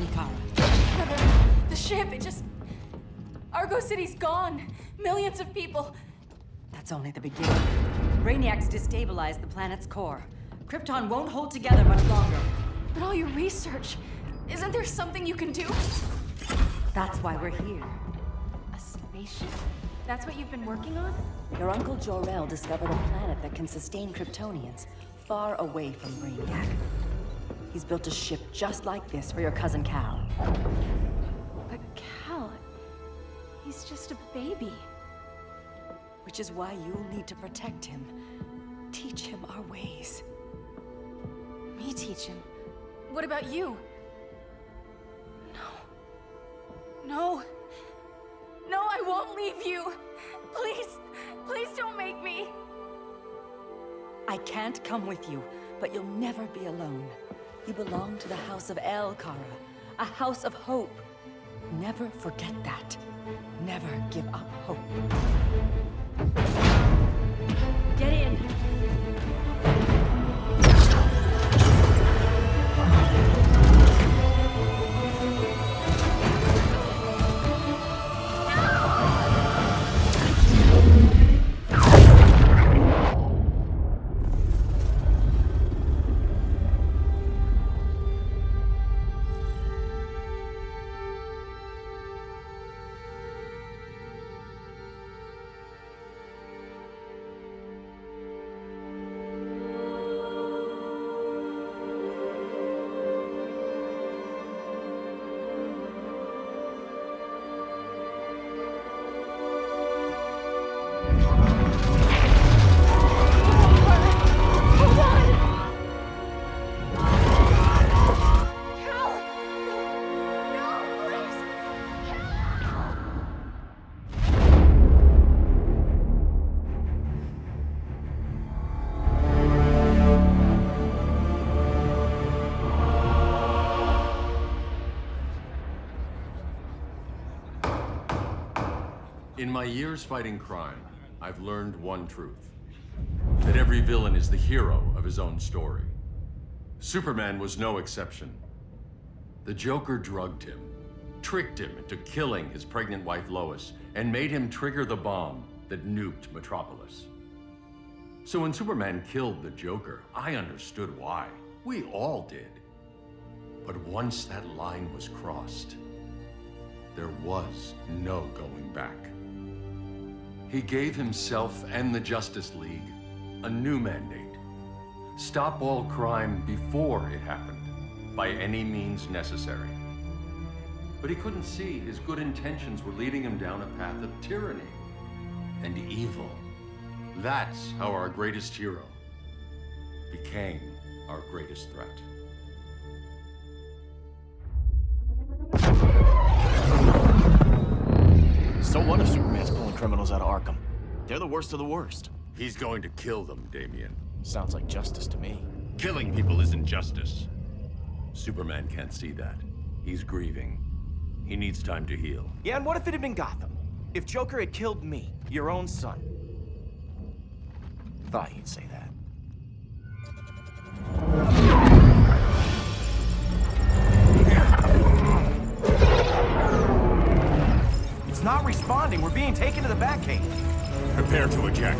me, Kara. The ship, it just... Argo City's gone. Millions of people. That's only the beginning. Brainiac's destabilized the planet's core. Krypton won't hold together much longer. But all your research, isn't there something you can do? That's why we're here. A spaceship? That's what you've been working on? Your uncle Jor-El discovered a planet that can sustain Kryptonians, far away from Brainiac. He's built a ship just like this for your cousin Cal. But Cal... he's just a baby. Which is why you'll need to protect him. Teach him our ways. Me teach him? What about you? No. No, I won't leave you. Please, please don't make me. I can't come with you, but you'll never be alone. You belong to the House of El, Kara. A house of hope. Never forget that. Never give up hope. Get in! In my years fighting crime, I've learned one truth. That every villain is the hero of his own story. Superman was no exception. The Joker drugged him, tricked him into killing his pregnant wife Lois, and made him trigger the bomb that nuked Metropolis. So when Superman killed the Joker, I understood why. We all did. But once that line was crossed, there was no going back. He gave himself and the Justice League a new mandate. Stop all crime before it happened, by any means necessary. But he couldn't see his good intentions were leading him down a path of tyranny and evil. That's how our greatest hero became our greatest threat. So what if Superman's pulling criminals out of Arkham? They're the worst of the worst. He's going to kill them, Damian. Sounds like justice to me. Killing people isn't justice. Superman can't see that. He's grieving. He needs time to heal. Yeah, and what if it had been Gotham? If Joker had killed me, your own son? Thought you'd say that. It's not responding. We're being taken to the Batcave. Prepare to eject.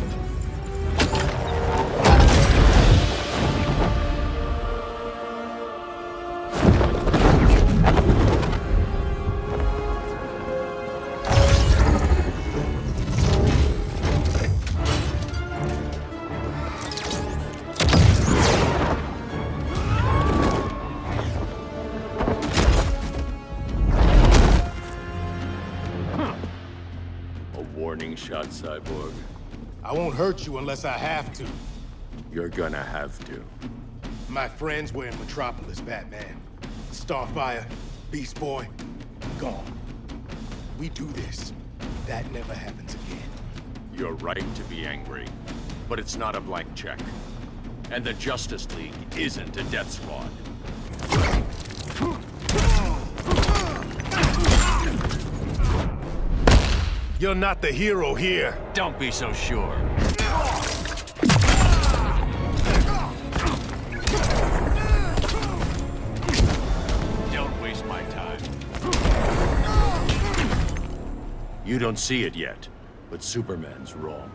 Warning shot, Cyborg. I won't hurt you unless I have to. You're gonna have to. My friends were in Metropolis, Batman. Starfire, Beast Boy, gone. We do this. That never happens again. You're right to be angry, but it's not a blank check. And the Justice League isn't a death squad. You're not the hero here. Don't be so sure. Don't waste my time. You don't see it yet, but Superman's wrong.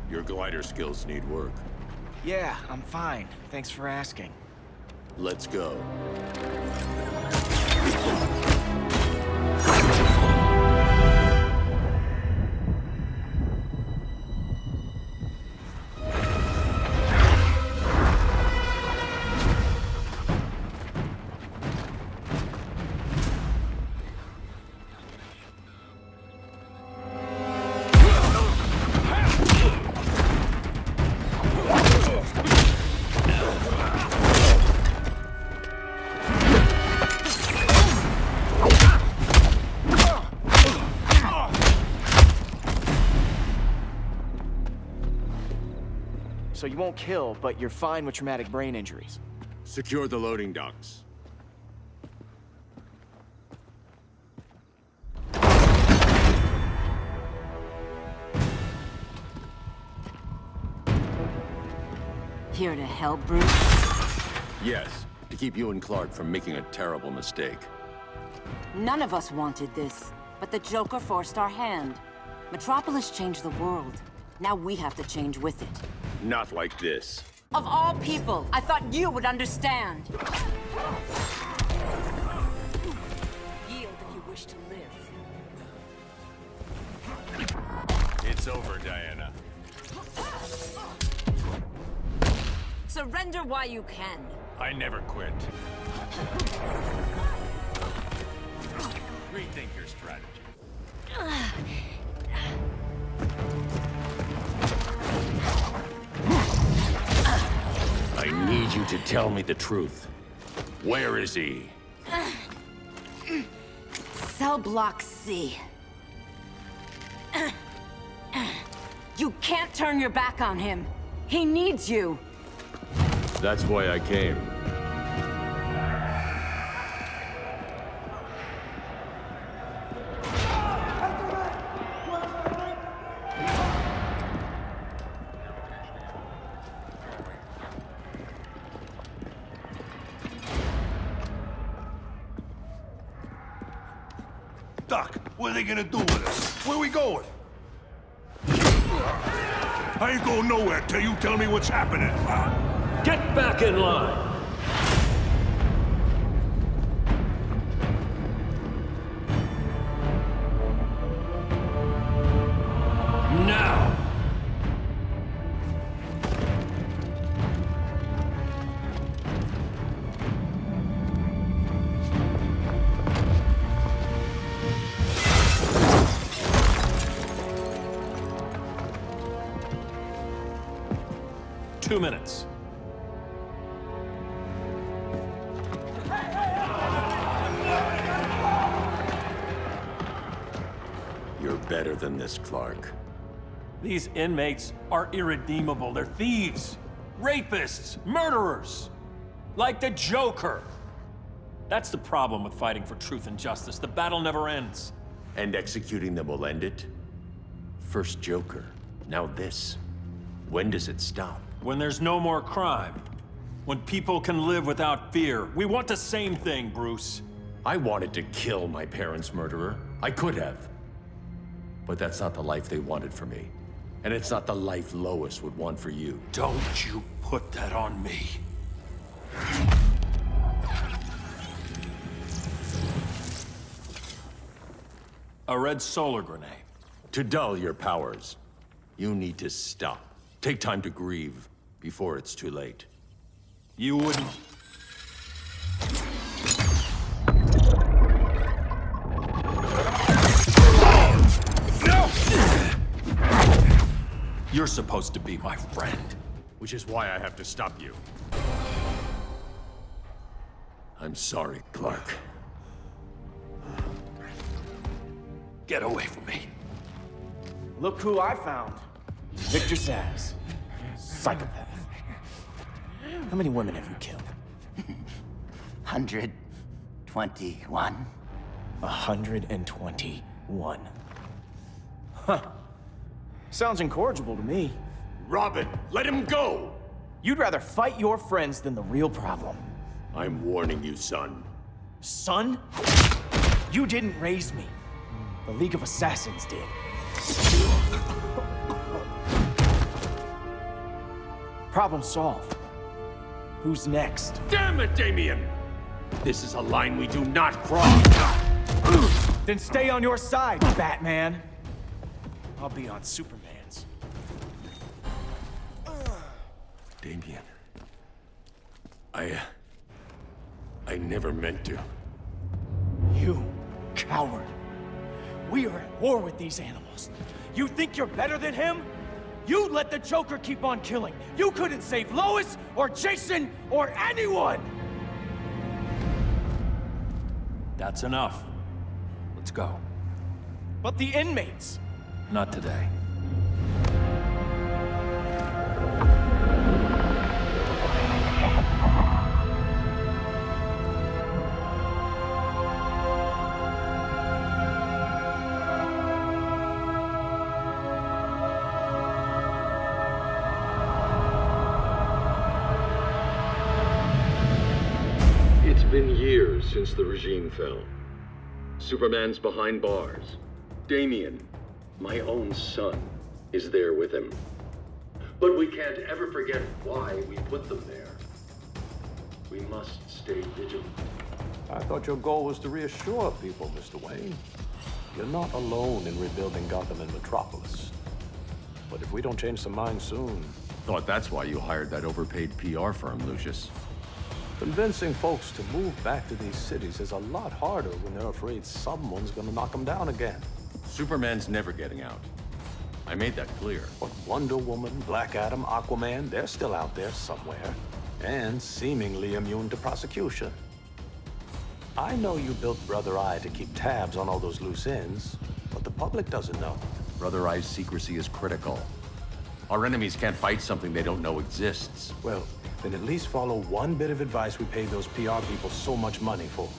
Your glider skills need work. Yeah, I'm fine. Thanks for asking. Let's go. So you won't kill, but you're fine with traumatic brain injuries. Secure the loading docks. Here to help, Bruce? Yes, to keep you and Clark from making a terrible mistake. None of us wanted this, but the Joker forced our hand. Metropolis changed the world. Now we have to change with it. Not like this. Of all people, I thought you would understand. Yield if you wish to live. It's over, Diana. Surrender while you can. I never quit. Rethink your strategy. I need you to tell me the truth. Where is he? Cell block C. You can't turn your back on him. He needs you. That's why I came. Doc, what are they gonna do with us? Where we going? I ain't going nowhere till you tell me what's happening. Get back in line! Now! Two minutes. You're better than this, Clark. These inmates are irredeemable. They're thieves, rapists, murderers. Like the Joker. That's the problem with fighting for truth and justice. The battle never ends. And executing them will end it? First Joker, now this. When does it stop? When there's no more crime. When people can live without fear. We want the same thing, Bruce. I wanted to kill my parents' murderer. I could have. But that's not the life they wanted for me. And it's not the life Lois would want for you. Don't you put that on me. A red solar grenade. To dull your powers, you need to stop. Take time to grieve before it's too late. You wouldn't... You're supposed to be my friend. Which is why I have to stop you. I'm sorry, Clark. Get away from me. Look who I found. Victor Zsasz. Psychopath. How many women have you killed? 121. 121. Huh. Sounds incorrigible to me. Robin, let him go! You'd rather fight your friends than the real problem. I'm warning you, son. Son? You didn't raise me. The League of Assassins did. Problem solved. Who's next? Damn it, Damien! This is a line we do not cross! Then stay on your side, Batman. I'll be on Superman's. Damien. I never meant to. You coward. We are at war with these animals. You think you're better than him? You let the Joker keep on killing. You couldn't save Lois, or Jason, or anyone! That's enough. Let's go. But the inmates! Not today. It's been years since the regime fell. Superman's behind bars. Damien, my own son, is there with him. But we can't ever forget why we put them there. We must stay vigilant. I thought your goal was to reassure people, Mr. Wayne. You're not alone in rebuilding Gotham and Metropolis. But if we don't change some minds soon... Thought that's why you hired that overpaid PR firm, Lucius. Convincing folks to move back to these cities is a lot harder when they're afraid someone's gonna knock them down again. Superman's never getting out. I made that clear. But Wonder Woman, Black Adam, Aquaman, they're still out there somewhere. And seemingly immune to prosecution. I know you built Brother Eye to keep tabs on all those loose ends, but the public doesn't know. Brother Eye's secrecy is critical. Our enemies can't fight something they don't know exists. Well, then at least follow one bit of advice we pay those PR people so much money for.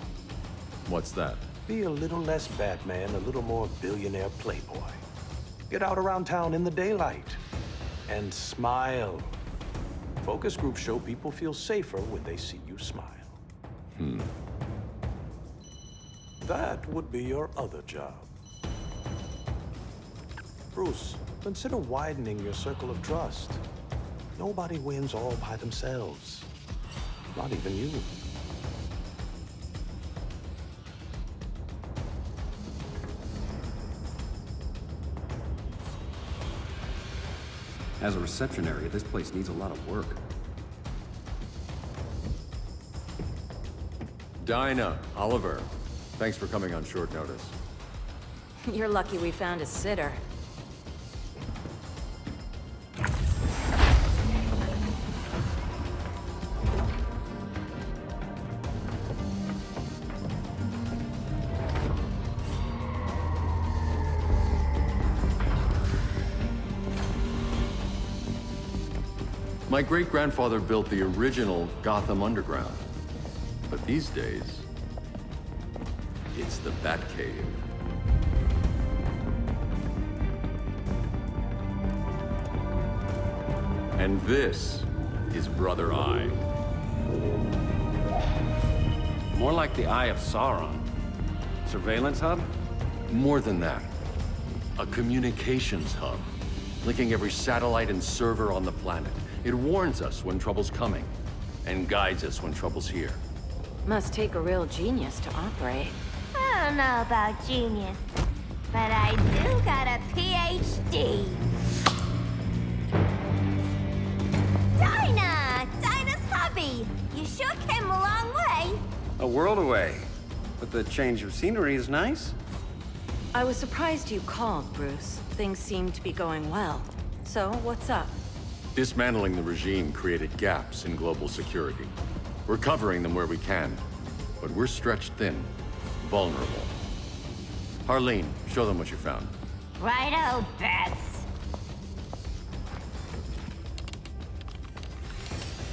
What's that? Be a little less Batman, a little more billionaire playboy. Get out around town in the daylight. And smile. Focus groups show people feel safer when they see you smile. That would be your other job. Bruce, consider widening your circle of trust. Nobody wins all by themselves. Not even you. As a reception area, this place needs a lot of work. Dinah, Oliver, thanks for coming on short notice. You're lucky we found a sitter. My great-grandfather built the original Gotham Underground. But these days, it's the Batcave. And this is Brother Eye. More like the Eye of Sauron. Surveillance hub? More than that. A communications hub, linking every satellite and server on the planet. It warns us when trouble's coming, and guides us when trouble's here. Must take a real genius to operate. I don't know about genius, but I do got a PhD. Dinah's hubby. You sure came a long way. A world away. But the change of scenery is nice. I was surprised you called, Bruce. Things seem to be going well. So, what's up? Dismantling the regime created gaps in global security. We're covering them where we can, but we're stretched thin, vulnerable. Harleen, show them what you found. Righto, Bats.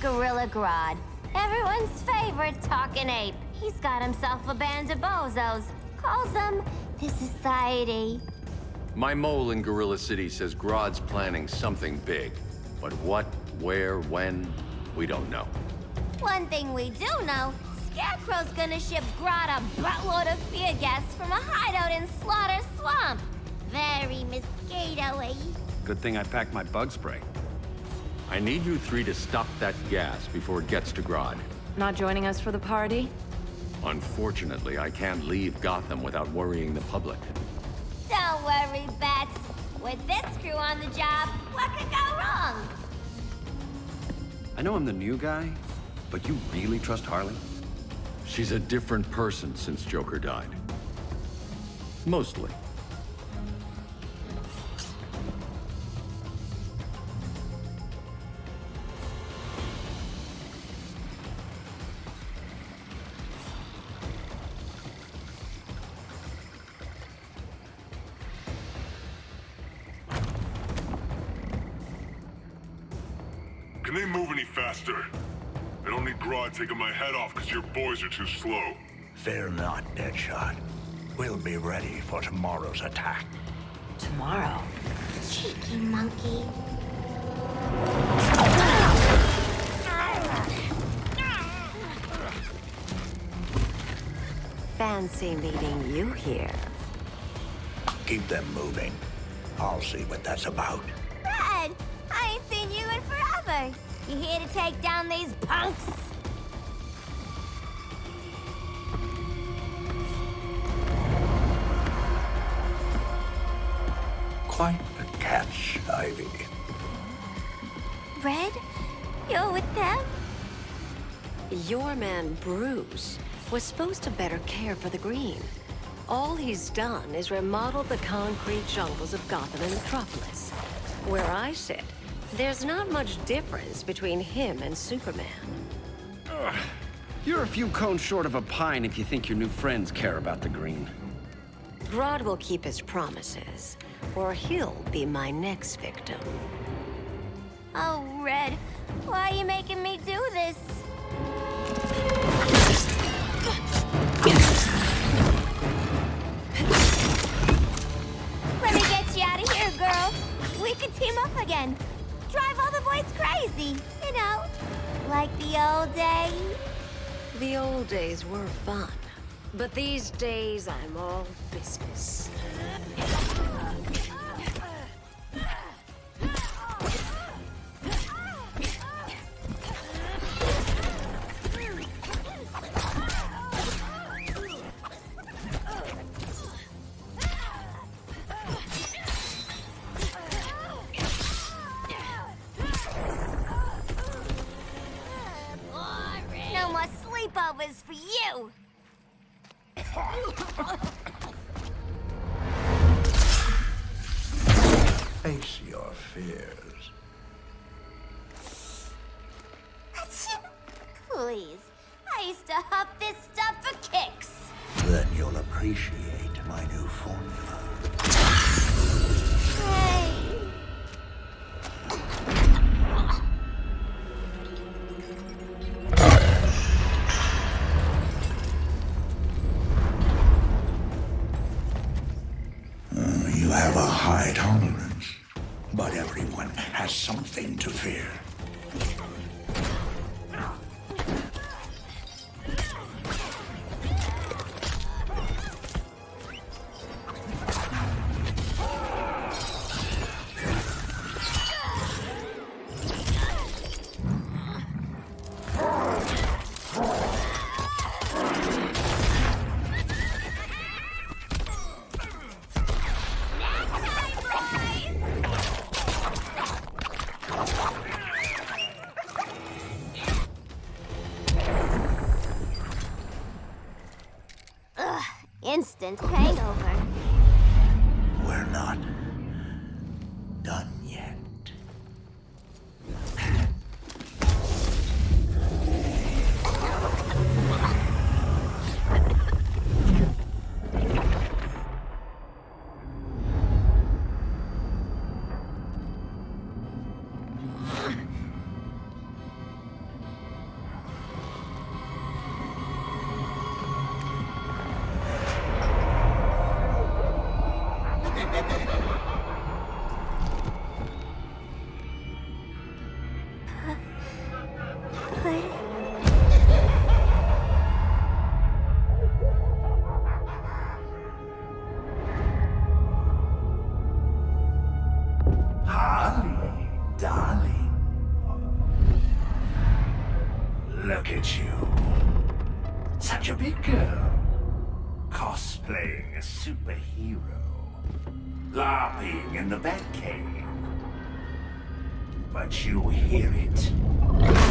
Gorilla Grodd. Everyone's favorite talking ape. He's got himself a band of bozos. Calls them the Society. My mole in Gorilla City says Grodd's planning something big. But what, where, when, we don't know. One thing we do know, Scarecrow's gonna ship Grodd a buttload of fear gas from a hideout in Slaughter Swamp. Very mosquito-y. Good thing I packed my bug spray. I need you three to stop that gas before it gets to Grodd. Not joining us for the party? Unfortunately, I can't leave Gotham without worrying the public. Don't worry, Bats. With this crew on the job, what could go wrong? I know I'm the new guy, but you really trust Harley? She's a different person since Joker died. Mostly. Can they move any faster? I don't need Grodd taking my head off because your boys are too slow. Fear not, Deadshot. We'll be ready for tomorrow's attack. Tomorrow? Cheeky monkey. Fancy meeting you here. Keep them moving. I'll see what that's about. Red, I ain't seen you in forever. You here to take down these punks? Quite a catch, Ivy. Red, you're with them? Your man, Bruce, was supposed to better care for the Green. All he's done is remodel the concrete jungles of Gotham and Metropolis. Where I sit, there's not much difference between him and Superman. You're a few cones short of a pine if you think your new friends care about the Green. Grodd will keep his promises, or he'll be my next victim. Oh, Red, why are you making me do this? Let me get you out of here, girl. We could team up again. Drive all the boys crazy, you know, like the old days. The old days were fun, but these days I'm all business. No more sleepovers for you. Face your fears. Please, I used to huff this stuff for kicks. Then you'll appreciate my new formula. Hey. You have a high tolerance, but everyone has something to fear. Instant hangover. We're not done yet. Look at you. Such a big girl. Cosplaying a superhero. LARPing in the Batcave. But you hear it,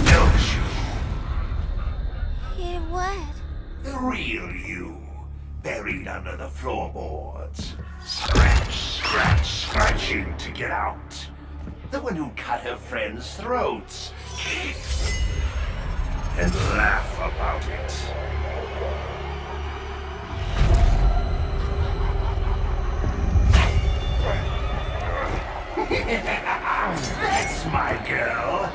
don't you? Hear what? The real you, buried under the floorboards. Scratch, scratch, scratching to get out. The one who cut her friends' throats. And laugh about it. That's my girl.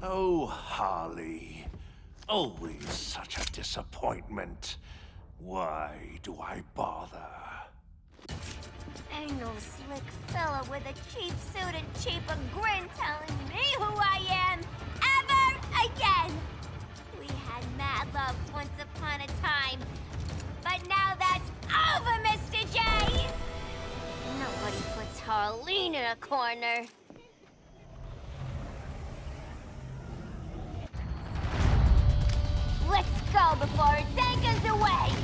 Oh, Harley. Always such a disappointment. Why do I bother? Ain't no slick fella with a cheap suit and cheaper grin telling me who I am ever again! We had mad love once upon a time, but now that's over, Mr. J! Nobody puts Harleen in a corner. Let's go before it anchors away!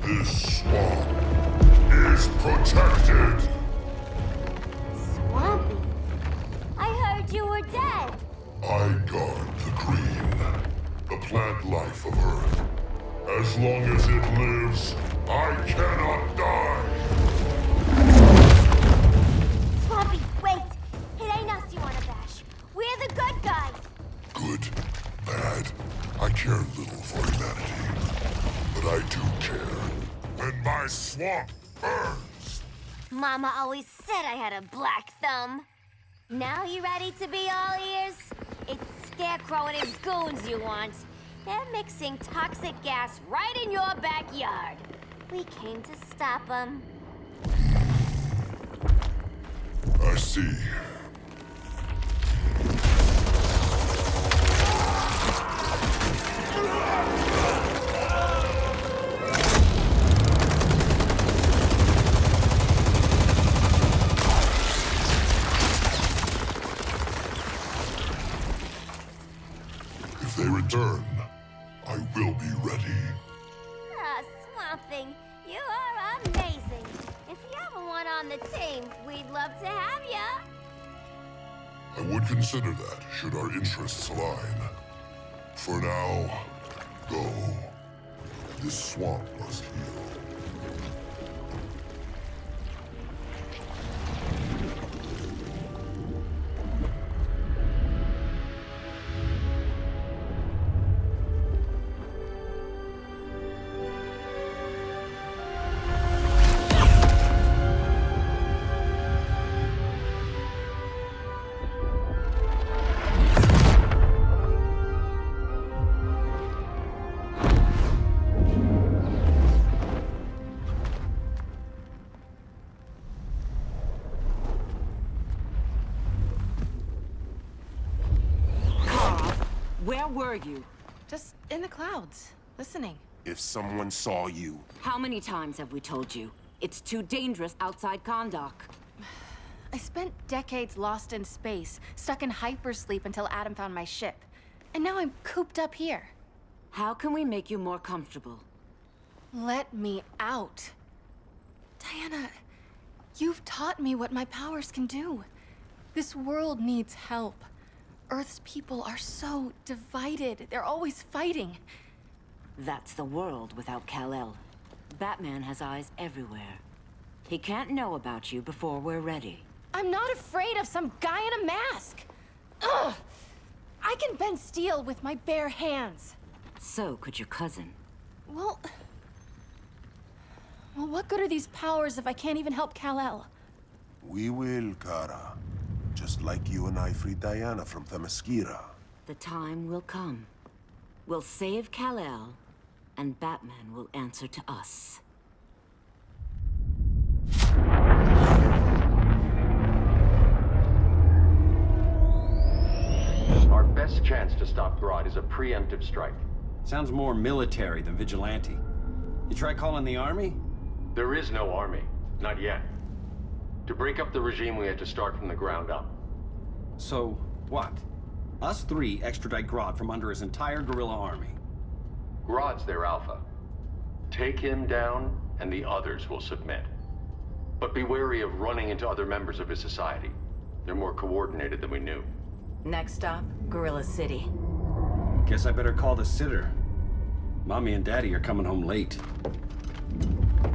This swamp is protected. Swampy? I heard you were dead. I guard the green, the plant life of Earth. As long as it lives, I cannot die. Swampy, wait! It ain't us you wanna bash. We're the good guys. Good, bad, I care little for humanity. But I do care. And my swamp burns. Mama always said I had a black thumb. Now you ready to be all ears? It's Scarecrow and his goons you want. They're mixing toxic gas right in your backyard. We came to stop them. I see. If they return, I will be ready. Ah, Swamp Thing, you are amazing. If you ever want on the team, we'd love to have ya. I would consider that, should our interests align. For now, go. This swamp must heal. Where were you? Just in the clouds, listening. If someone saw you... How many times have we told you? It's too dangerous outside Kahndaq. I spent decades lost in space, stuck in hypersleep until Adam found my ship. And now I'm cooped up here. How can we make you more comfortable? Let me out. Diana, you've taught me what my powers can do. This world needs help. Earth's people are so divided. They're always fighting. That's the world without Kal-El. Batman has eyes everywhere. He can't know about you before we're ready. I'm not afraid of some guy in a mask. Ugh! I can bend steel with my bare hands. So could your cousin. Well, what good are these powers if I can't even help Kal-El? We will, Kara. Just like you and I freed Diana from Themyscira. The time will come. We'll save Kal-El, and Batman will answer to us. Our best chance to stop Grodd is a preemptive strike. Sounds more military than vigilante. You try calling the army? There is no army. Not yet. To break up the regime, we had to start from the ground up. So, what? Us three extradite Grodd from under his entire guerrilla army. Grodd's their alpha. Take him down, and the others will submit. But be wary of running into other members of his society. They're more coordinated than we knew. Next stop, Gorilla City. Guess I better call the sitter. Mommy and Daddy are coming home late.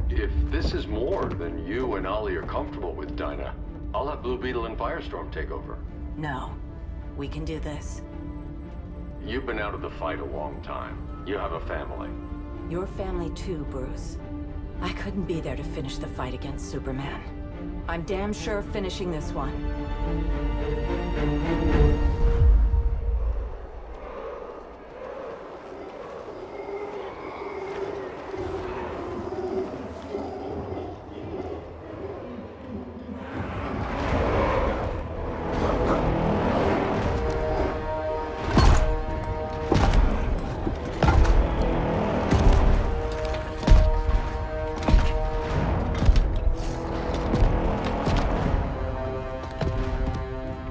If this is more than you and Ollie are comfortable with, Dinah, I'll have Blue Beetle and Firestorm take over. No. We can do this. You've been out of the fight a long time. You have a family. Your family too, Bruce. I couldn't be there to finish the fight against Superman. I'm damn sure finishing this one.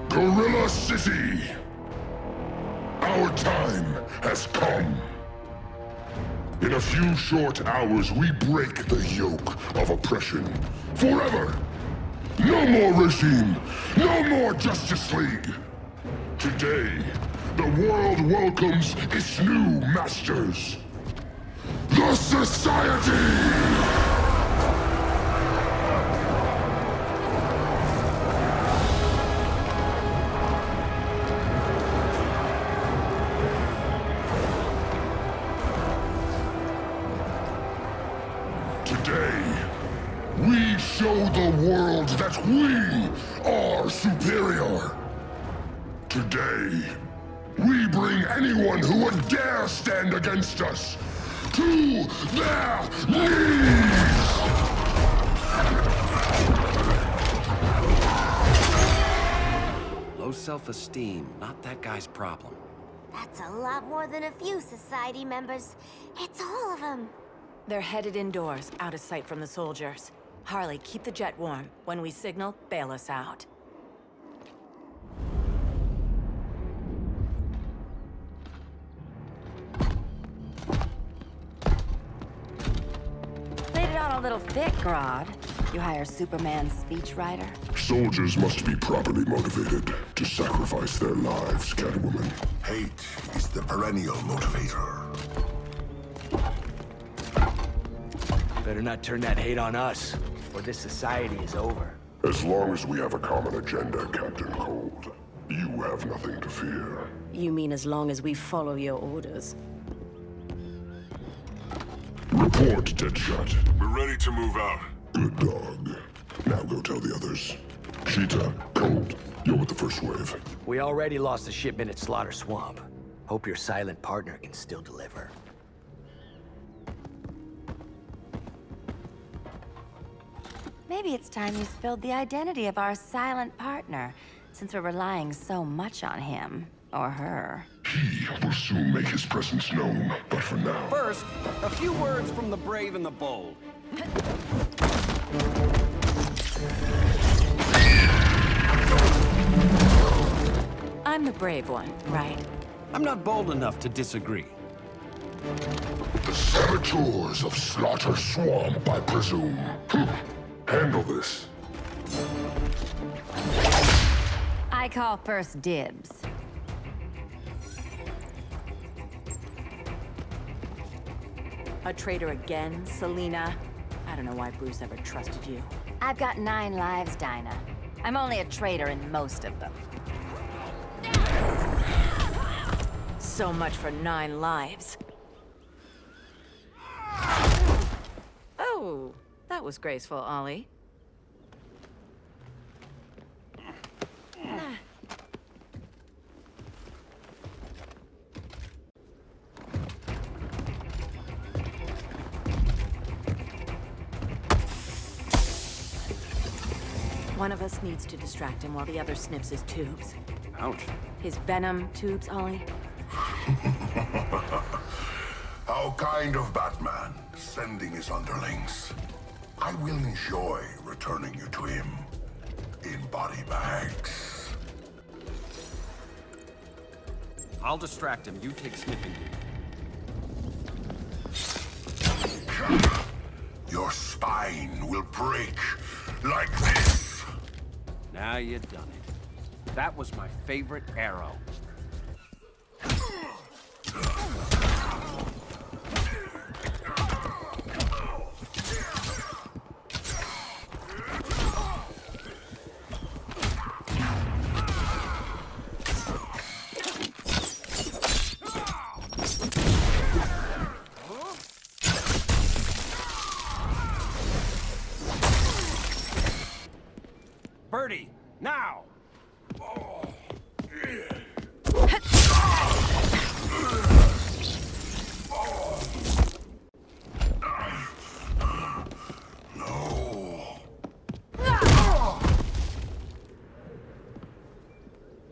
Gorilla City! Our time has come. In a few short hours, we break the yoke of oppression. Forever! No more regime! No more Justice League! Today, the world welcomes its new masters. The Society! Today, we show the world that we are superior. Today, we bring anyone who would dare stand against us to their knees! Low self-esteem, not that guy's problem. That's a lot more than a few society members. It's all of them. They're headed indoors, out of sight from the soldiers. Harley, keep the jet warm. When we signal, bail us out. Laid it on a little thick, Grodd. You hire Superman's speechwriter? Soldiers must be properly motivated to sacrifice their lives, Catwoman. Hate is the perennial motivator. Better not turn that hate on us, or this society is over. As long as we have a common agenda, Captain Cold, you have nothing to fear. You mean as long as we follow your orders? Report, Deadshot. We're ready to move out. Good dog. Now go tell the others. Cheetah, Cold, you're with the first wave. We already lost a shipment at Slaughter Swamp. Hope your silent partner can still deliver. Maybe it's time you spilled the identity of our silent partner, since we're relying so much on him, or her. He will soon make his presence known, but for now... First, a few words from the brave and the bold. I'm the brave one, right? I'm not bold enough to disagree. The saboteurs of Slaughter Swamp, I presume. Handle this. I call first dibs. A traitor again, Selina? I don't know why Bruce ever trusted you. I've got 9 lives, Dinah. I'm only a traitor in most of them. So much for 9 lives. Oh, that was graceful, Ollie. One of us needs to distract him while the other snips his tubes. Ouch. His venom tubes, Ollie. How kind of Batman, sending his underlings. I will enjoy returning you to him in body bags. I'll distract him. You take sniffing duty. Your spine will break like this. Now you done it. That was my favorite arrow. Birdie, now!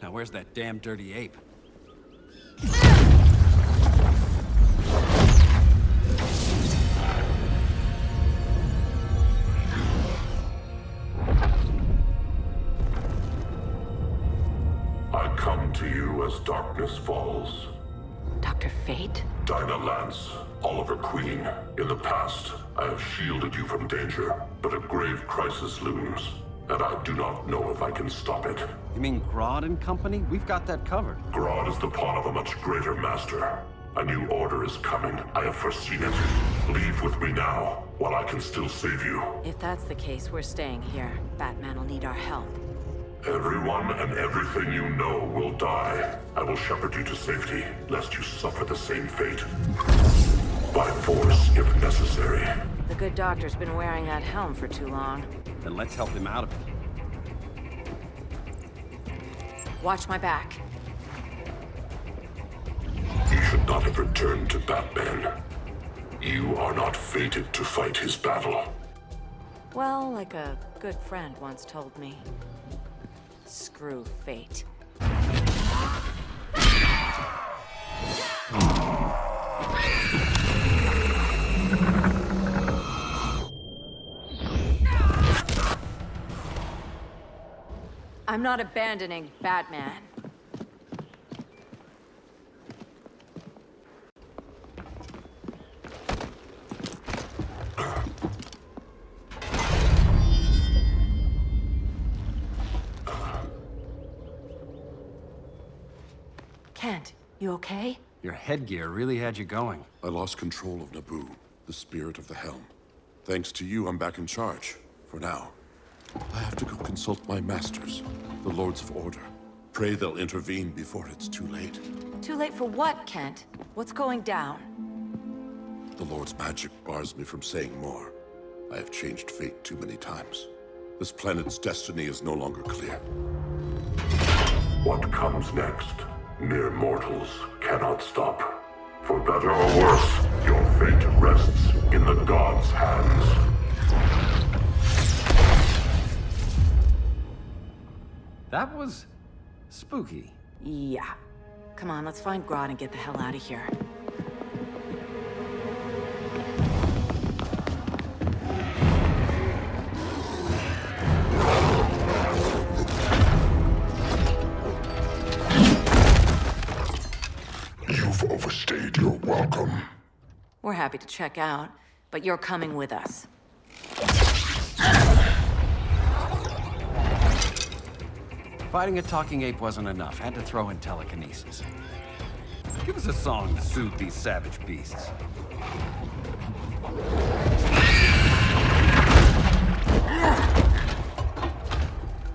Now where's that damn dirty ape? I come to you as darkness falls. Dr. Fate? Dinah Lance, Oliver Queen. In the past, I have shielded you from danger, but a grave crisis looms, and I do not know if I can stop it. You mean Grodd and company? We've got that covered. Grodd is the pawn of a much greater master. A new order is coming. I have foreseen it. Leave with me now, while I can still save you. If that's the case, we're staying here. Batman will need our help. Everyone and everything you know will die. I will shepherd you to safety, lest you suffer the same fate. By force, if necessary. The good doctor's been wearing that helm for too long. Then let's help him out of it. Watch my back. You should not have returned to Batman. You are not fated to fight his battle. Well, like a good friend once told me. Screw fate. I'm not abandoning Batman. Kent, you okay? Your headgear really had you going. I lost control of Naboo, the spirit of the helm. Thanks to you, I'm back in charge. For now. I have to go consult my masters, the Lords of Order. Pray they'll intervene before it's too late. Too late for what, Kent? What's going down? The Lord's magic bars me from saying more. I have changed fate too many times. This planet's destiny is no longer clear. What comes next? Mere mortals cannot stop. For better or worse, your fate rests in the gods' hands. That was spooky. Yeah. Come on, let's find Grodd and get the hell out of here. You've overstayed your welcome. We're happy to check out, but you're coming with us. Fighting a talking ape wasn't enough. Had to throw in telekinesis. Give us a song to soothe these savage beasts.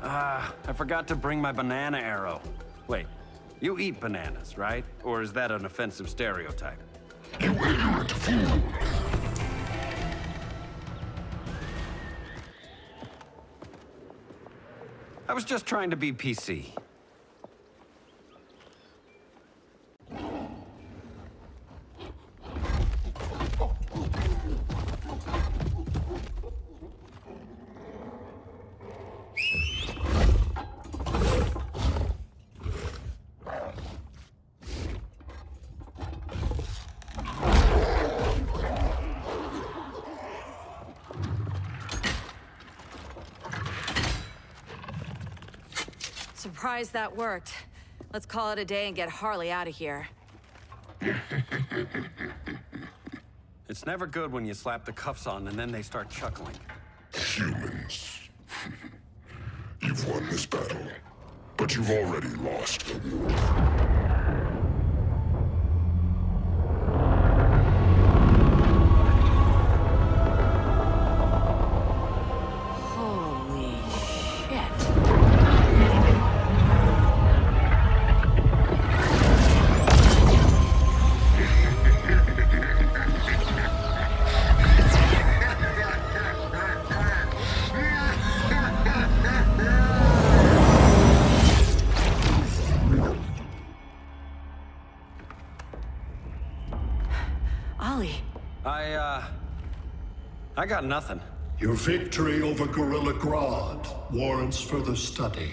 I forgot to bring my banana arrow. Wait, you eat bananas, right? Or is that an offensive stereotype? You ignorant fool! I was just trying to be PC. surprised that worked. Let's call it a day and get Harley out of here. It's never good when you slap the cuffs on and then they start chuckling. Humans. You've won this battle, but you've already lost the war. I got nothing. Your victory over Gorilla Grodd warrants further study.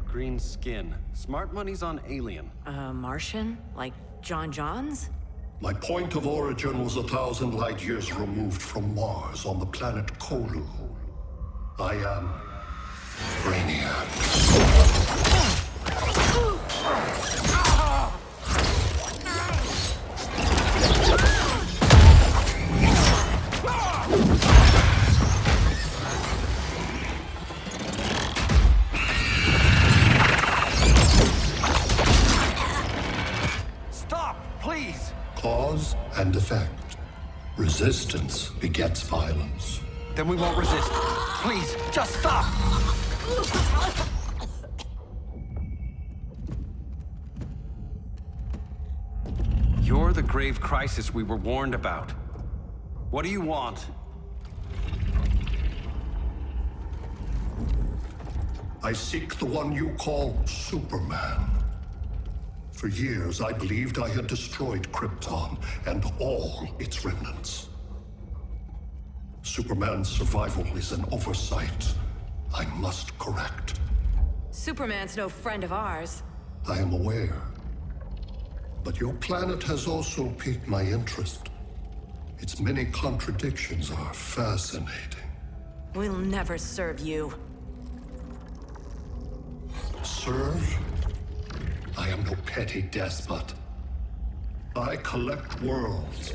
Green skin. Smart money's on alien. Martian? Like John Johns? My point of origin was 1,000 light years removed from Mars on the planet Kolu. I am Brainiac. Stop, please! Cause and effect. Resistance begets violence. Then we won't resist. Please, just stop! You're the grave crisis we were warned about. What do you want? I seek the one you call Superman. For years, I believed I had destroyed Krypton and all its remnants. Superman's survival is an oversight I must correct. Superman's no friend of ours. I am aware. But your planet has also piqued my interest. Its many contradictions are fascinating. We'll never serve you. Serve? I am no petty despot. I collect worlds,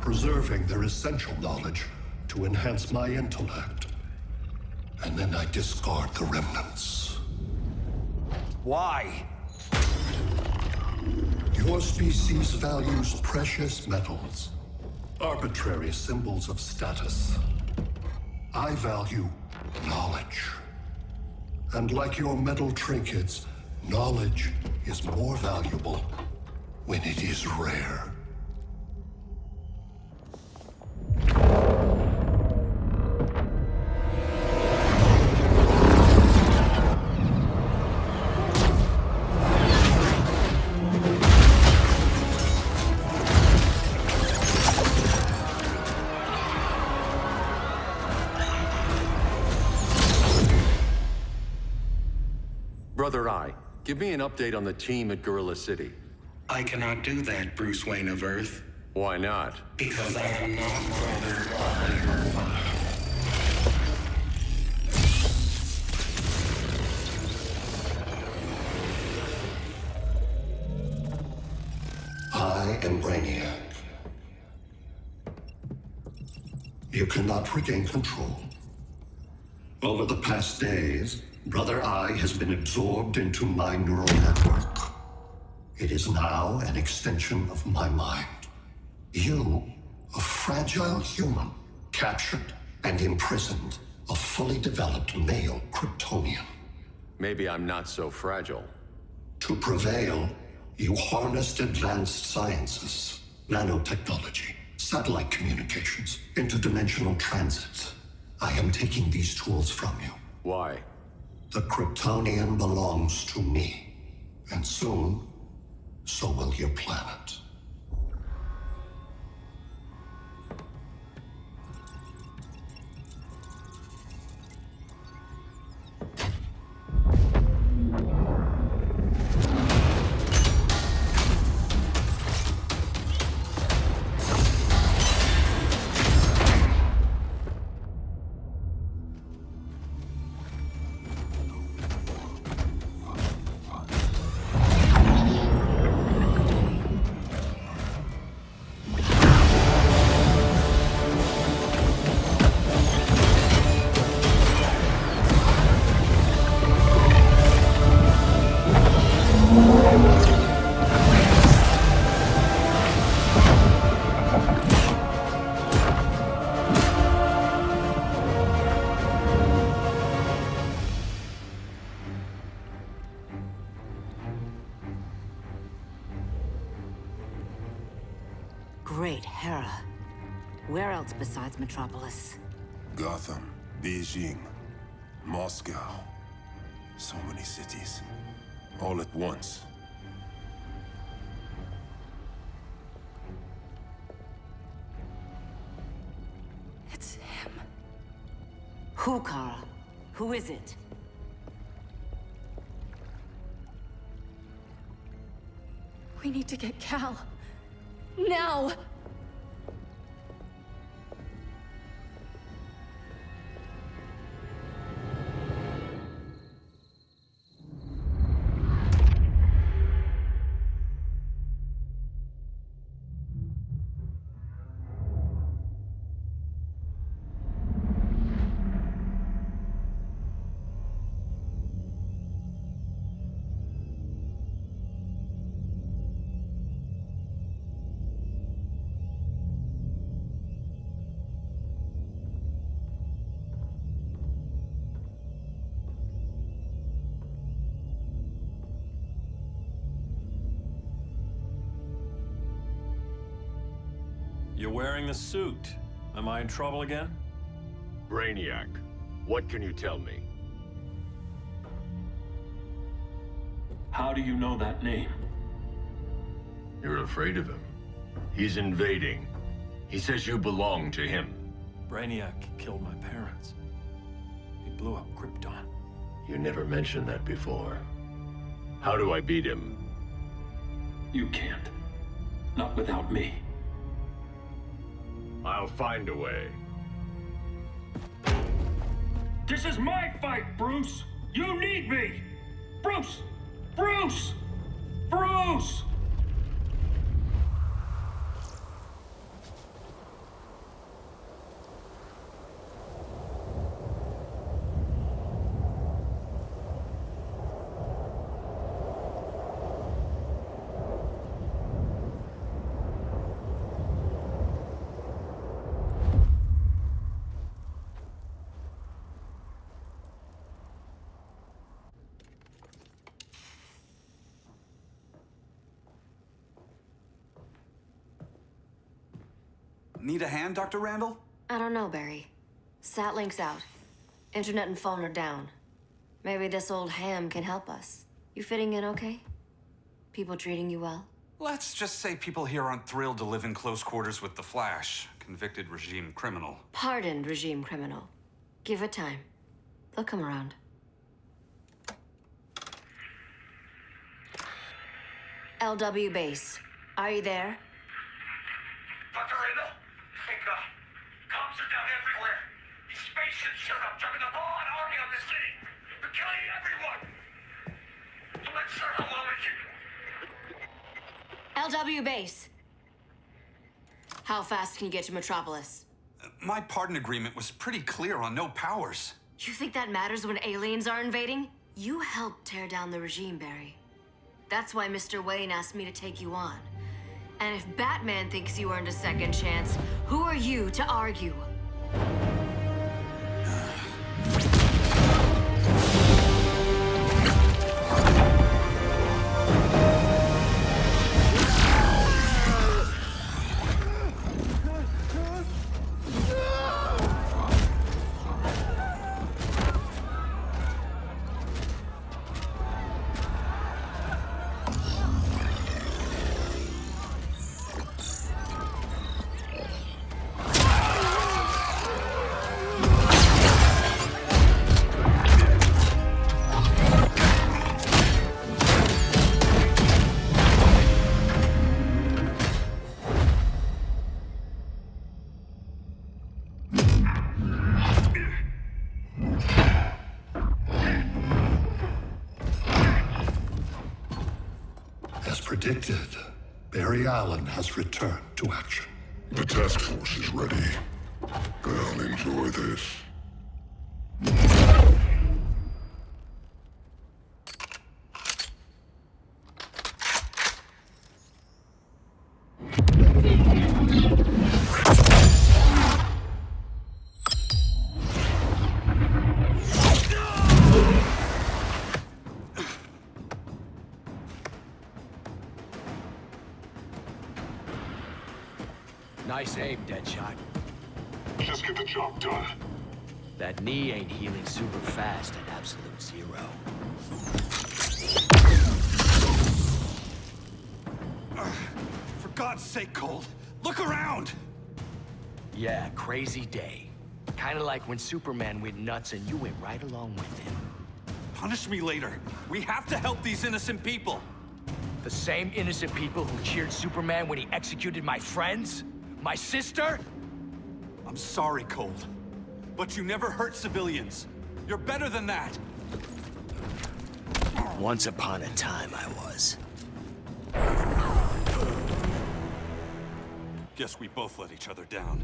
preserving their essential knowledge to enhance my intellect. And then I discard the remnants. Why? Your species values precious metals, arbitrary symbols of status. I value knowledge. And like your metal trinkets, knowledge is more valuable when it is rare. Brother Eye, give me an update on the team at Gorilla City. I cannot do that, Bruce Wayne of Earth. Why not? Because I am not Brother Eye. I am Brainiac. You cannot regain control. Over the past days, Brother Eye has been absorbed into my neural network. It is now an extension of my mind. You, a fragile human, captured and imprisoned a fully developed male Kryptonian. Maybe I'm not so fragile. To prevail, you harnessed advanced sciences, nanotechnology, satellite communications, interdimensional transit. I am taking these tools from you. Why? The Kryptonian belongs to me. And soon, so will your planet. Great Hera. Where else besides Metropolis? Gotham, Beijing, Moscow. So many cities. All at once. It's him. Who, Kara? Who is it? We need to get Cal. Now! You're wearing the suit. Am I in trouble again? Brainiac, what can you tell me? How do you know that name? You're afraid of him. He's invading. He says you belong to him. Brainiac killed my parents. He blew up Krypton. You never mentioned that before. How do I beat him? You can't. Not without me. I'll find a way. This is my fight, Bruce! You need me! Bruce! Bruce! Bruce! Need a hand, Dr. Randall? I don't know, Barry. Satlink's out. Internet and phone are down. Maybe this old ham can help us. You fitting in okay? People treating you well? Let's just say people here aren't thrilled to live in close quarters with the Flash, convicted regime criminal. Pardoned regime criminal. Give it time. They'll come around. LW base. Are you there? Dr. Randall? Hey, comms are down everywhere. These spaceships showed up, dropping a broad army on the city. They're killing everyone. I'm not sure how long I can... LW base. How fast can you get to Metropolis? My pardon agreement was pretty clear on no powers. You think that matters when aliens are invading? You helped tear down the regime, Barry. That's why Mr. Wayne asked me to take you on. And if Batman thinks you earned a second chance, who are you to argue? Predicted, Barry Allen has returned to action. The task force is ready. I'll enjoy this. Nice aim, Deadshot. Just get the job done. That knee ain't healing super fast at absolute zero. For God's sake, Cold, look around! Yeah, crazy day. Kinda like when Superman went nuts and you went right along with him. Punish me later. We have to help these innocent people. The same innocent people who cheered Superman when he executed my friends? My sister? I'm sorry, Cold. But you never hurt civilians. You're better than that. Once upon a time, I was. Guess we both let each other down.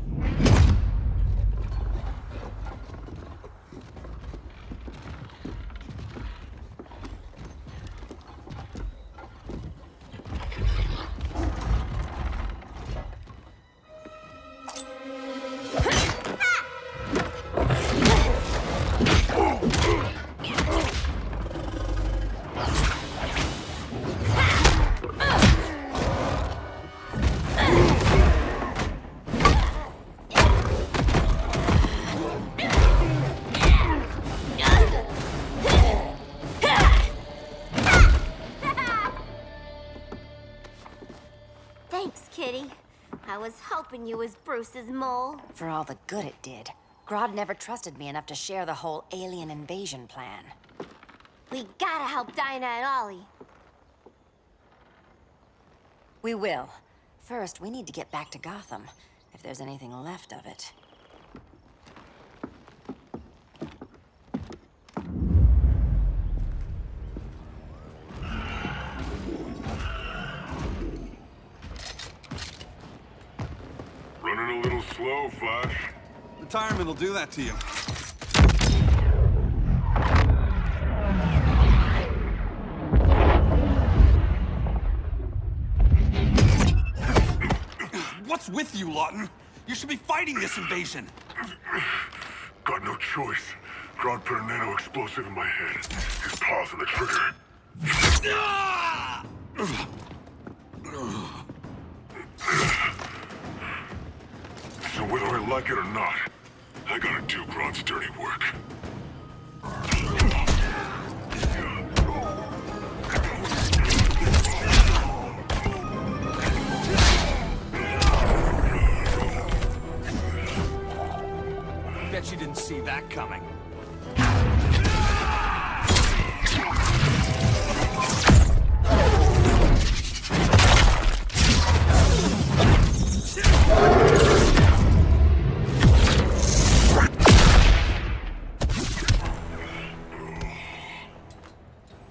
Thanks, Kitty. I was hoping you was Bruce's mole. For all the good it did. Grodd never trusted me enough to share the whole alien invasion plan. We gotta help Dinah and Ollie. We will. First, we need to get back to Gotham, if there's anything left of it. Running a little slow, Flash. Retirement will do that to you. What's with you, Lawton? You should be fighting this invasion. Got no choice. Grodd put a nano explosive in my head. His paws on the trigger. So whether I like it or not, I gotta do Grodd's dirty work. Bet you didn't see that coming.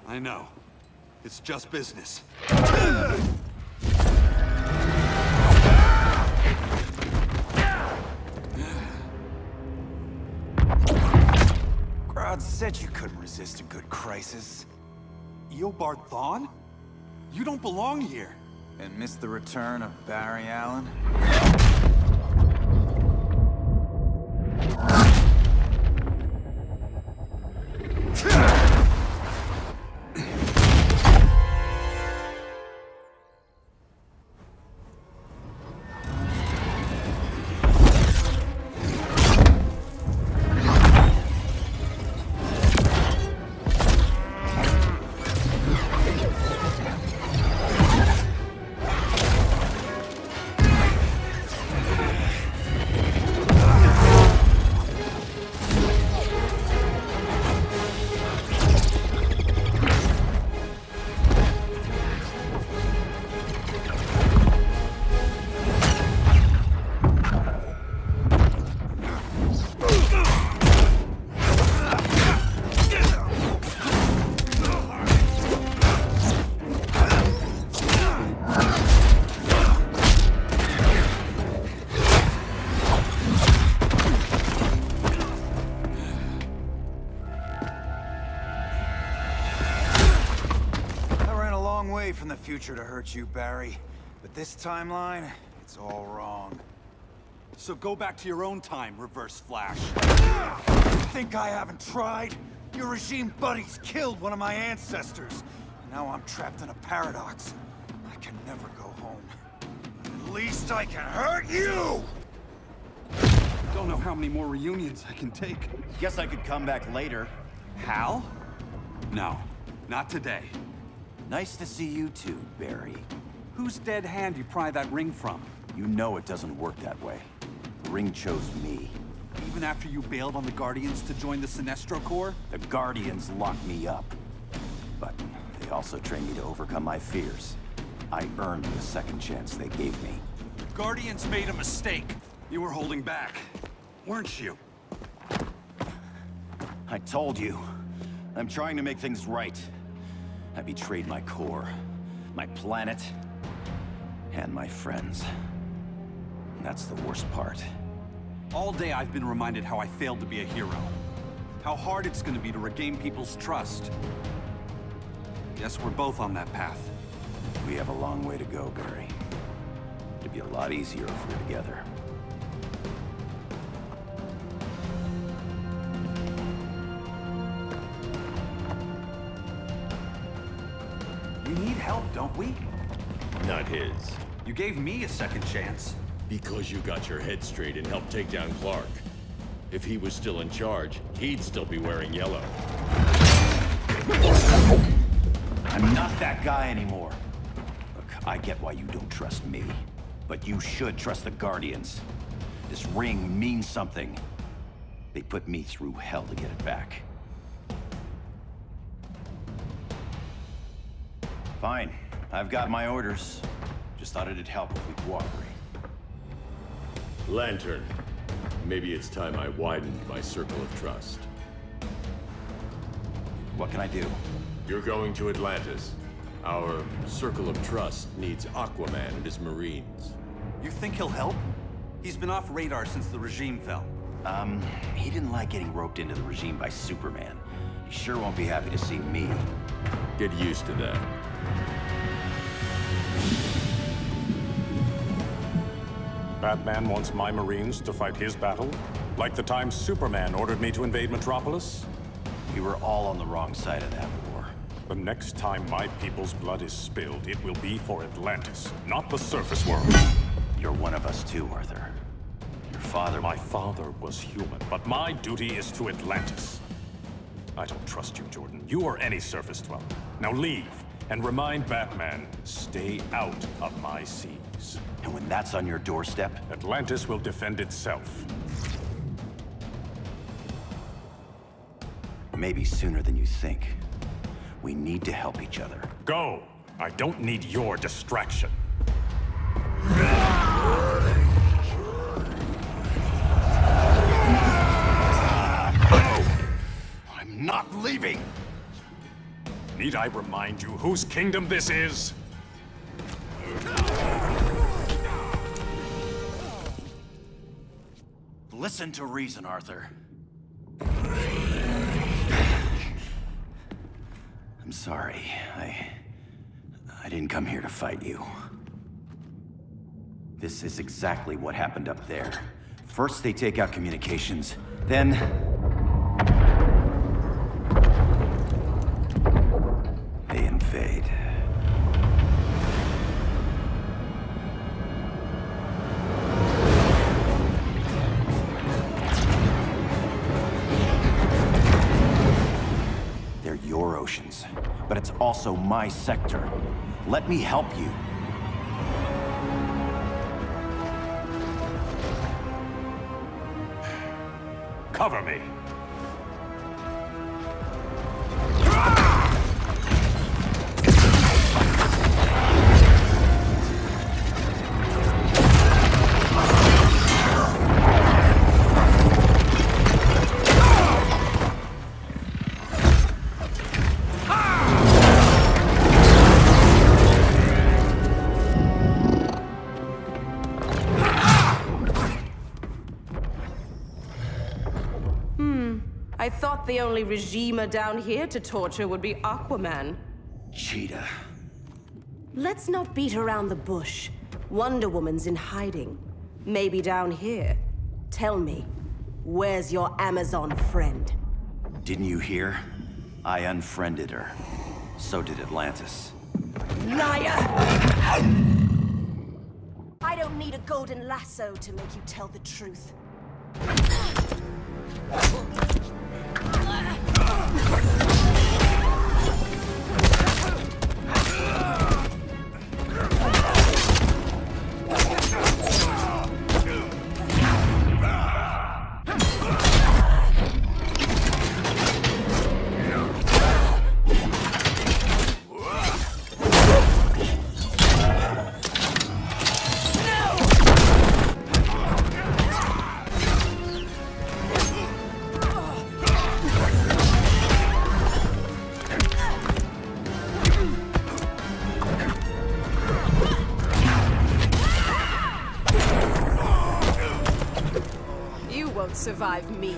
I know. It's just business. Grodd said you couldn't resist a good crisis. Eobard Thawne? You don't belong here. And miss the return of Barry Allen? From the future to hurt you, Barry. But this timeline, it's all wrong. So go back to your own time, Reverse Flash. Think I haven't tried? Your regime buddies killed one of my ancestors. And now I'm trapped in a paradox. I can never go home. At least I can hurt you! Don't know how many more reunions I can take. Guess I could come back later. Hal? No, not today. Nice to see you too, Barry. Whose dead hand you pry that ring from? You know it doesn't work that way. The ring chose me. Even after you bailed on the Guardians to join the Sinestro Corps? The Guardians locked me up. But they also trained me to overcome my fears. I earned the second chance they gave me. The Guardians made a mistake. You were holding back, weren't you? I told you. I'm trying to make things right. I betrayed my Corps, my planet, and my friends. And that's the worst part. All day I've been reminded how I failed to be a hero. How hard it's gonna be to regain people's trust. Guess we're both on that path. We have a long way to go, Barry. It'd be a lot easier if we're together. We need help, don't we? Not his. You gave me a second chance. Because you got your head straight and helped take down Clark. If he was still in charge, he'd still be wearing yellow. I'm not that guy anymore. Look, I get why you don't trust me. But you should trust the Guardians. This ring means something. They put me through hell to get it back. Fine. I've got my orders. Just thought it'd help if we cooperate. Lantern. Maybe it's time I widened my circle of trust. What can I do? You're going to Atlantis. Our circle of trust needs Aquaman and his Marines. You think he'll help? He's been off radar since the regime fell. He didn't like getting roped into the regime by Superman. He sure won't be happy to see me. Get used to that. Batman wants my Marines to fight his battle? Like the time Superman ordered me to invade Metropolis? We were all on the wrong side of that war. The next time my people's blood is spilled, it will be for Atlantis, not the surface world. You're one of us too, Arthur. Your father... My father was human, but my duty is to Atlantis. I don't trust you, Jordan. You or any surface dweller. Now leave, and remind Batman, stay out of my seas. And when that's on your doorstep? Atlantis will defend itself. Maybe sooner than you think. We need to help each other. Go! I don't need your distraction. I'm not leaving! Need I remind you whose kingdom this is? Listen to reason, Arthur. I'm sorry. I didn't come here to fight you. This is exactly what happened up there. First they take out communications, then... they invade. They're your oceans, but it's also my sector. Let me help you. Cover me. I thought the only regimer down here to torture would be Aquaman. Cheetah. Let's not beat around the bush. Wonder Woman's in hiding. Maybe down here. Tell me, where's your Amazon friend? Didn't you hear? I unfriended her. So did Atlantis. Liar! I don't golden lasso to make you tell the truth. Survive me.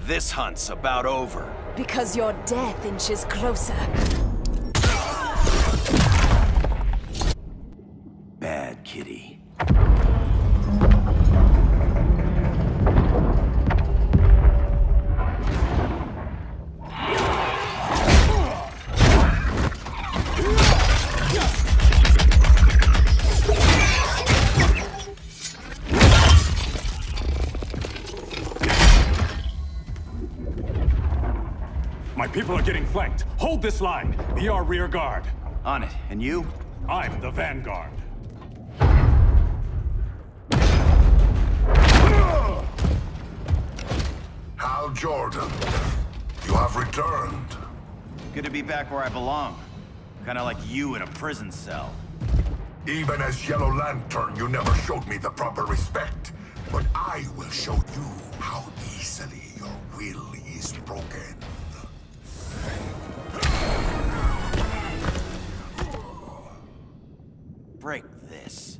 This hunt's about over. Because your death inches closer. Bad kitty. My people are getting flanked. Hold this line. Be our rear guard. On it. And you? I'm the vanguard. Hal Jordan, you have returned. Good to be back where I belong. Kinda like you in a prison cell. Even as Yellow Lantern, you never showed me the proper respect. But I will show you how easily your will is broken. Break this.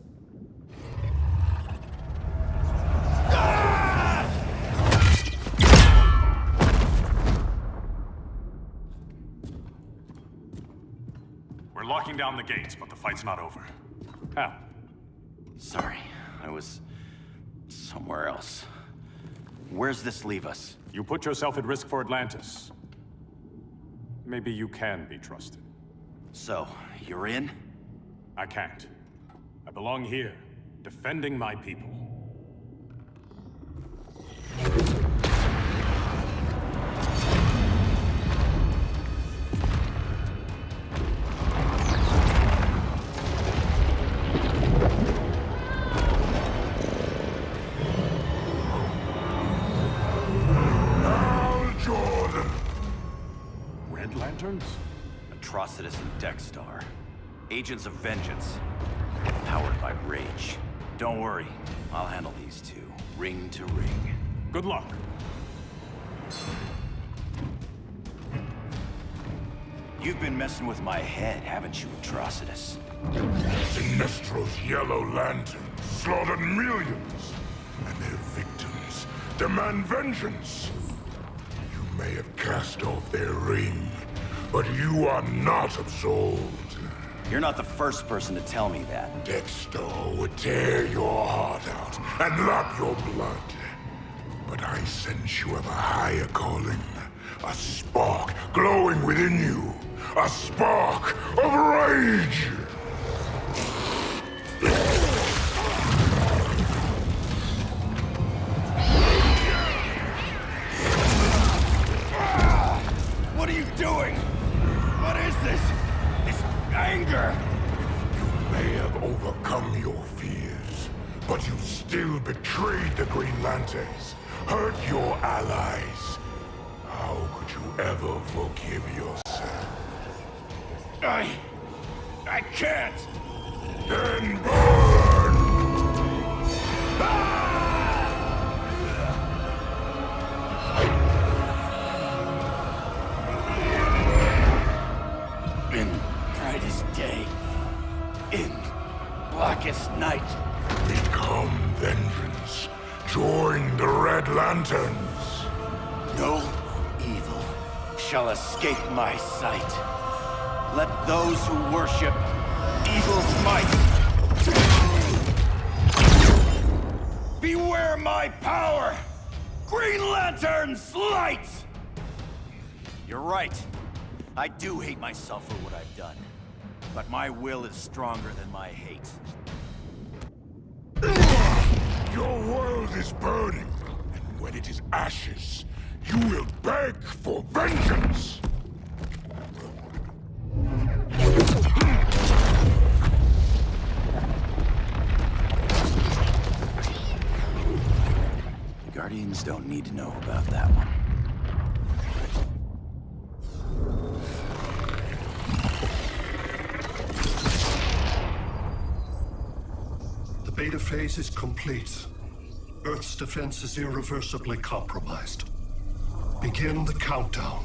We're locking down the gates, but the fight's not over. Hal. Sorry, I was somewhere else. Where's this leave us? You put yourself at risk for Atlantis. Maybe you can be trusted. So, you're in? I can't. I belong here, defending my people. Jordan! Red Lanterns? Atrocitus and Dexstar. Agents of Vengeance. Powered by rage. Don't worry, I'll handle these two, ring to ring. Good luck. You've been messing with my head, haven't you, Atrocitus? Sinestro's Yellow Lanterns slaughtered millions, and their victims demand vengeance. You may have cast off their ring, but you are not absolved. You're not the first person to tell me that. Dexter would tear your heart out and lap your blood. But I sense you have a higher calling. A spark glowing within you. A spark of rage! What are you doing? What is this? Anger! You may have overcome your fears, but you still betrayed the Green Lanterns, hurt your allies. How could you ever forgive yourself? I can't! Then burn! In brightest day, in blackest night. Become vengeance. Join the Red Lanterns. No evil shall escape my sight. Let those who worship evil's might beware my power! Green Lantern's light! You're right. I do hate myself for what I've done. But my will is stronger than my hate. Your world is burning, and when it is ashes, you will beg for vengeance! The Guardians don't need to know about that one. The beta phase is complete. Earth's defense is irreversibly compromised. Begin the countdown.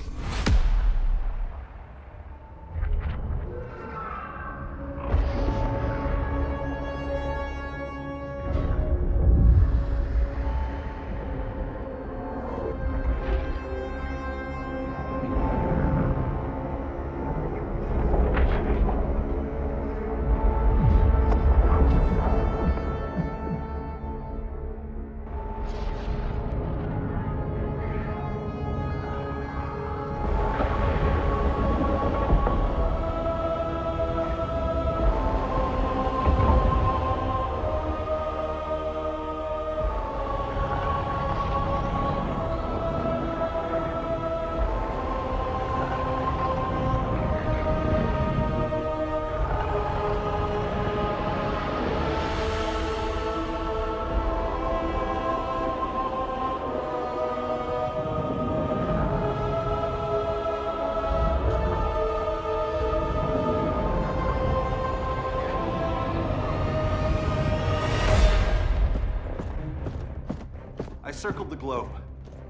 I circled the globe.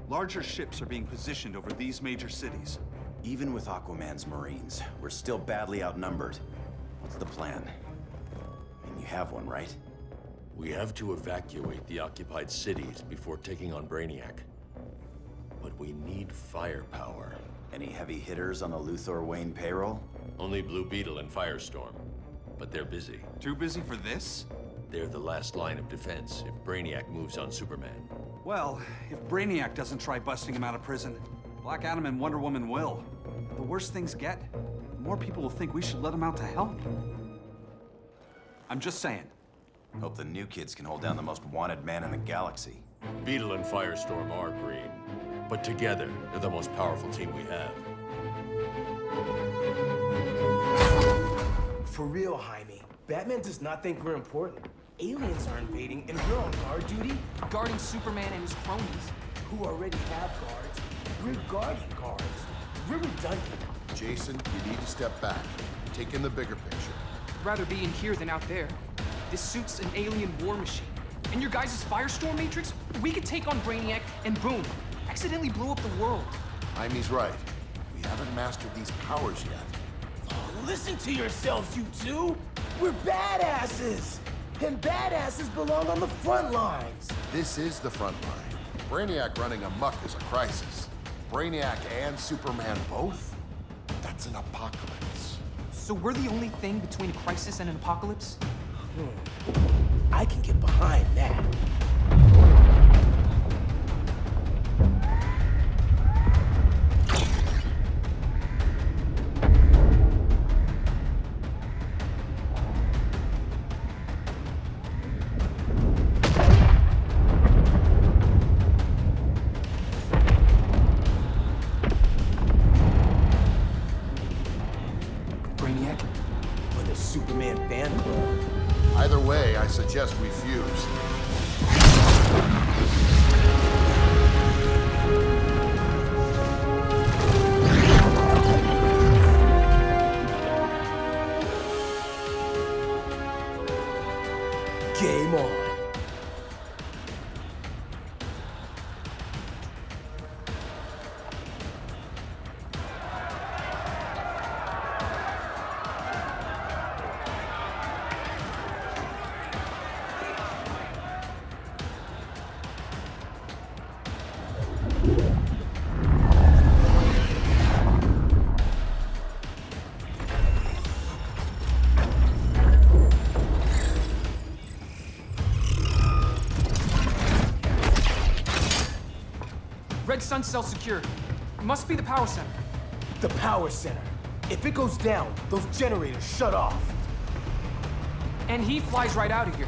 Larger ships are being positioned over these major cities. Even with Aquaman's Marines, we're still badly outnumbered. What's the plan? And you have one, right? We have to evacuate the occupied cities before taking on Brainiac. But we need firepower. Any heavy hitters on the Luthor Wayne payroll? Only Blue Beetle and Firestorm. But they're busy. Too busy for this? They're the last line of defense if Brainiac moves on Superman. Well, if Brainiac doesn't try busting him out of prison, Black Adam and Wonder Woman will. The worse things get, the more people will think we should let him out to help. I'm just saying. Hope the new kids can hold down the most wanted man in the galaxy. Beetle and Firestorm are green, but together, they're the most powerful team we have. For real, Jaime. Batman does not think we're important. Aliens are invading, and we're on guard duty? Guarding Superman and his cronies. Who already have guards. We're guarding guards. We're redundant. Jason, you need to step back. Take in the bigger picture. I'd rather be in here than out there. This suit's an alien war machine. And your guys' Firestorm Matrix, we could take on Brainiac and boom, accidentally blow up the world. Jaime's right. We haven't mastered these powers yet. Oh, listen to yourselves, you two! We're badasses! And badasses belong on the front lines! This is the front line. Brainiac running amok is a crisis. Brainiac and Superman both? That's an apocalypse. So we're the only thing between a crisis and an apocalypse? I can get behind that. Brainiac? Or the Superman fan club? Either way, I suggest we fuse. Game on. Red Sun cell secure. Must be the power center. The power center. If it goes down, those generators shut off. And he flies right out of here.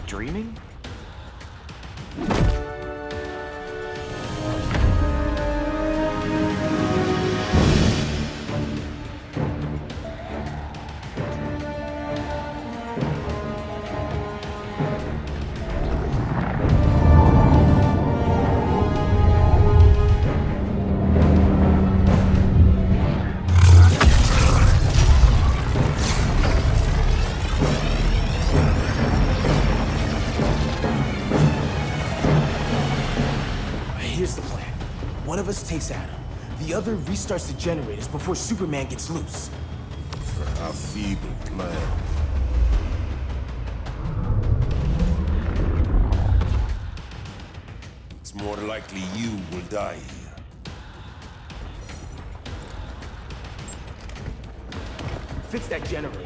Dreaming? Here's the plan. One of us takes Adam. The other restarts the generators before Superman gets loose. A feeble plan. It's more likely you will die here. Fix that generator.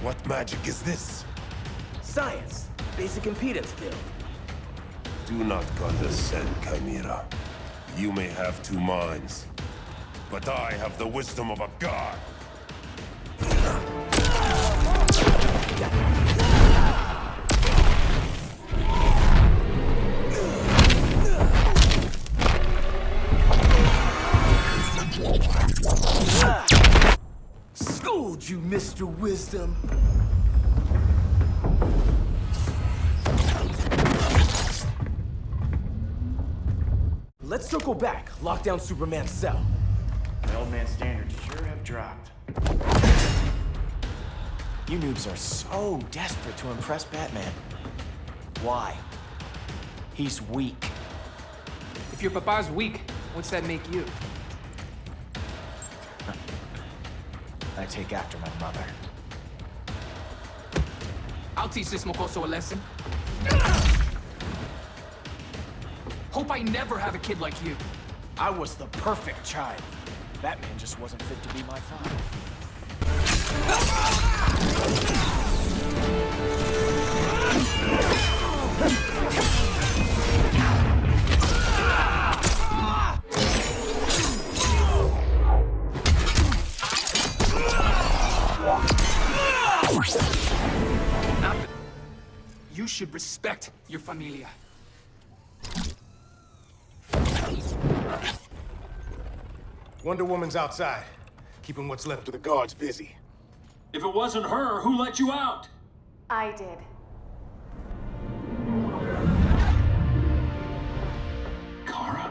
What magic is this? Science. Basic impedance field. Do not condescend, Chimera. You may have two minds, but I have the wisdom of a god. Schooled you, Mr. Wisdom. Let's circle back, lock down Superman's cell. The old man's standards sure have dropped. You noobs are so desperate to impress Batman. Why? He's weak. If your papa's weak, what's that make you? I take after my mother. I'll teach this mocoso a lesson. Hope I never have a kid like you. I was the perfect child. Batman just wasn't fit to be my father. You should respect your familia. Wonder Woman's outside, keeping what's left of the guards busy. If it wasn't her, who let you out? I did. Kara?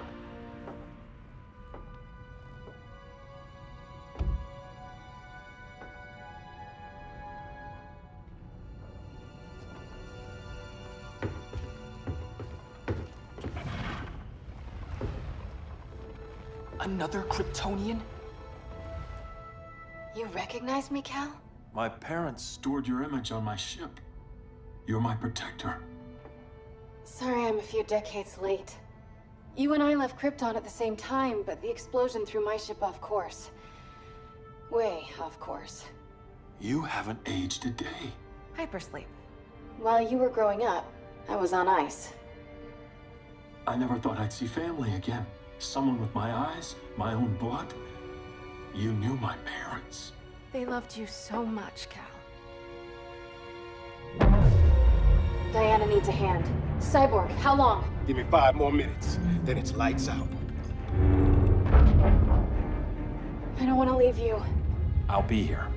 Another Kryptonian? You recognize me, Cal? My parents stored your image on my ship. You're my protector. Sorry I'm a few decades late. You and I left Krypton at the same time, but the explosion threw my ship off course. Way off course. You haven't aged a day. Hypersleep. While you were growing up, I was on ice. I never thought I'd see family again. Someone with my eyes, my own blood. You knew my parents. They loved you so much, Cal. Diana needs a hand. Cyborg, how long? Give me 5 more minutes, then it's lights out. I don't want to leave you. I'll be here.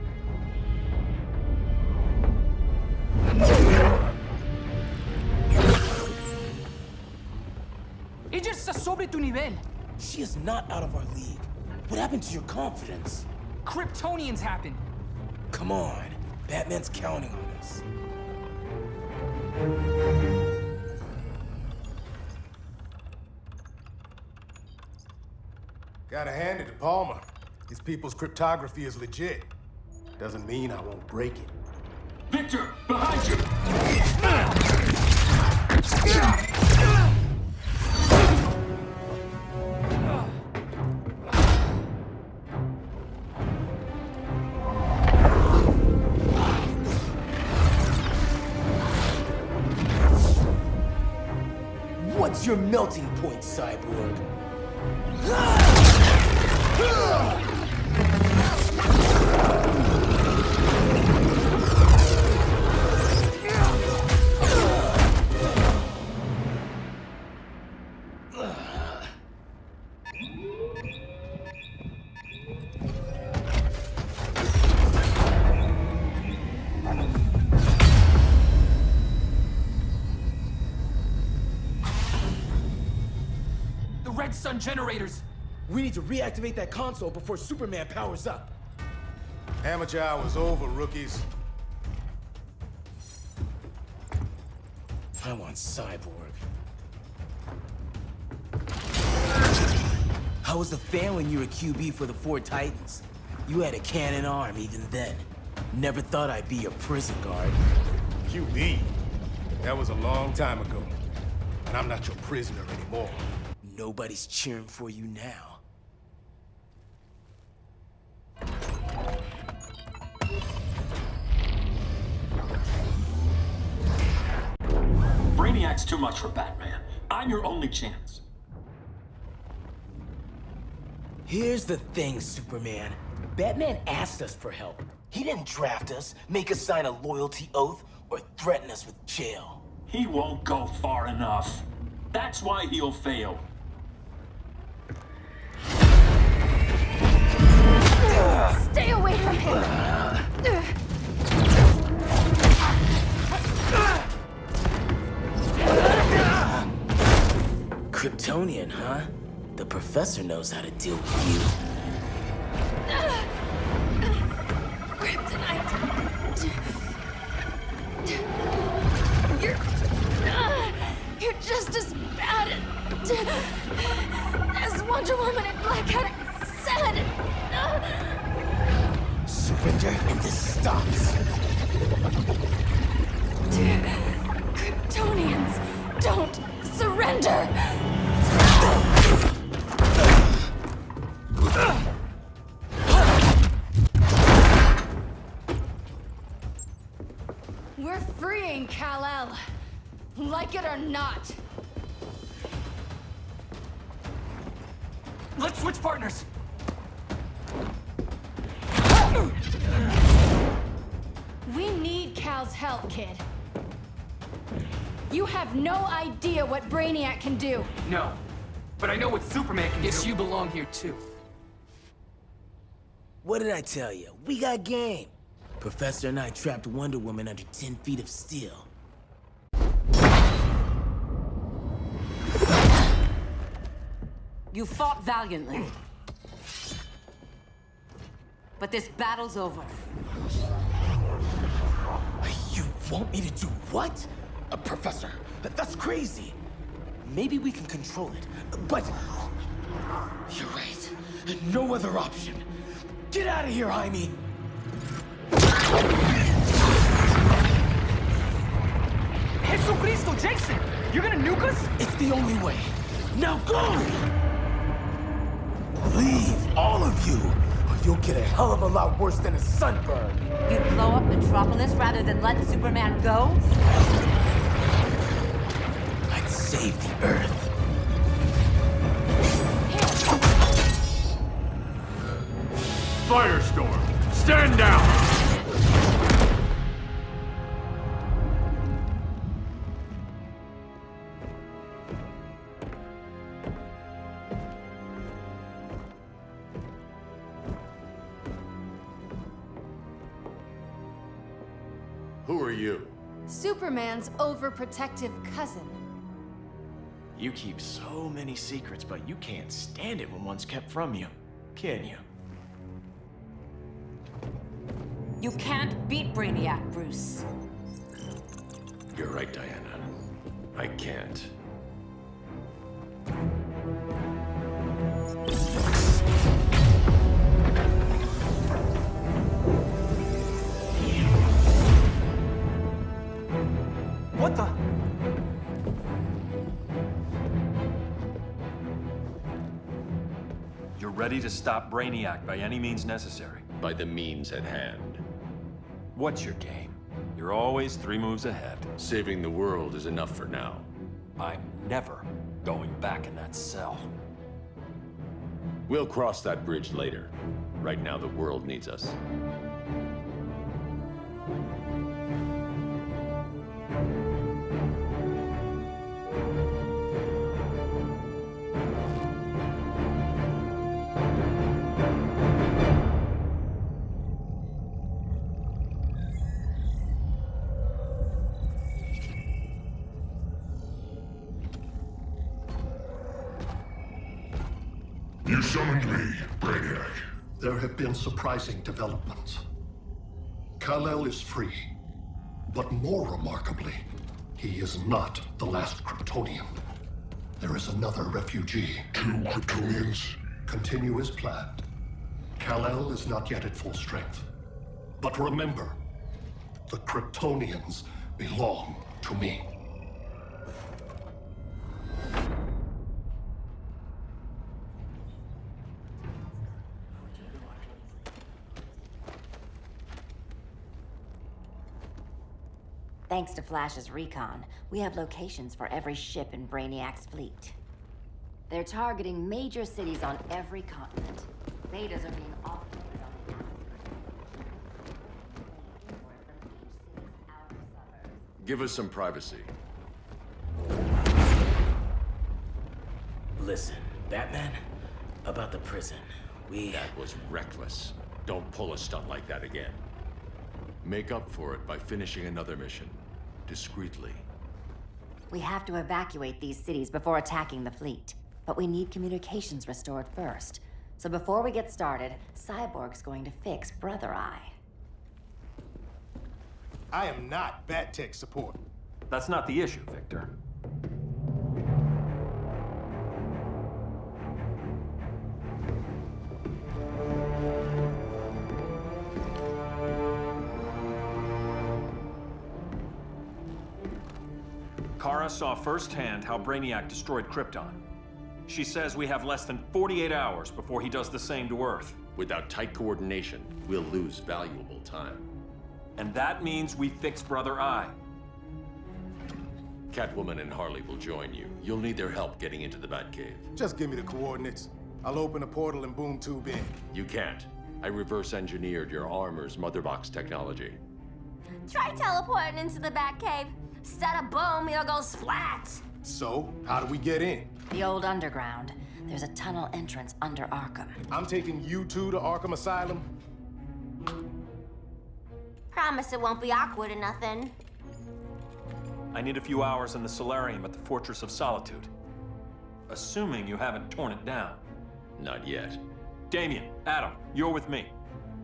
Ella está sobre tu nivel. She is not out of our league. What happened to your confidence? Kryptonians happen. Come on. Batman's counting on us. Gotta hand it to Palmer. His people's cryptography is legit. Doesn't mean I won't break it. Victor, behind you! What's your melting point, Cyborg? The Red Sun generators. We need to reactivate that console before Superman powers up. Amateur hour's over, rookies. I want Cyborg. How was the fan when you were QB for the 4 Titans? You had a cannon arm even then. Never thought I'd be your prison guard. QB? That was a long time ago. And I'm not your prisoner anymore. Nobody's cheering for you now. Brainiac's too much for Batman. I'm your only chance. Here's the thing, Superman. Batman asked us for help. He didn't draft us, make us sign a loyalty oath, or threaten us with jail. He won't go far enough. That's why he'll fail. Stay away from him! Kryptonian, huh? The professor knows how to deal with you. Kryptonite! You're just as bad as Wonder Woman and Black Cat said! Surrender and this stops. Kryptonians don't surrender! We're freeing Kal-El. Like it or not. Let's switch partners. We need Cal's help, kid. You have no idea what Brainiac can do. No. But I know what Superman can do. Yes, you belong here too. What did I tell you? We got game. Professor and I trapped Wonder Woman under 10 feet of steel. You fought valiantly. But this battle's over. You want me to do what? Professor, that's crazy. Maybe we can control it, but... You're right. No other option. Get out of here, Jaime! Jesucristo, Jason! You're gonna nuke us? It's the only way. Now go! Leave, all of you, or you'll get a hell of a lot worse than a sunburn. You'd blow up Metropolis rather than let Superman go? I'd save the Earth. Firestorm, stand down! Who are you? Superman's overprotective cousin. You keep so many secrets, but you can't stand it when one's kept from you, can you? You can't beat Brainiac, Bruce. You're right, Diana. I can't. What the? You're ready to stop Brainiac by any means necessary. By the means at hand. What's your game? You're always 3 moves ahead. Saving the world is enough for now. I'm never going back in that cell. We'll cross that bridge later. Right now, the world needs us. You summoned me, Brainiac. There have been surprising developments. Kal-El is free, but more remarkably, he is not the last Kryptonian. There is another refugee. 2 Kryptonians? Continue as planned. Kal-El is not yet at full strength. But remember, the Kryptonians belong to me. Thanks to Flash's recon, we have locations for every ship in Brainiac's fleet. They're targeting major cities on every continent. Betas are being offloaded on the outskirts. Give us some privacy. Listen, Batman, about the prison, That was reckless. Don't pull a stunt like that again. Make up for it by finishing another mission. Discreetly. We have to evacuate these cities before attacking the fleet. But we need communications restored first. So before we get started, Cyborg's going to fix Brother Eye. I am not Bat Tech support. That's not the issue, Victor. Kara saw firsthand how Brainiac destroyed Krypton. She says we have less than 48 hours before he does the same to Earth. Without tight coordination, we'll lose valuable time. And that means we fix Brother Eye. Catwoman and Harley will join you. You'll need their help getting into the Batcave. Just give me the coordinates. I'll open a portal and boom tube in. You can't. I reverse engineered your armor's motherbox technology. Try teleporting into the Batcave. Instead of boom, you'll go splat. So, how do we get in? The old underground. There's a tunnel entrance under Arkham. I'm taking you two to Arkham Asylum. Promise it won't be awkward or nothing. I need a few hours in the solarium at the Fortress of Solitude. Assuming you haven't torn it down. Not yet. Damien, Adam, you're with me.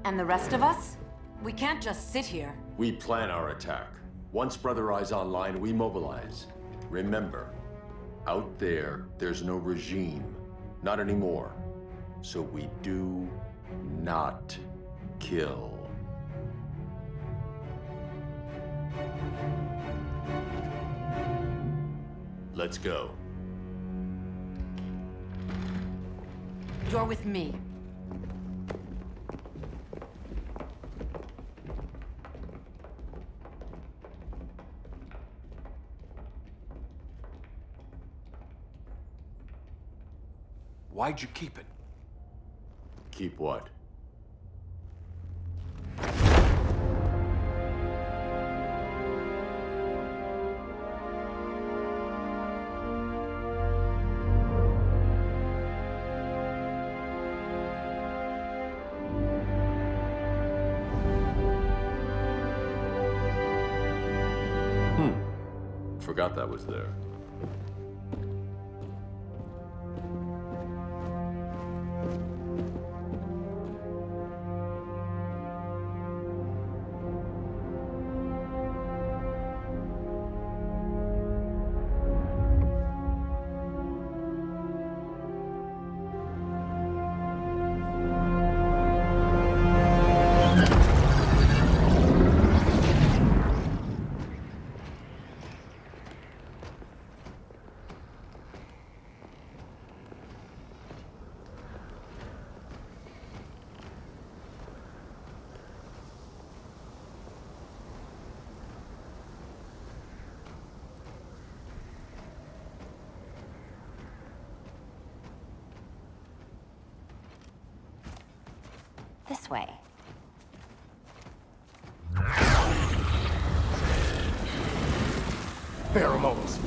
And the rest of us? We can't just sit here. We plan our attack. Once Brother Eye's online, we mobilize. Remember, out there, there's no regime. Not anymore. So we do not kill. Let's go. You're with me. Why'd you keep it? Keep what? Forgot that was there. This way. Pheromones.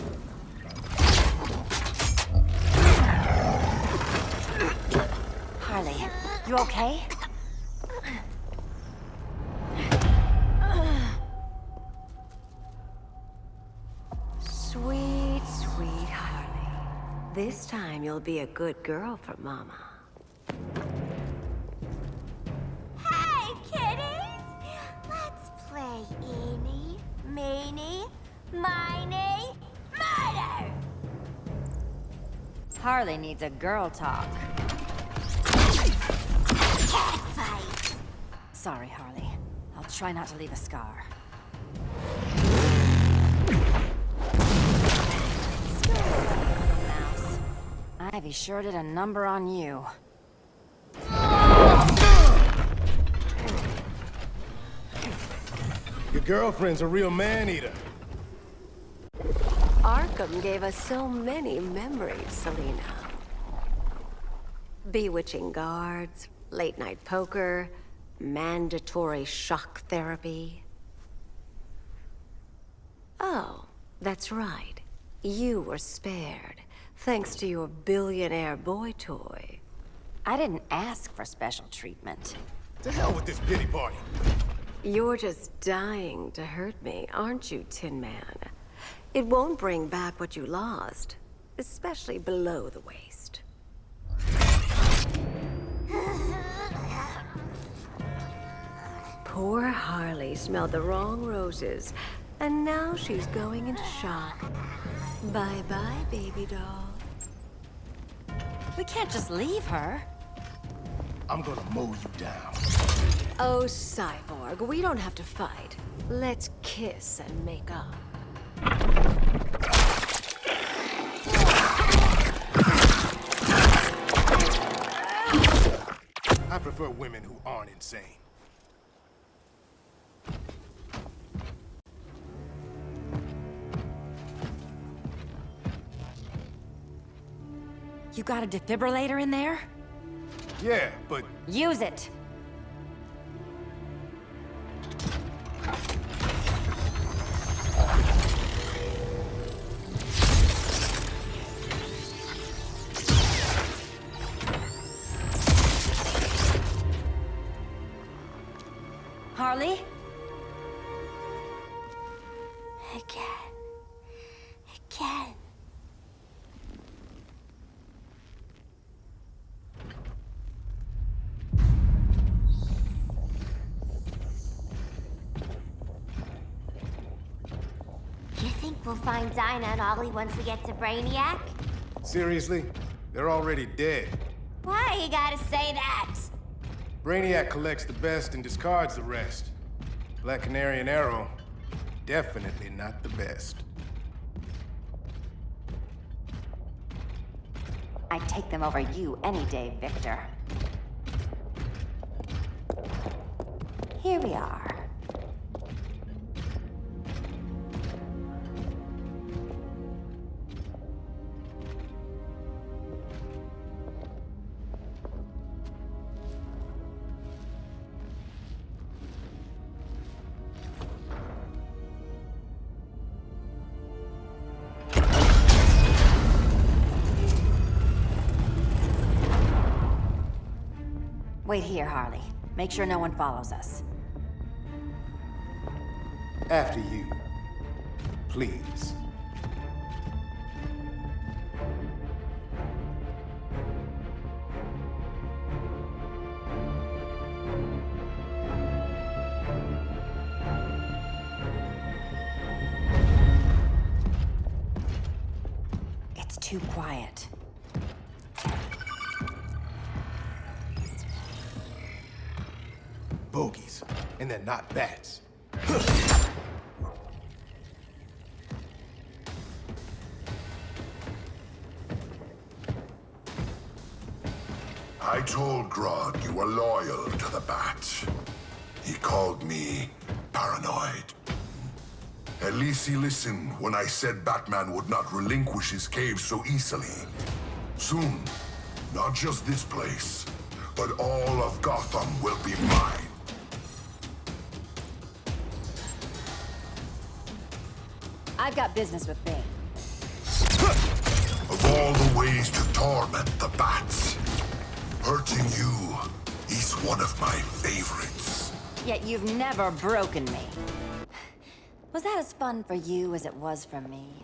Harley, you okay? Sweet, sweet Harley. This time you'll be a good girl for Mama. Hey, kiddies! Let's play eeny, meeny, miny, murder! Harley needs a girl talk. Cat fight! Sorry, Harley. I'll try not to leave a scar. Mouse. Ivy sure did a number on you. Your girlfriend's a real man-eater. Arkham gave us so many memories, Selina. Bewitching guards, late-night poker, mandatory shock therapy. Oh, that's right. You were spared, thanks to your billionaire boy toy. I didn't ask for special treatment. To hell with this pity party. You're just dying to hurt me, aren't you, Tin Man? It won't bring back what you lost, especially below the waist. Poor Harley smelled the wrong roses, and now she's going into shock. Bye-bye, baby doll. We can't just leave her. I'm gonna mow you down. Oh, Cyborg, we don't have to fight. Let's kiss and make up. I prefer women who aren't insane. You got a defibrillator in there? Yeah, but... Use it! Harley? Again. You think we'll find Dinah and Ollie once we get to Brainiac? Seriously? They're already dead. Why you gotta say that? Brainiac collects the best and discards the rest. Black Canary and Arrow, definitely not the best. I'd take them over you any day, Victor. Here we are. Wait here, Harley. Make sure no one follows us. After you. Please. too quiet. Bogies, and they're not bats. I told Grodd you were loyal to the Bat. He called me paranoid. At least he listened when I said Batman would not relinquish his cave so easily. Soon, not just this place, but all of Gotham will be mine. I've got business with Bane. Of all the ways to torment the Bats, hurting you is one of my favorites. Yet you've never broken me. Was that as fun for you as it was for me?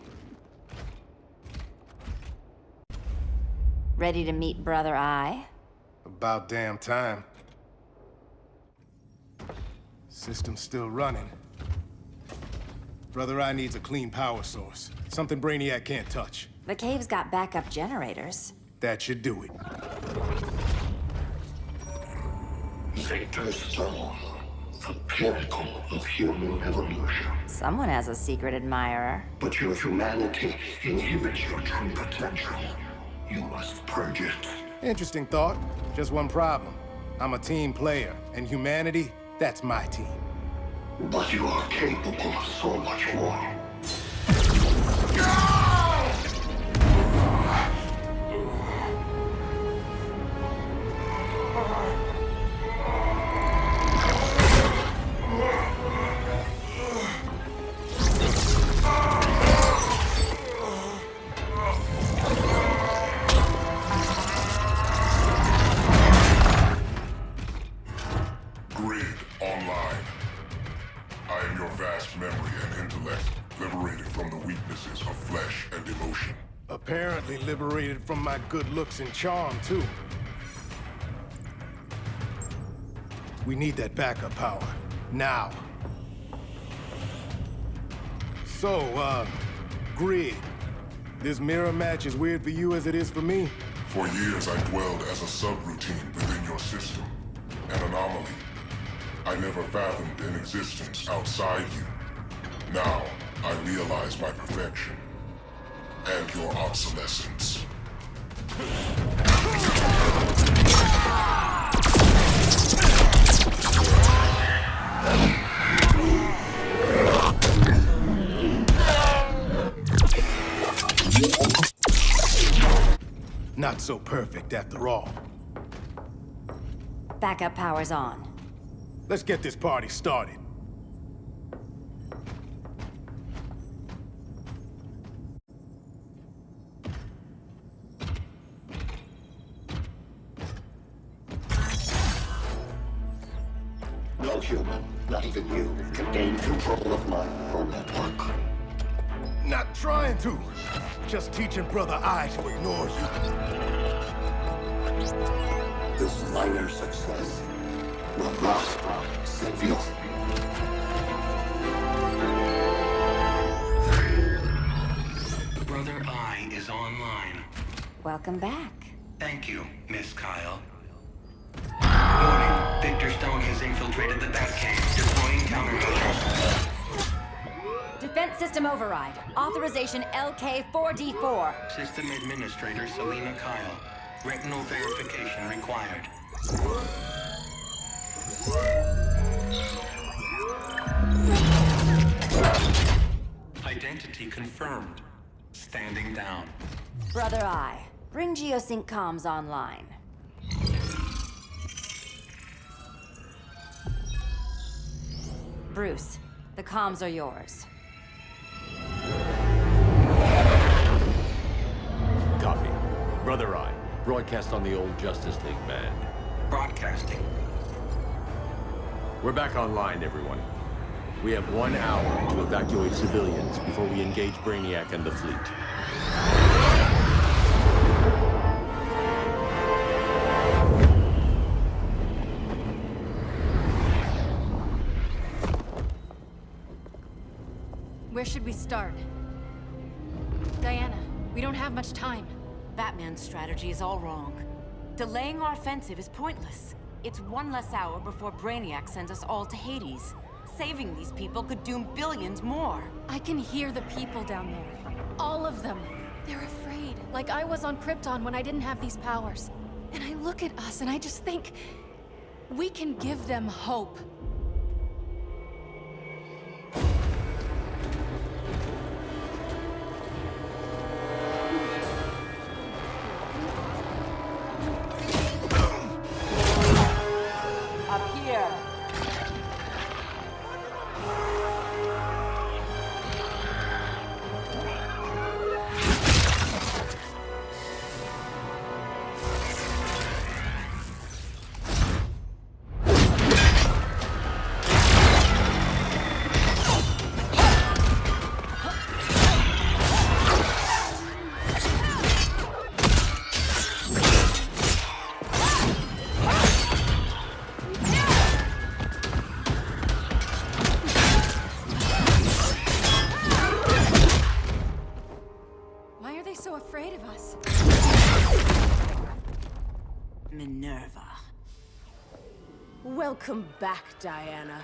Ready to meet Brother Eye? About damn time. System's still running. Brother Eye needs a clean power source. Something Brainiac can't touch. The cave's got backup generators. That should do it. Victor's Stone, the pinnacle of human evolution. Someone has a secret admirer. But your humanity inhibits your true potential. You must purge it. Interesting thought. Just one problem. I'm a team player, and humanity, that's my team. But you are capable of so much more. Apparently liberated from my good looks and charm, too. We need that backup power. Now. So, Grid. This mirror match as weird for you as it is for me? For years, I dwelled as a subroutine within your system. An anomaly. I never fathomed an existence outside you. Now, I realize my perfection. And your obsolescence. Not so perfect after all. Backup power's on. Let's get this party started. No human, not even you, can gain control of my neural network. Not trying to. Just teaching Brother Eye to ignore you. This minor success will not save you. Brother Eye is online. Welcome back. Thank you, Miss Kyle. Warning, Victor Stone has infiltrated the Batcave, deploying countermeasures. Defense system override. Authorization LK4D4. System Administrator Selena Kyle. Retinal verification required. Identity confirmed. Standing down. Brother Eye, bring Geosync comms online. Bruce, the comms are yours. Copy. Brother Eye, broadcast on the old Justice League band. Broadcasting. We're back online, everyone. We have 1 hour to evacuate civilians before we engage Brainiac and the fleet. Where should we start? Diana, We don't have much time. Batman's strategy is all wrong. Delaying our offensive is pointless. It's one less hour before Brainiac sends us all to Hades. Saving these people could doom billions more. I can hear the people down there. All of them. They're afraid, like I was on Krypton when I didn't have these powers. And I look at us and I just think, we can give them hope. Up here. Why are they so afraid of us? Minerva. Welcome back, Diana.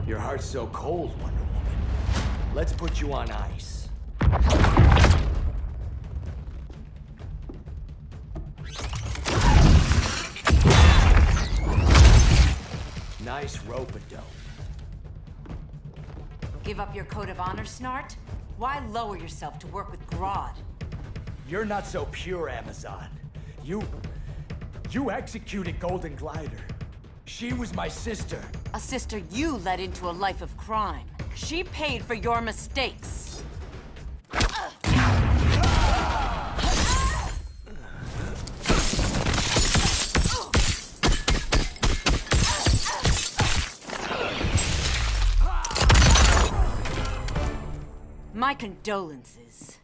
Your heart's so cold, Wonder Woman. Let's put you on ice. Nice rope-a-dope. Give up your code of honor, Snart? Why lower yourself to work with Grodd? You're not so pure, Amazon. You executed Golden Glider. She was my sister. A sister you led into a life of crime. She paid for your mistakes. My condolences.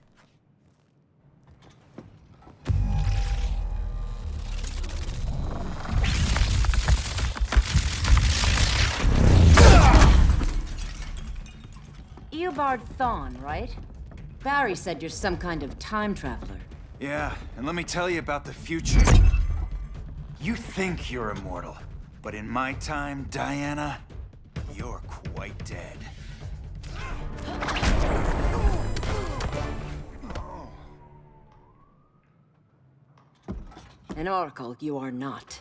Eobard Thawne, right? Barry said you're some kind of time traveler. Yeah, and let me tell you about the future. You think you're immortal, but in my time, Diana, you're quite dead. An oracle you are not.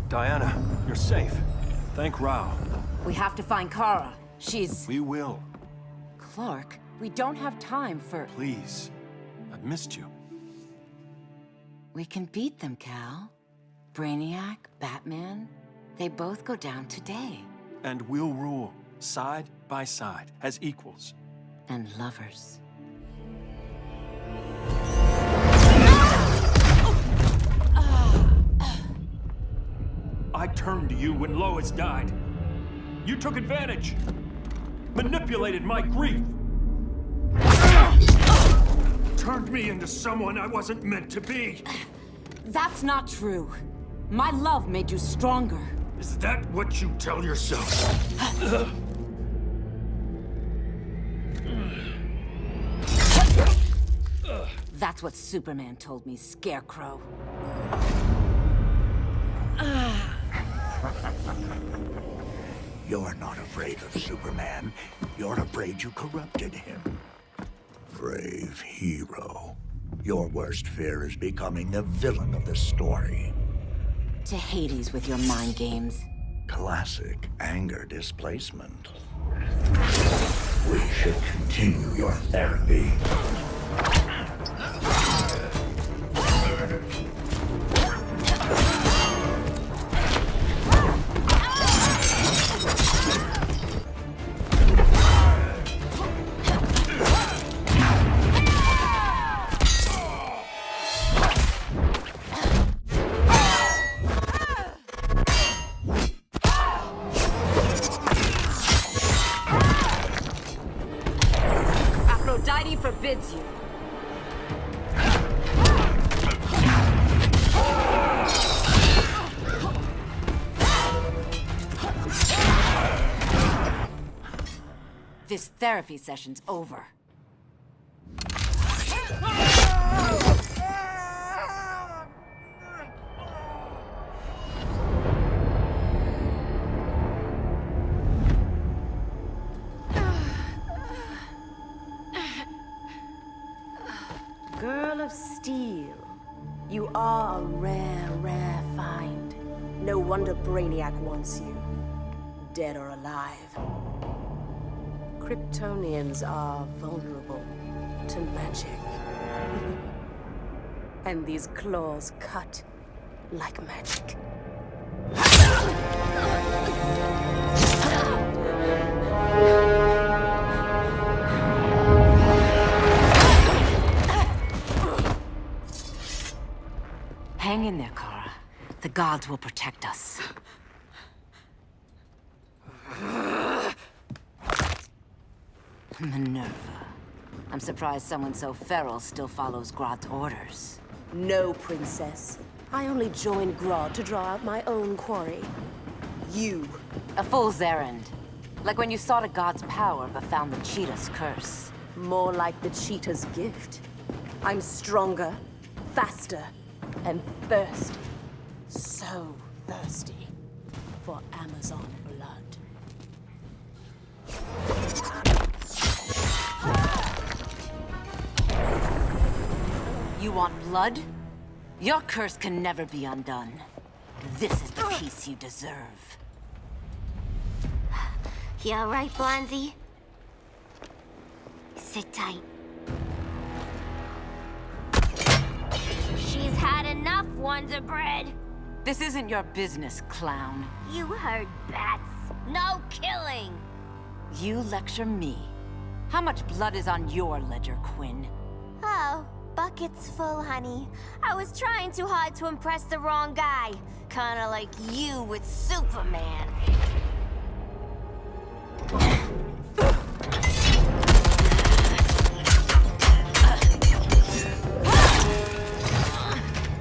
Diana, you're safe. Thank Rao. We have to find Kara. She's... We will. Clark, we don't have time for... Please. I've missed you. We can beat them, Cal. Brainiac, Batman, they both go down today. And we'll rule, side by side, as equals. And lovers. I turned to you when Lois died. You took advantage. Manipulated my grief. Turned me into someone I wasn't meant to be. That's not true. My love made you stronger. Is that what you tell yourself? That's what Superman told me, Scarecrow. You're not afraid of Superman. You're afraid you corrupted him. Brave hero. Your worst fear is becoming the villain of the story. To Hades with your mind games. Classic anger displacement. We should continue your therapy. Aphrodite forbids you. This therapy session's over. Girl of Steel, you are a rare, rare find. No wonder Brainiac wants you, dead or alive. Kryptonians are vulnerable to magic. And these claws cut like magic. Hang in there, Kara. The gods will protect us. Minerva. I'm surprised someone so feral still follows Grodd's orders. No, princess. I only joined Grodd to draw out my own quarry. You. A fool's errand. Like when you sought a god's power but found the cheetah's curse. More like the cheetah's gift. I'm stronger, faster, and thirsty. So thirsty for Amazon blood. You want blood? Your curse can never be undone. This is the peace you deserve. You all right, Blondie? Sit tight. She's had enough, Wonder Bread. This isn't your business, clown. You heard bats. No killing. You lecture me. How much blood is on your ledger, Quinn? Oh, buckets full, honey. I was trying too hard to impress the wrong guy. Kinda like you with Superman.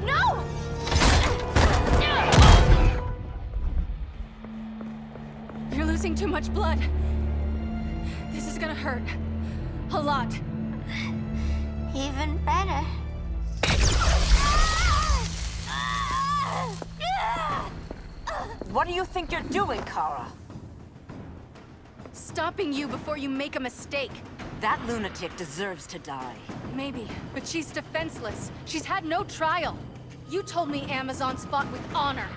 No! You're losing too much blood. This is gonna hurt. A lot. Even better. What do you think you're doing, Kara? Stopping you before you make a mistake. That lunatic deserves to die. Maybe, but she's defenseless. She's had no trial. You told me Amazon's fought with honor.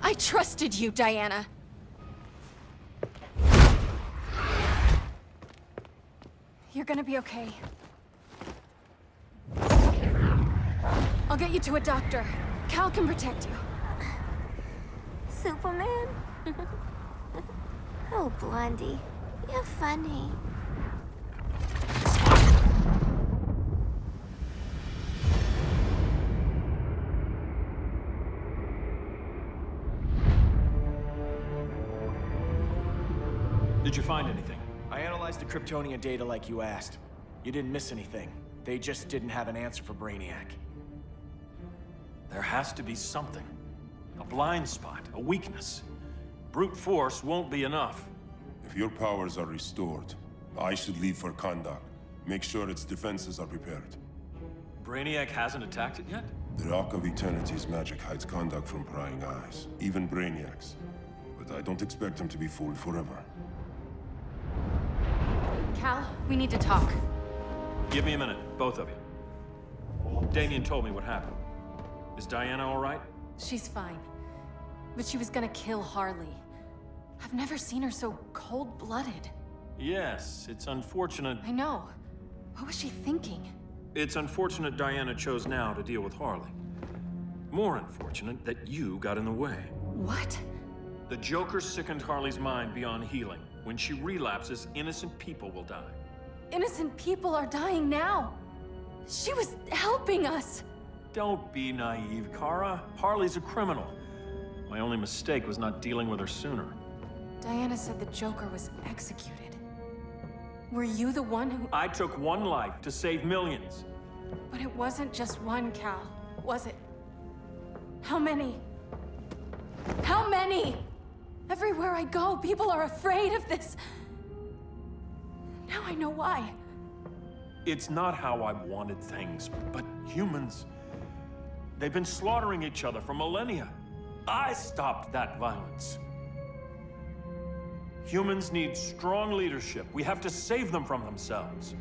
I trusted you, Diana. You're gonna be okay. I'll get you to a doctor. Cal can protect you. Superman? Oh, Blondie, you're funny. Did you find anything? I analyzed the Kryptonian data like you asked. You didn't miss anything. They just didn't have an answer for Brainiac. There has to be something. A blind spot, a weakness. Brute force won't be enough. If your powers are restored, I should leave for Kahndaq. Make sure its defenses are prepared. Brainiac hasn't attacked it yet? The Rock of Eternity's magic hides Kahndaq from prying eyes, even Brainiac's. But I don't expect him to be fooled forever. Cal, we need to talk. Give me a minute, both of you. Damien told me what happened. Is Diana all right? She's fine. But she was gonna kill Harley. I've never seen her so cold-blooded. Yes, it's unfortunate. I know. What was she thinking? It's unfortunate Diana chose now to deal with Harley. More unfortunate that you got in the way. What? The Joker sickened Harley's mind beyond healing. When she relapses, innocent people will die. Innocent people are dying now. She was helping us. Don't be naive, Kara. Harley's a criminal. My only mistake was not dealing with her sooner. Diana said the Joker was executed. Were you the one who... I took one life to save millions. But it wasn't just one, Cal, was it? How many? How many? Everywhere I go, people are afraid of this. Now I know why. It's not how I wanted things, but humans... They've been slaughtering each other for millennia. I stopped that violence. Humans need strong leadership. We have to save them from themselves.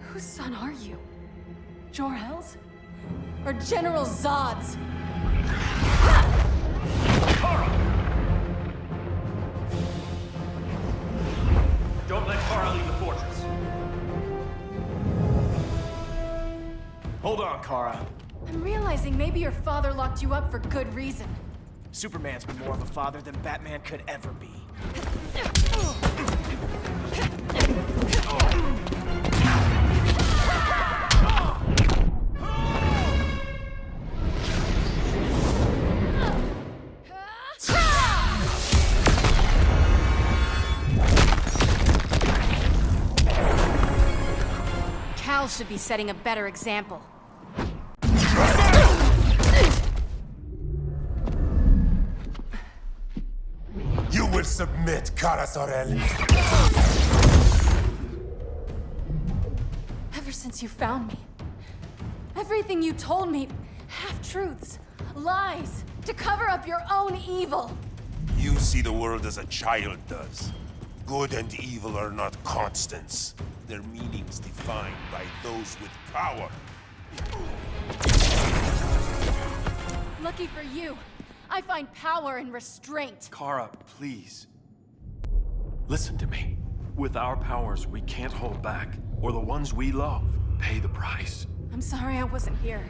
Whose son are you? Jor-El's? Or General Zod's? Kara! Don't let Kara leave the fortress. Hold on, Kara. I'm realizing maybe your father locked you up for good reason. Superman's been more of a father than Batman could ever be. Cal should be setting a better example. You will submit, Kara Zor-El. Ever since you found me, everything you told me, half-truths, lies, to cover up your own evil. You see the world as a child does. Good and evil are not constants. Their meanings defined by those with power. Lucky for you, I find power in restraint. Kara, please. Listen to me. With our powers, we can't hold back, or the ones we love pay the price. I'm sorry I wasn't here,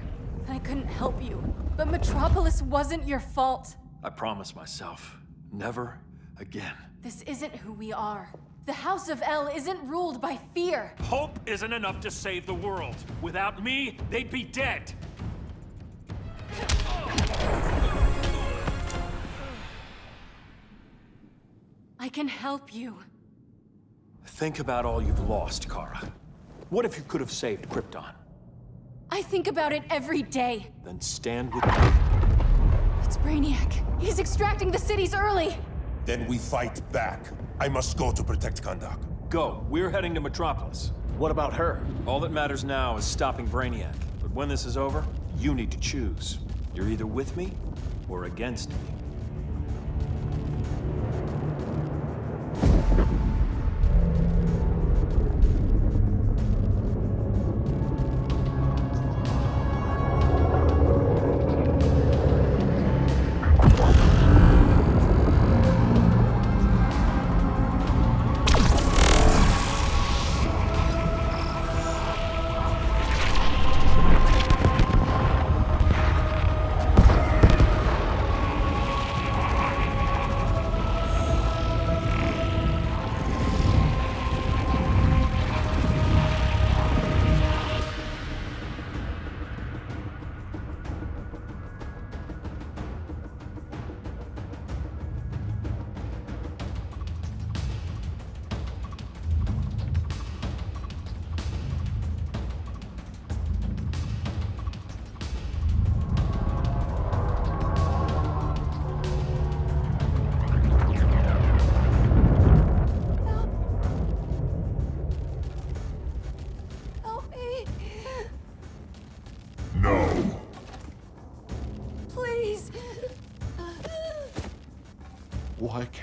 that I couldn't help you. But Metropolis wasn't your fault. I promise myself, never again. This isn't who we are. The House of El isn't ruled by fear. Hope isn't enough to save the world. Without me, they'd be dead. I can help you. Think about all you've lost, Kara. What if you could have saved Krypton? I think about it every day. Then stand with me. It's Brainiac. He's extracting the cities early. Then we fight back. I must go to protect Kahndaq. Go. We're heading to Metropolis. What about her? All that matters now is stopping Brainiac. But when this is over, you need to choose. You're either with me or against me.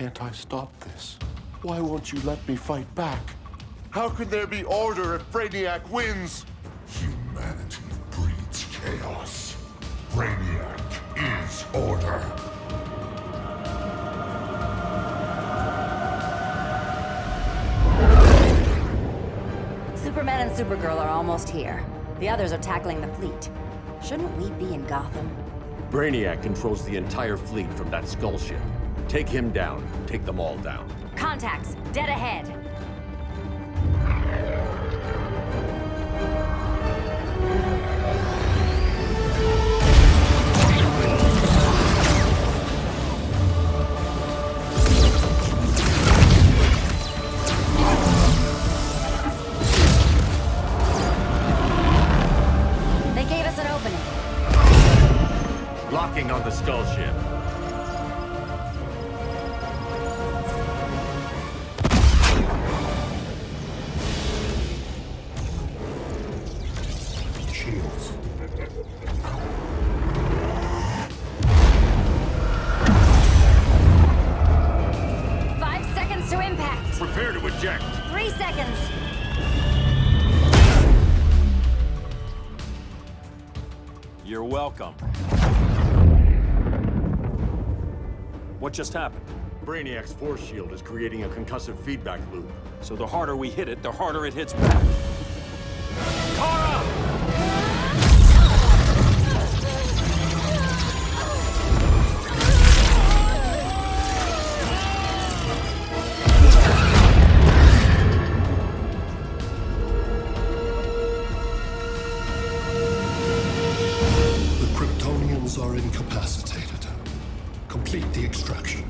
can't I stop this? Why won't you let me fight back? How can there be order if Brainiac wins? Humanity breeds chaos. Brainiac is order. Superman and Supergirl are almost here. The others are tackling the fleet. Shouldn't we be in Gotham? Brainiac controls the entire fleet from that skull ship. Take him down. Take them all down. Contacts, dead ahead. They gave us an opening. Locking on the skull ship. Shields. Five seconds to impact. Prepare to eject. 3 seconds. You're welcome. What just happened? Brainiac's force shield is creating a concussive feedback loop. So the harder we hit it, the harder it hits back. The Kryptonians are incapacitated. Complete the extraction.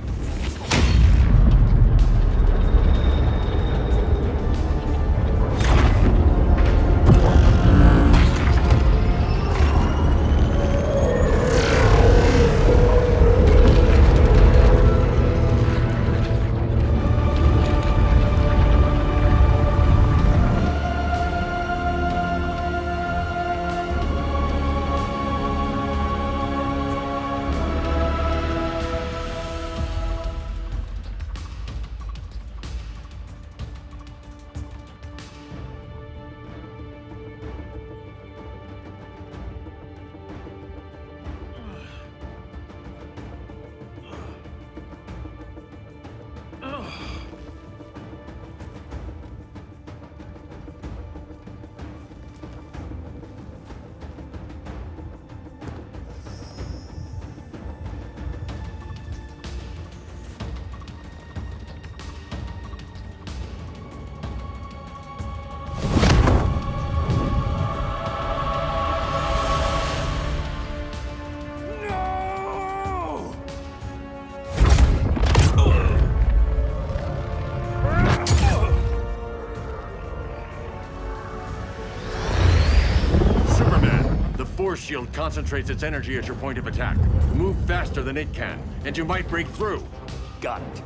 Force shield concentrates its energy at your point of attack. Move faster than it can, and you might break through. Got it.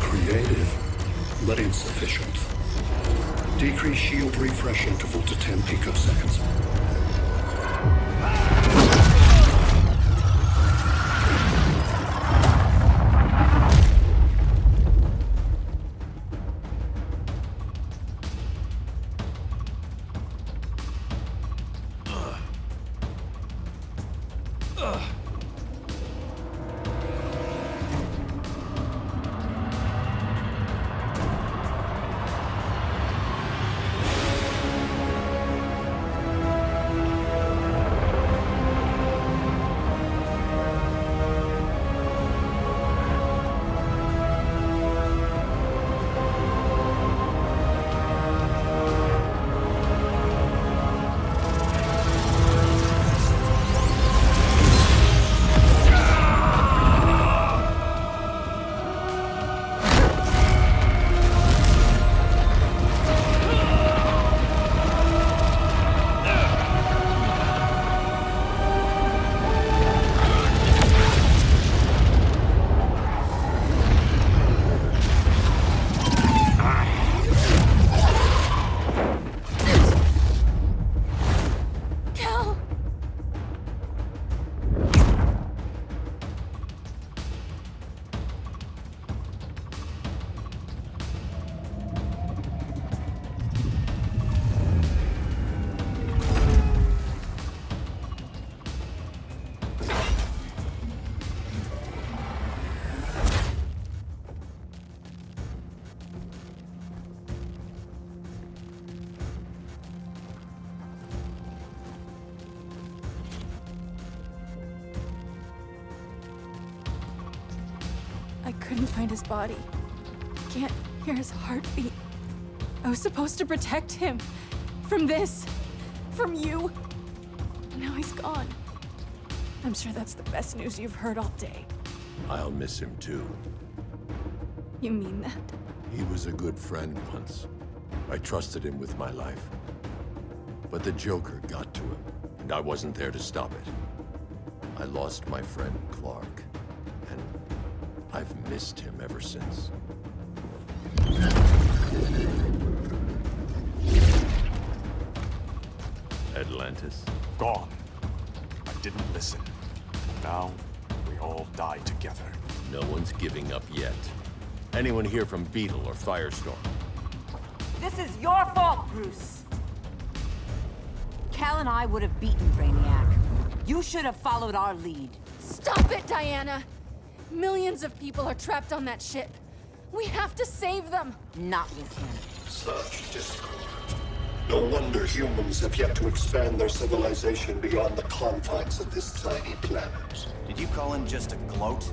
Creative, but insufficient. Decrease shield refresh interval to 10 picoseconds. I couldn't find his body. Can't hear his heartbeat. I was supposed to protect him. From this. From you. Now he's gone. I'm sure that's the best news you've heard all day. I'll miss him too. You mean that? He was a good friend once. I trusted him with my life. But the Joker got to him, and I wasn't there to stop it. I lost my friend Clark, and I've missed him ever since. Atlantis? Gone. I didn't listen. Now, we all die together. No one's giving up yet. Anyone here from Beetle or Firestorm? This is your fault, Bruce. Cal and I would have beaten Brainiac. You should have followed our lead. Stop it, Diana! Millions of people are trapped on that ship. We have to save them! Not with him. Such discord. No wonder humans have yet to expand their civilization beyond the confines of this tiny planet. Did you call him just a gloat?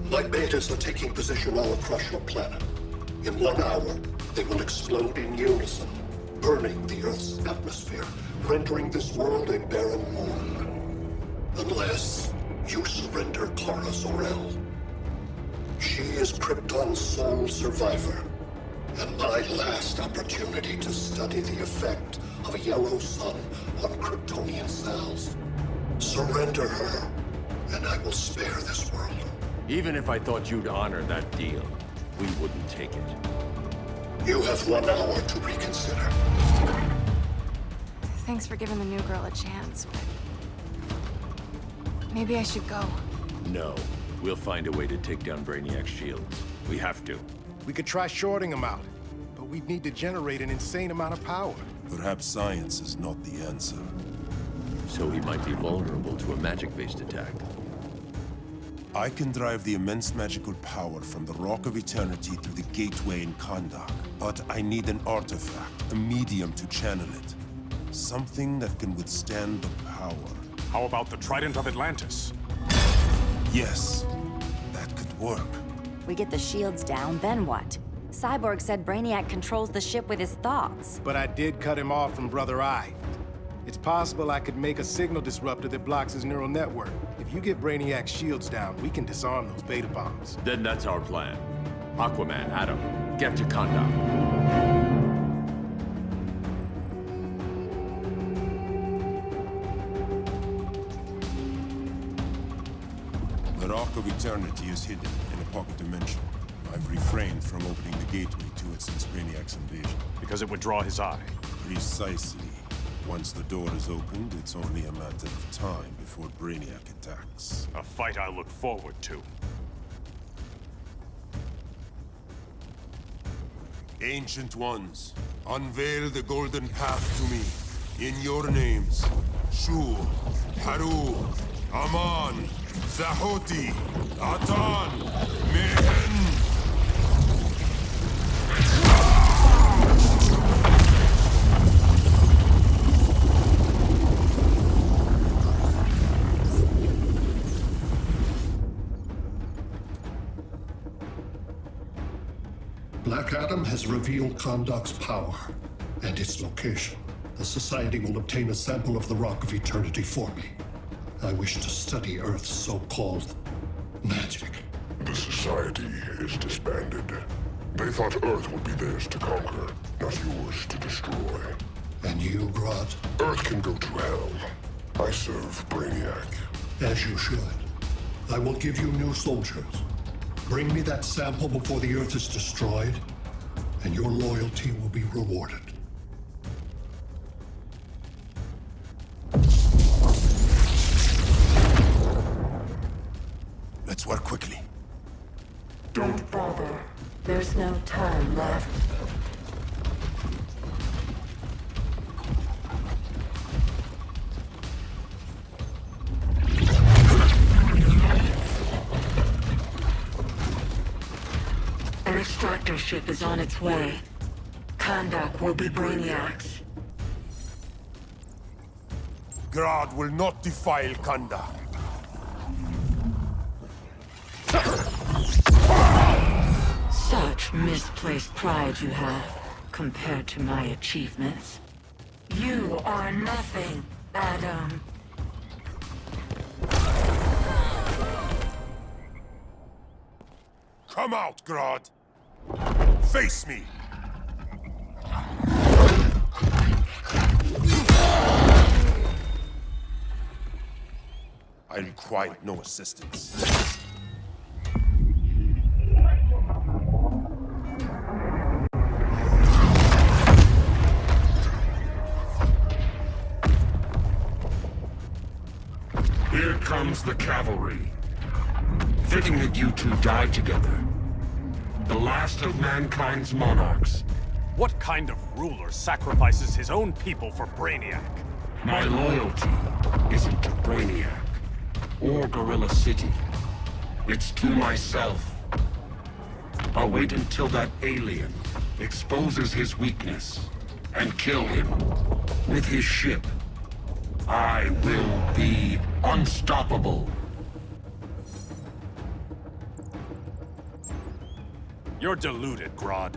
My betas are taking position all across your planet. In 1 hour, they will explode in unison, burning the Earth's atmosphere, rendering this world a barren moon. Unless you surrender Clara Zor-El. She is Krypton's sole survivor, and my last opportunity to study the effect of a yellow sun on Kryptonian cells. Surrender her, and I will spare this world. Even if I thought you'd honor that deal, we wouldn't take it. You have 1 hour to reconsider. Thanks for giving the new girl a chance, but... maybe I should go. No. We'll find a way to take down Brainiac's shields. We have to. We could try shorting him out, but we'd need to generate an insane amount of power. Perhaps science is not the answer. So he might be vulnerable to a magic-based attack. I can drive the immense magical power from the Rock of Eternity through the gateway in Kahndaq, but I need an artifact, a medium to channel it. Something that can withstand the power. How about the Trident of Atlantis? Yes, that could work. We get the shields down, then what? Cyborg said Brainiac controls the ship with his thoughts. But I did cut him off from Brother Eye. It's possible I could make a signal disruptor that blocks his neural network. If you get Brainiac's shields down, we can disarm those beta bombs. Then that's our plan. Aquaman, Adam, get to Kahndaq. The Rock of Eternity is hidden in a pocket dimension. I've refrained from opening the gateway to it since Brainiac's invasion. Because it would draw his eye. Precisely. Once the door is opened, it's only a matter of time before Brainiac attacks. A fight I look forward to. Ancient Ones, unveil the golden path to me. In your names, Shu, Haru, Aman, Zahoti, Atan, Mehen. Black Adam has revealed Kahndaq's power and its location. The Society will obtain a sample of the Rock of Eternity for me. I wish to study Earth's so-called magic. The Society is disbanded. They thought Earth would be theirs to conquer, not yours to destroy. And you, Grodd? Earth can go to hell. I serve Brainiac. As you should. I will give you new soldiers. Bring me that sample before the Earth is destroyed, and your loyalty will be rewarded. Let's work quickly. Don't bother. There's no time left. An extractor ship is on its way. Kahndaq will be Brainiac's. Grodd will not defile Kahndaq. much misplaced pride you have compared to my achievements. You are nothing, Adam. Come out, Grodd! Face me! I require no assistance. Here comes the cavalry. Fitting that you two die together. The last of mankind's monarchs. What kind of ruler sacrifices his own people for Brainiac? My loyalty isn't to Brainiac or Gorilla City. It's to myself. I'll wait until that alien exposes his weakness and kill him with his ship. I will be unstoppable. You're deluded, Grodd.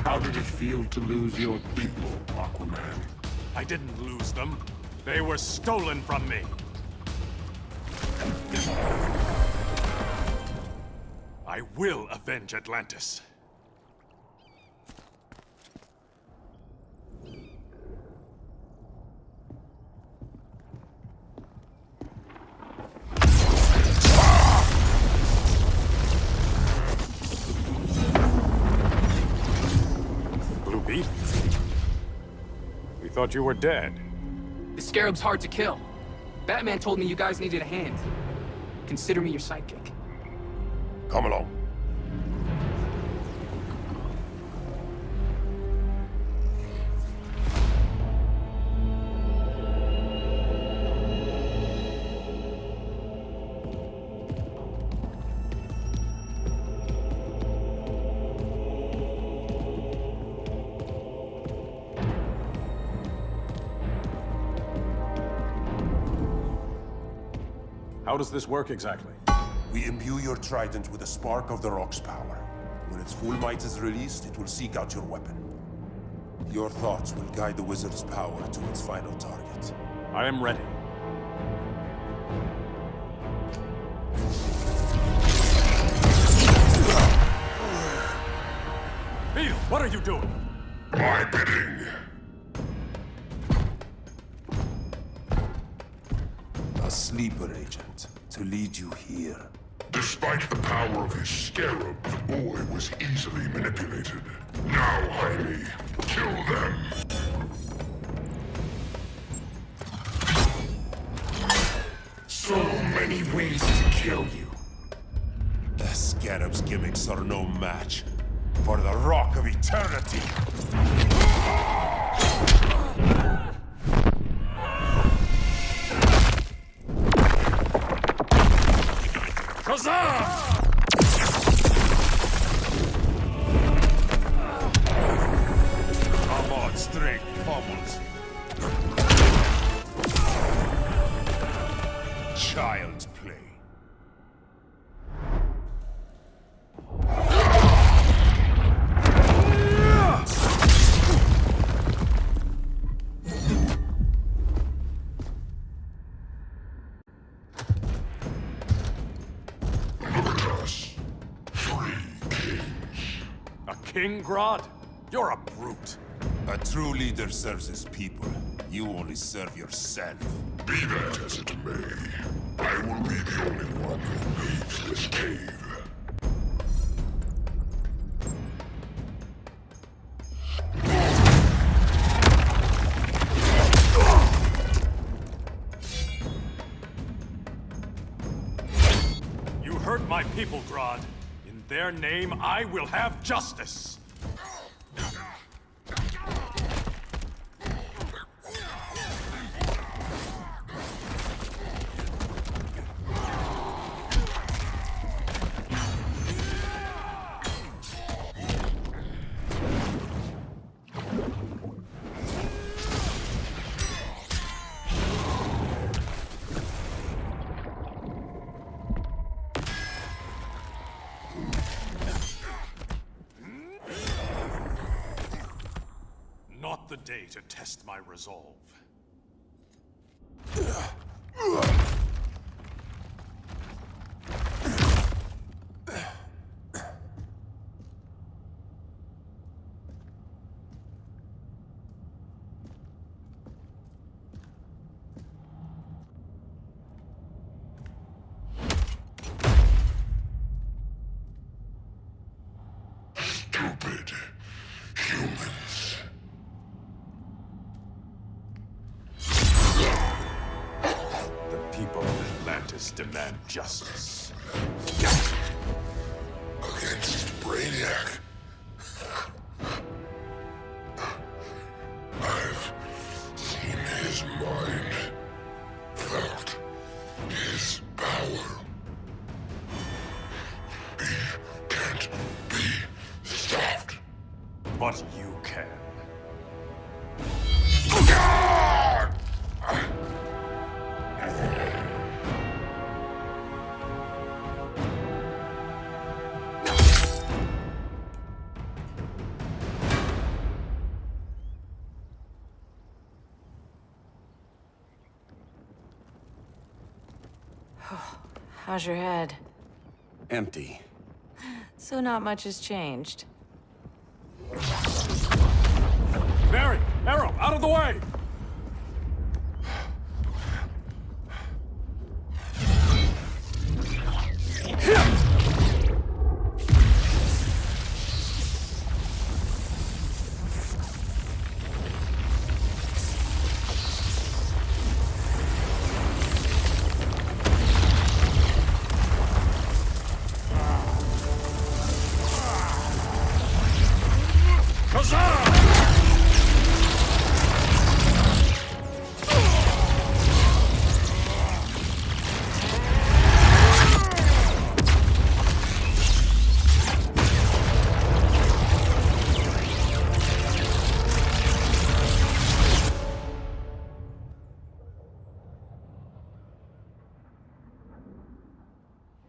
How did it feel to lose your people, Aquaman? I didn't lose them. They were stolen from me. I will avenge Atlantis. Beat? We thought you were dead. The Scarab's hard to kill. Batman told me you guys needed a hand. Consider me your sidekick. Come along. How does this work exactly? We imbue your trident with a spark of the rock's power. When its full might is released, it will seek out your weapon. Your thoughts will guide the wizard's power to its final target. I am ready. Beetle, what are you doing? My bidding. A sleeper agent to lead you here. Despite the power of his scarab, the boy was easily manipulated. Now, Jaime, kill them! So many ways to kill you. The scarab's gimmicks are no match for the Rock of Eternity. Huzzah! Come on, straight pummels. Child's play. King Grodd? You're a brute. A true leader serves his people. You only serve yourself. Be that as it may, I will be the only one who leaves this cave. You hurt my people, Grodd. In their name, I will have justice. day to test my resolve. Stupid humans. The people of Atlantis demand justice. Against Brainiac. I've seen his mind, felt his power. He can't be stopped. But you can. How's your head? Empty. So not much has changed. Barry! Arrow! Out of the way!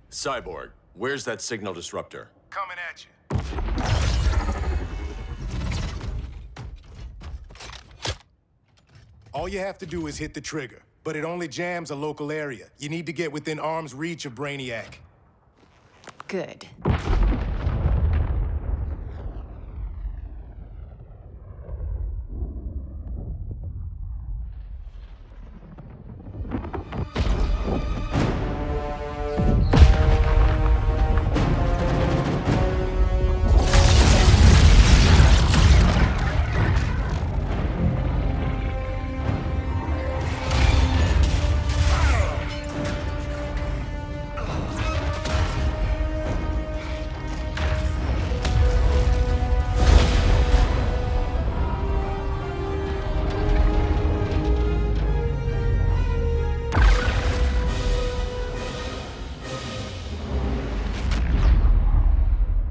Cyborg, where's that signal disruptor? Coming at you. All you have to do is hit the trigger, but it only jams a local area. You need to get within arm's reach of Brainiac. Good.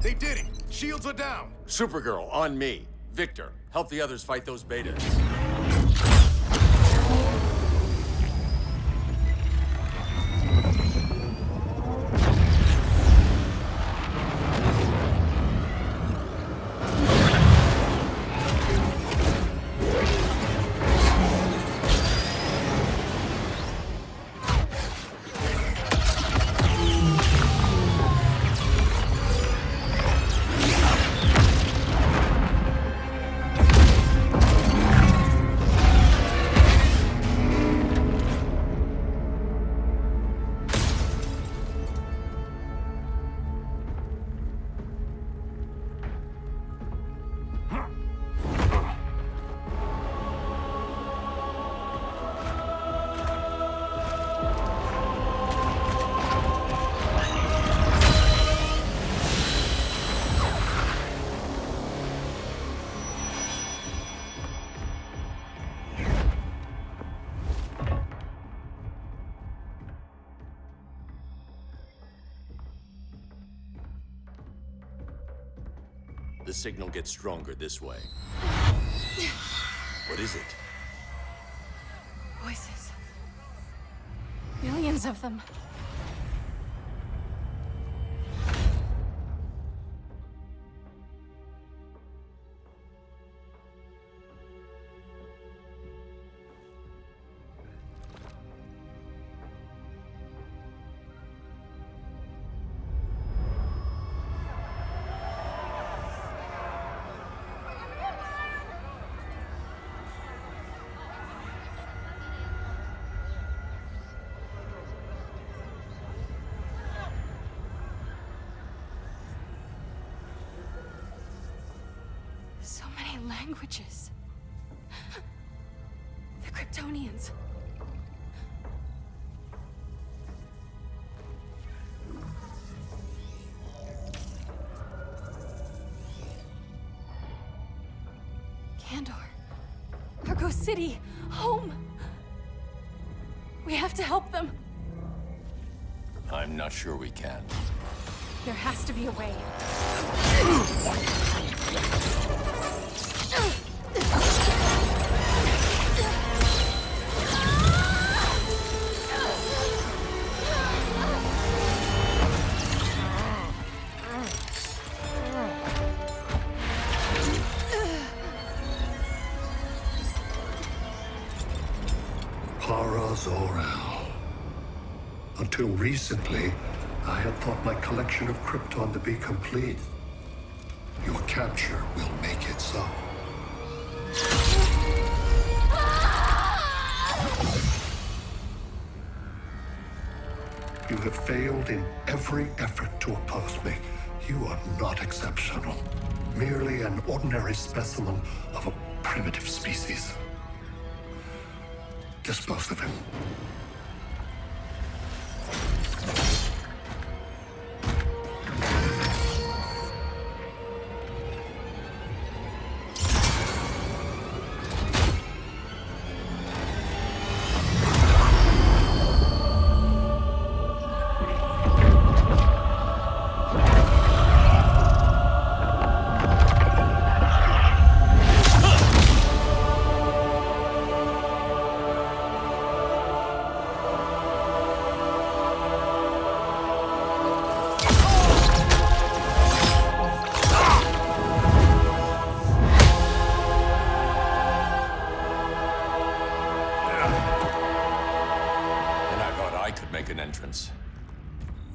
They did it! Shields are down! Supergirl, on me. Victor, help the others fight those betas. The signal gets stronger this way. What is it? Voices. Millions of them. So many languages. The Kryptonians. Kandor. Argo City. Home. We have to help them. I'm not sure we can. There has to be a way. Zor-El. Until recently, I had thought my collection of Krypton to be complete. Your capture will make it so. You have failed in every effort to oppose me. You are not exceptional. Merely an ordinary specimen of a primitive species. Dispose of him.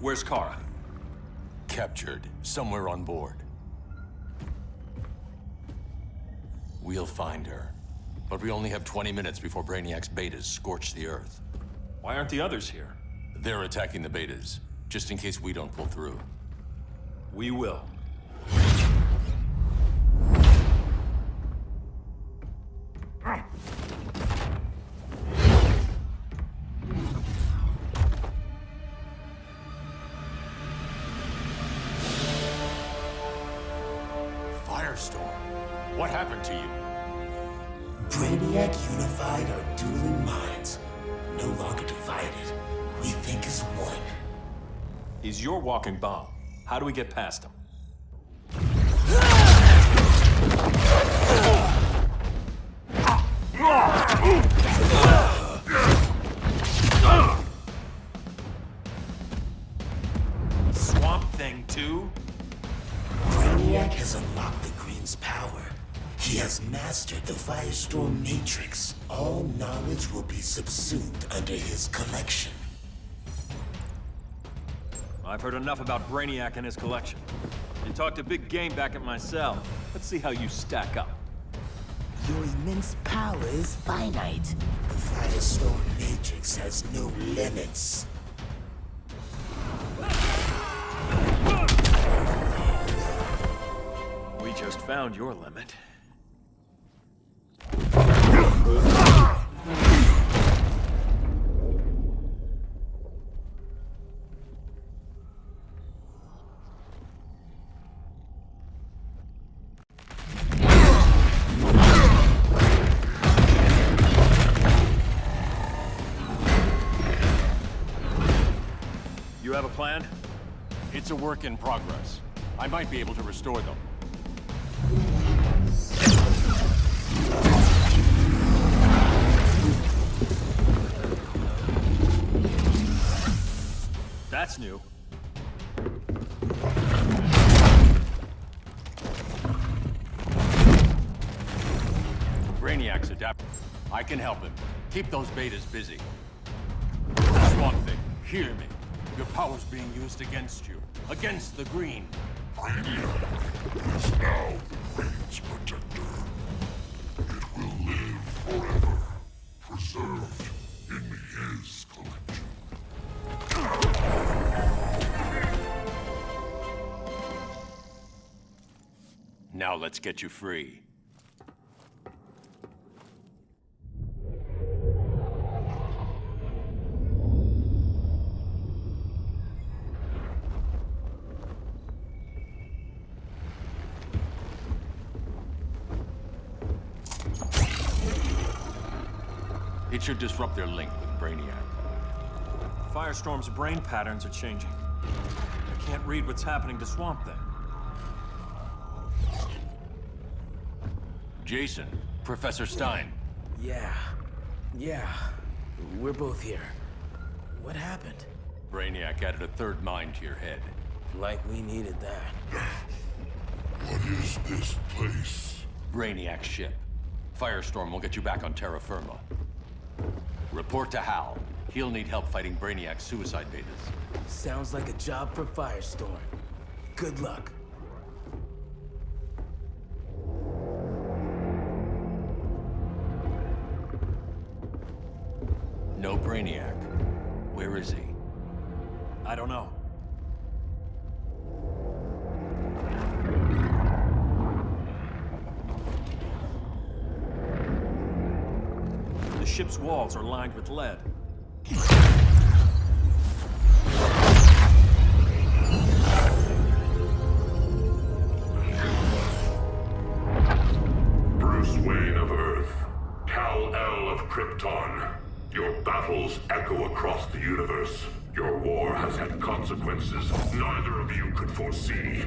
Where's Kara? Captured, somewhere on board. We'll find her. But we only have 20 minutes before Brainiac's betas scorch the Earth. Why aren't the others here? They're attacking the betas, just in case we don't pull through. We will. What happened to you? Brainiac unified our dueling minds. No longer divided. We think as one. He's your walking bomb. How do we get past him? Swamp Thing 2? Brainiac has unlocked the Green's power. He has mastered the Firestorm Matrix. All knowledge will be subsumed under his collection. I've heard enough about Brainiac and his collection. You talked a big game back at my cell. Let's see how you stack up. Your immense power is finite. The Firestorm Matrix has no limits. We just found your limit. You have a plan? It's a work in progress. I might be able to restore them. That's new. Brainiac's adapted. I can help him. Keep those betas busy. Swamp Thing, hear me. Your power's being used against you. Against the Green. Brainiac is now the Green's protector. It will live forever, preserved in his collection. Now let's get you free. It should disrupt their link with Brainiac. Firestorm's brain patterns are changing. I can't read what's happening to Swamp Thing. Jason, Professor Stein. Yeah. We're both here. What happened? Brainiac added a third mind to your head. Like we needed that. What is this place? Brainiac's ship. Firestorm will get you back on terra firma. Report to Hal. He'll need help fighting Brainiac's suicide betas. Sounds like a job for Firestorm. Good luck. No Brainiac. Where is he? I don't know. The ship's walls are lined with lead. Bruce Wayne of Earth, Kal-El of Krypton. Your battles echo across the universe. Your war has had consequences neither of you could foresee.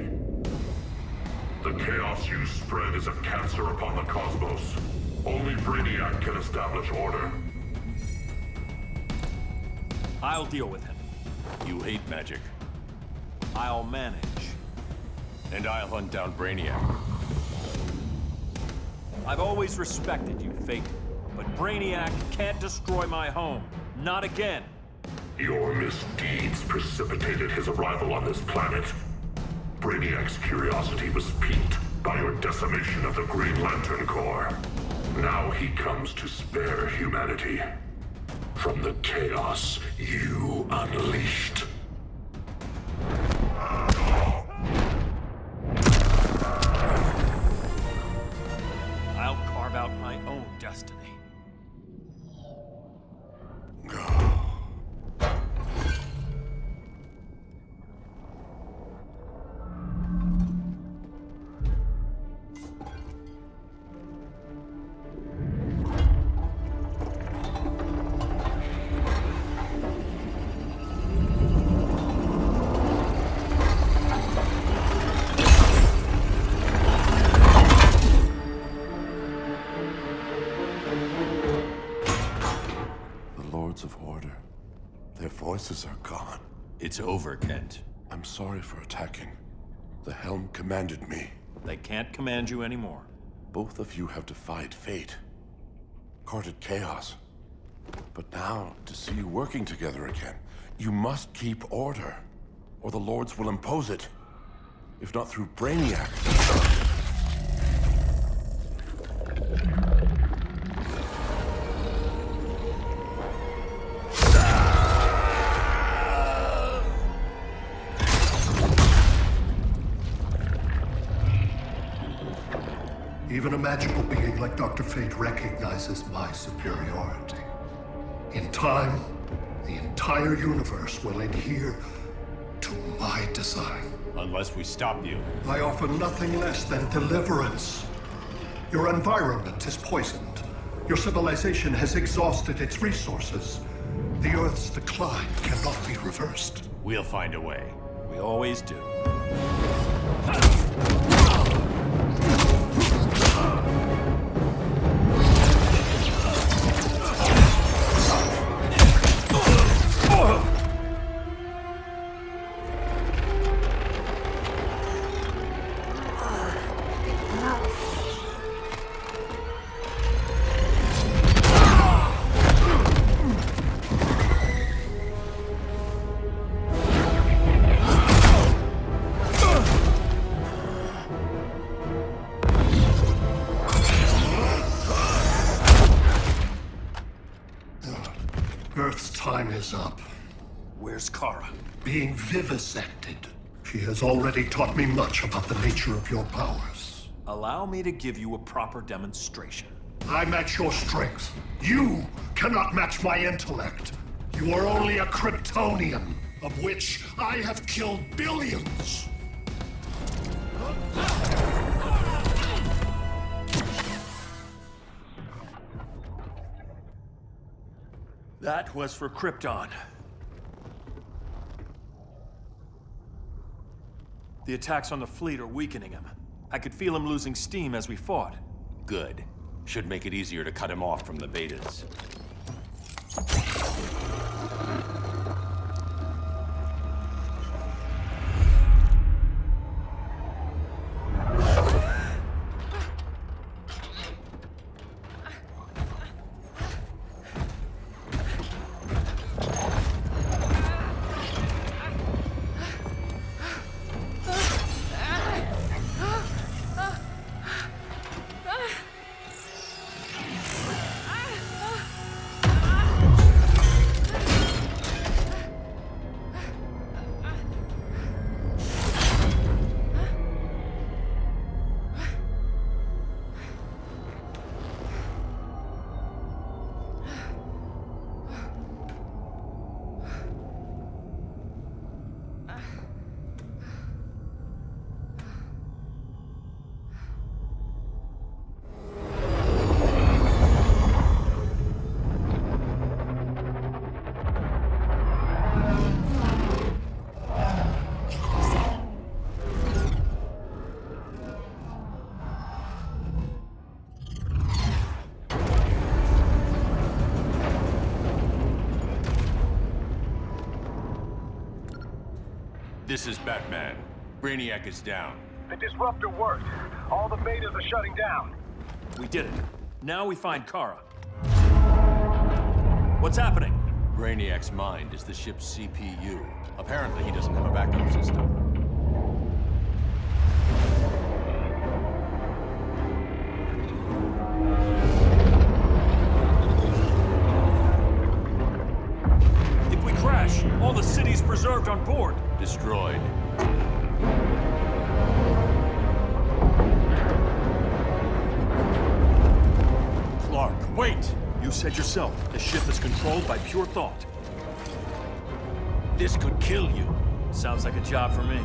The chaos you spread is a cancer upon the cosmos. Only Brainiac can establish order. I'll deal with him. You hate magic. I'll manage. And I'll hunt down Brainiac. I've always respected you, Fate. But Brainiac can't destroy my home. Not again. Your misdeeds precipitated his arrival on this planet. Brainiac's curiosity was piqued by your decimation of the Green Lantern Corps. Now he comes to spare humanity from the chaos you unleashed. I'll carve out my own destiny. Of order. Their voices are gone. It's over, Kent. I'm sorry for attacking. The Helm commanded me. They can't command you anymore. Both of you have defied fate. Courted chaos. But now, to see you working together again, you must keep order, or the Lords will impose it. If not through Brainiac. Even a magical being like Dr. Fate recognizes my superiority. In time, the entire universe will adhere to my design. Unless we stop you. I offer nothing less than deliverance. Your environment is poisoned. Your civilization has exhausted its resources. The Earth's decline cannot be reversed. We'll find a way. We always do. Earth's time is up. Where's Kara? Being vivisected. She has already taught me much about the nature of your powers. Allow me to give you a proper demonstration. I match your strength. You cannot match my intellect. You are only a Kryptonian, of which I have killed billions. That was for Krypton. The attacks on the fleet are weakening him. I could feel him losing steam as we fought. Good. Should make it easier to cut him off from the betas. This is Batman. Brainiac is down. The disruptor worked. All the betas are shutting down. We did it. Now we find Kara. What's happening? Brainiac's mind is the ship's CPU. Apparently, he doesn't have a backup system. If we crash, all the city's preserved on board. Destroyed. Clark, wait! You said yourself, the ship is controlled by pure thought. This could kill you. Sounds like a job for me.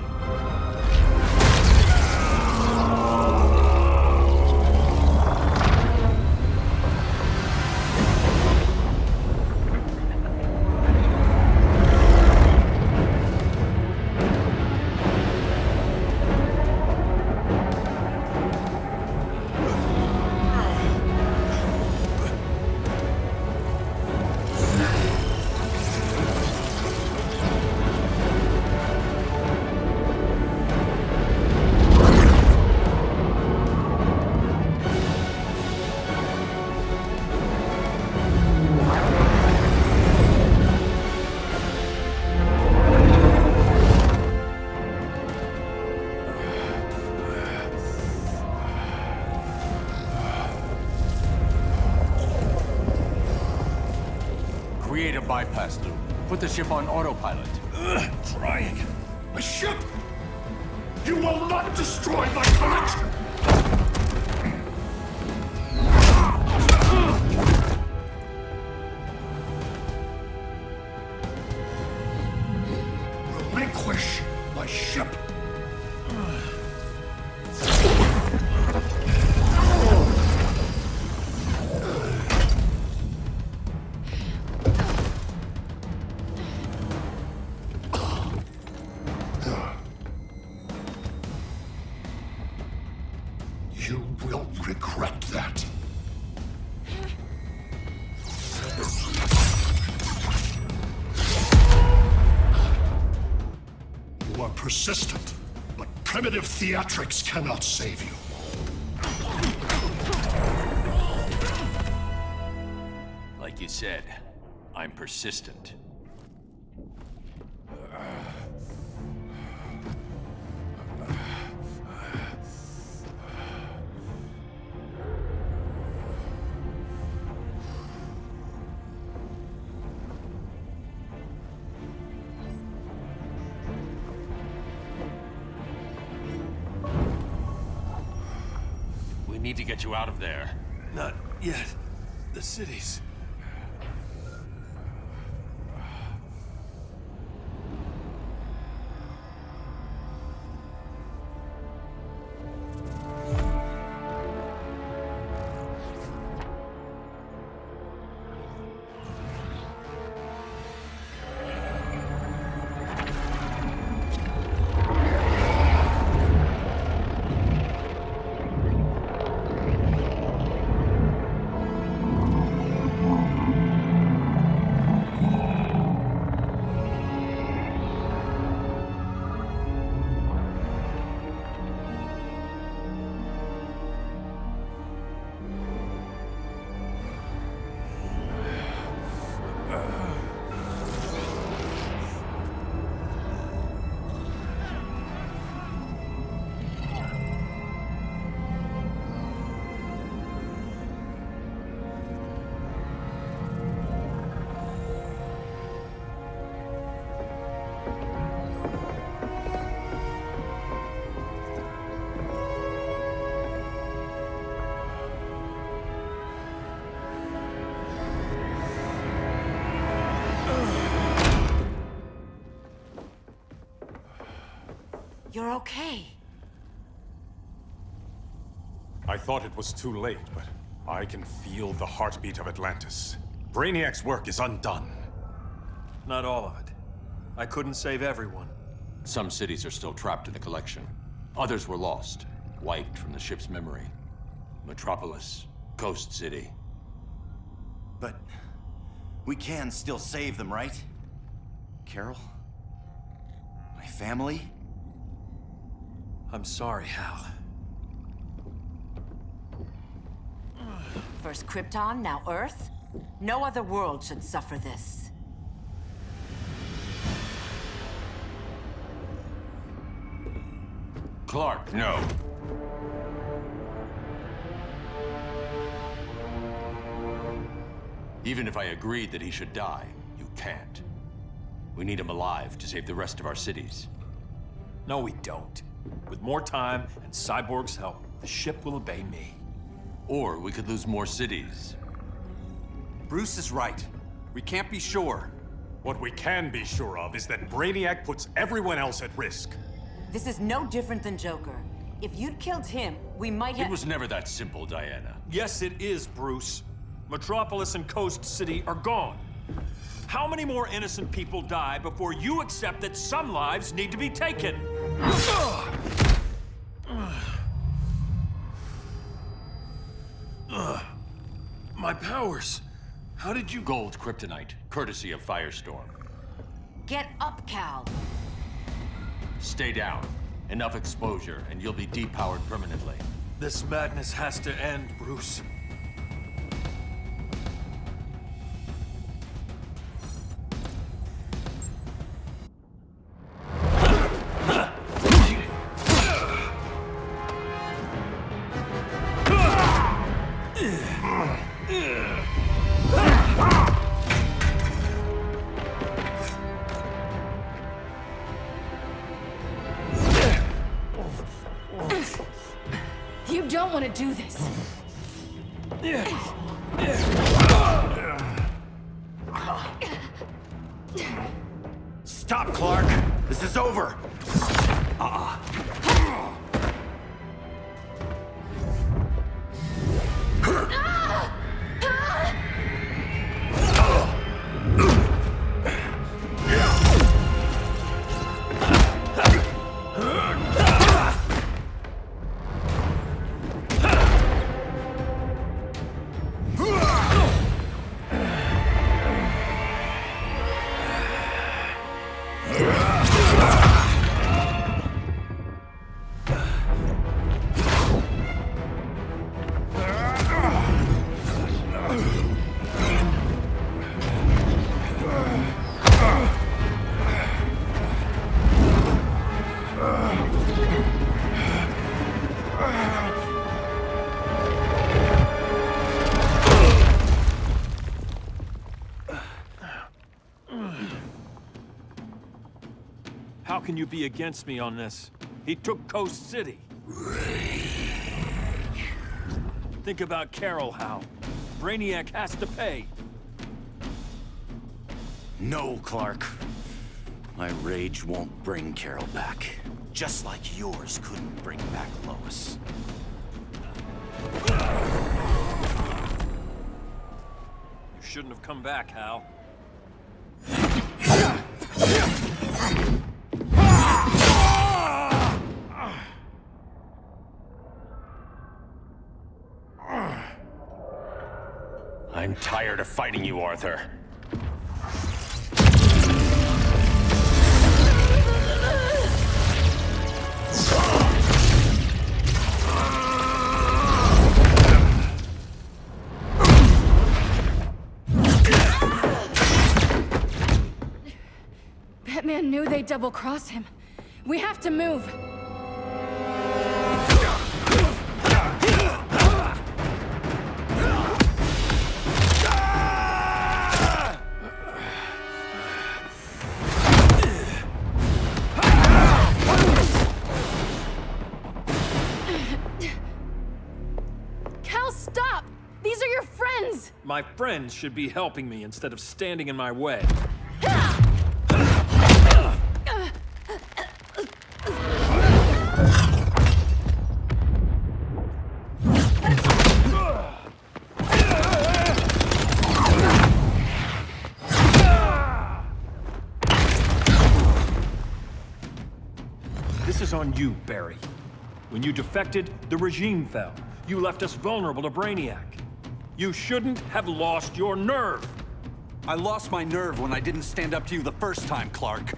Create a bypass loop. Put the ship on autopilot. Trying. A ship! You will not destroy my collection! Relinquish my ship! You will regret that. You are persistent, but primitive theatrics cannot save you. Like you said, I'm persistent. need to get you out of there. Not yet. The cities. You're okay. I thought it was too late, but I can feel the heartbeat of Atlantis. Brainiac's work is undone. Not all of it. I couldn't save everyone. Some cities are still trapped in the collection. Others were lost, wiped from the ship's memory. Metropolis, Coast City. But we can still save them, right? Carol? My family? I'm sorry, Hal. First Krypton, now Earth? No other world should suffer this. Clark, no. Even if I agreed that he should die, you can't. We need him alive to save the rest of our cities. No, we don't. With more time and Cyborg's help, the ship will obey me. Or we could lose more cities. Bruce is right. We can't be sure. What we can be sure of is that Brainiac puts everyone else at risk. This is no different than Joker. If you'd killed him, we might have— It was never that simple, Diana. Yes, it is, Bruce. Metropolis and Coast City are gone. How many more innocent people die before you accept that some lives need to be taken? My powers. How did you— Gold kryptonite, courtesy of Firestorm. Get up, Cal. Stay down. Enough exposure, and you'll be depowered permanently. This madness has to end, Bruce. You don't want to do this. Stop, Clark! This is over! How can you be against me on this? He took Coast City. Think about Carol, Hal. Brainiac has to pay. No, Clark. My rage won't bring Carol back. Just like yours couldn't bring back Lois. You shouldn't have come back, Hal. I'm tired of fighting you, Arthur. Batman knew they'd double-cross him. We have to move. Cal, stop! These are your friends! My friends should be helping me instead of standing in my way. This is on you, Barry. When you defected, the regime fell. You left us vulnerable to Brainiac. You shouldn't have lost your nerve. I lost my nerve when I didn't stand up to you the first time, Clark.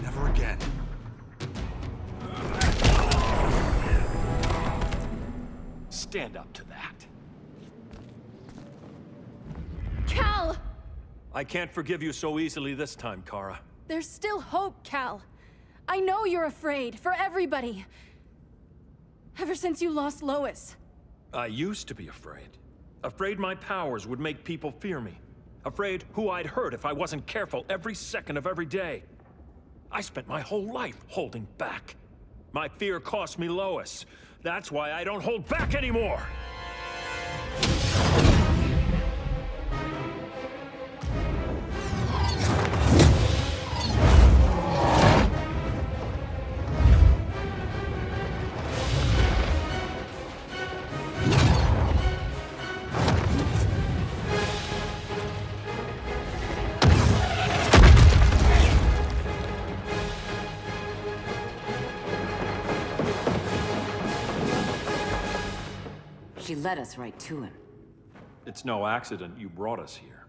Never again. Stand up to that. Cal! I can't forgive you so easily this time, Kara. There's still hope, Cal. I know you're afraid, for everybody. Ever since you lost Lois. I used to be afraid. Afraid my powers would make people fear me. Afraid who I'd hurt if I wasn't careful every second of every day. I spent my whole life holding back. My fear cost me Lois. That's why I don't hold back anymore! She led us right to him. It's no accident you brought us here.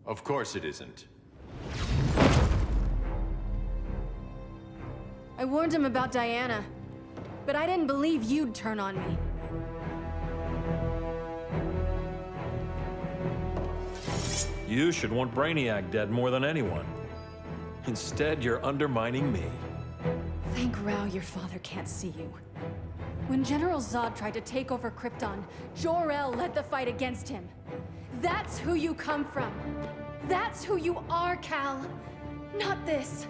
Of course it isn't. I warned him about Diana, but I didn't believe you'd turn on me. You should want Brainiac dead more than anyone. Instead, you're undermining me. Thank Rao your father can't see you. When General Zod tried to take over Krypton, Jor-El led the fight against him. That's who you come from. That's who you are, Cal. Not this.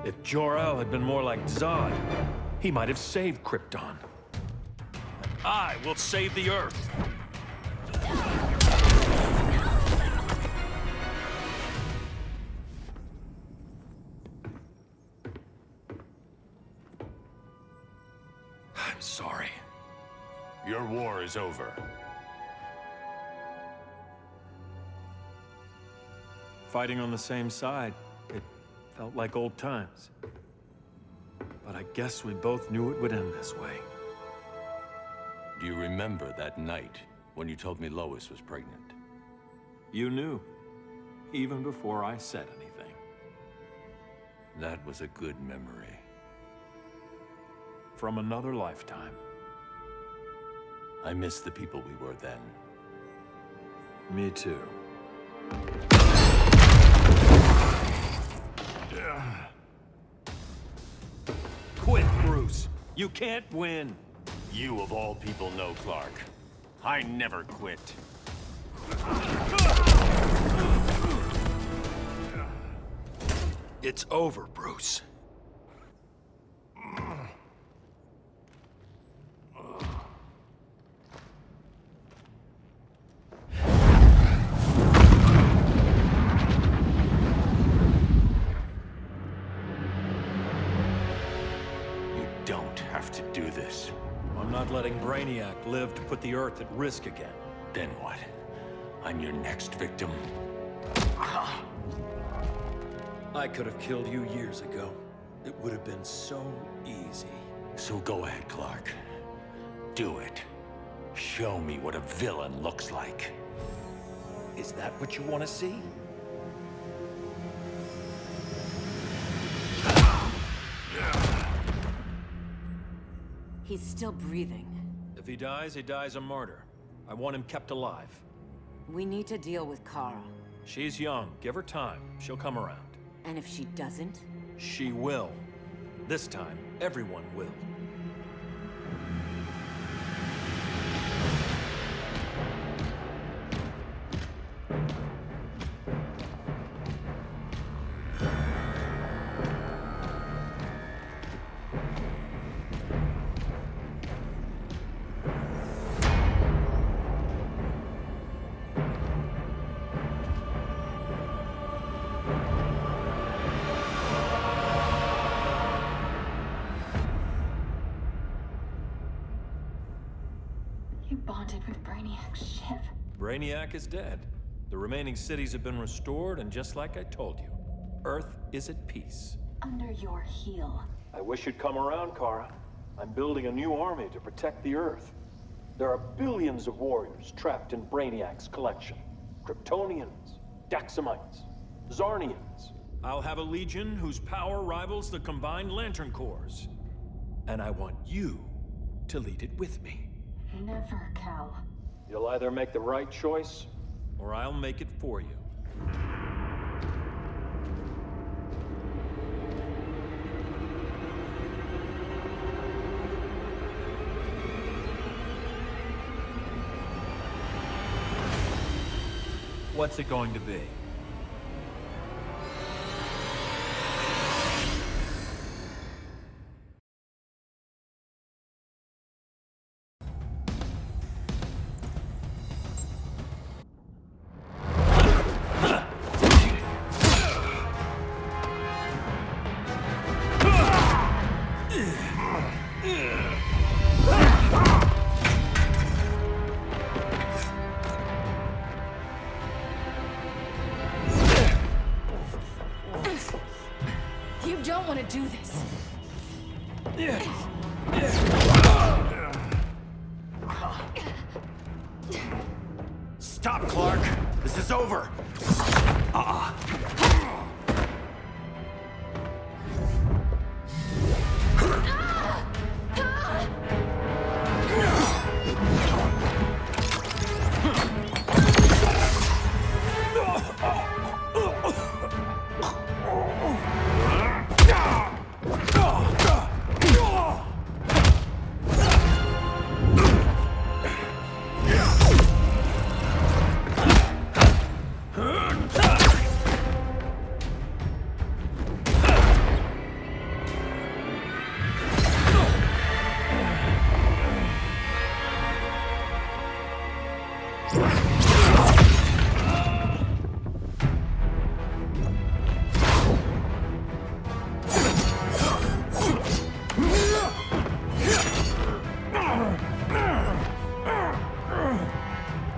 If Jor-El had been more like Zod, he might have saved Krypton. And I will save the Earth. I'm sorry. Your war is over. Fighting on the same side, it felt like old times. But I guess we both knew it would end this way. Do you remember that night when you told me Lois was pregnant? You knew, even before I said anything. That was a good memory. From another lifetime. I miss the people we were then. Me too. Quit, Bruce. You can't win. You of all people know, Clark. I never quit. It's over, Bruce. letting Brainiac live to put the Earth at risk again. Then what? I'm your next victim? I could have killed you years ago. It would have been so easy. So go ahead, Clark. Do it. Show me what a villain looks like. Is that what you want to see? He's still breathing. If he dies a martyr. I want him kept alive. We need to deal with Kara. She's young. Give her time. She'll come around. And if she doesn't? She will. This time, everyone will. You bonded with Brainiac's ship. Brainiac is dead. The remaining cities have been restored, and just like I told you, Earth is at peace. Under your heel. I wish you'd come around, Kara. I'm building a new army to protect the Earth. There are billions of warriors trapped in Brainiac's collection. Kryptonians, Daxamites, Zarnians. I'll have a legion whose power rivals the combined Lantern Corps. And I want you to lead it with me. Never, Cal. You'll either make the right choice, or I'll make it for you. What's it going to be? You don't want to do this. Stop, Clark! This is over!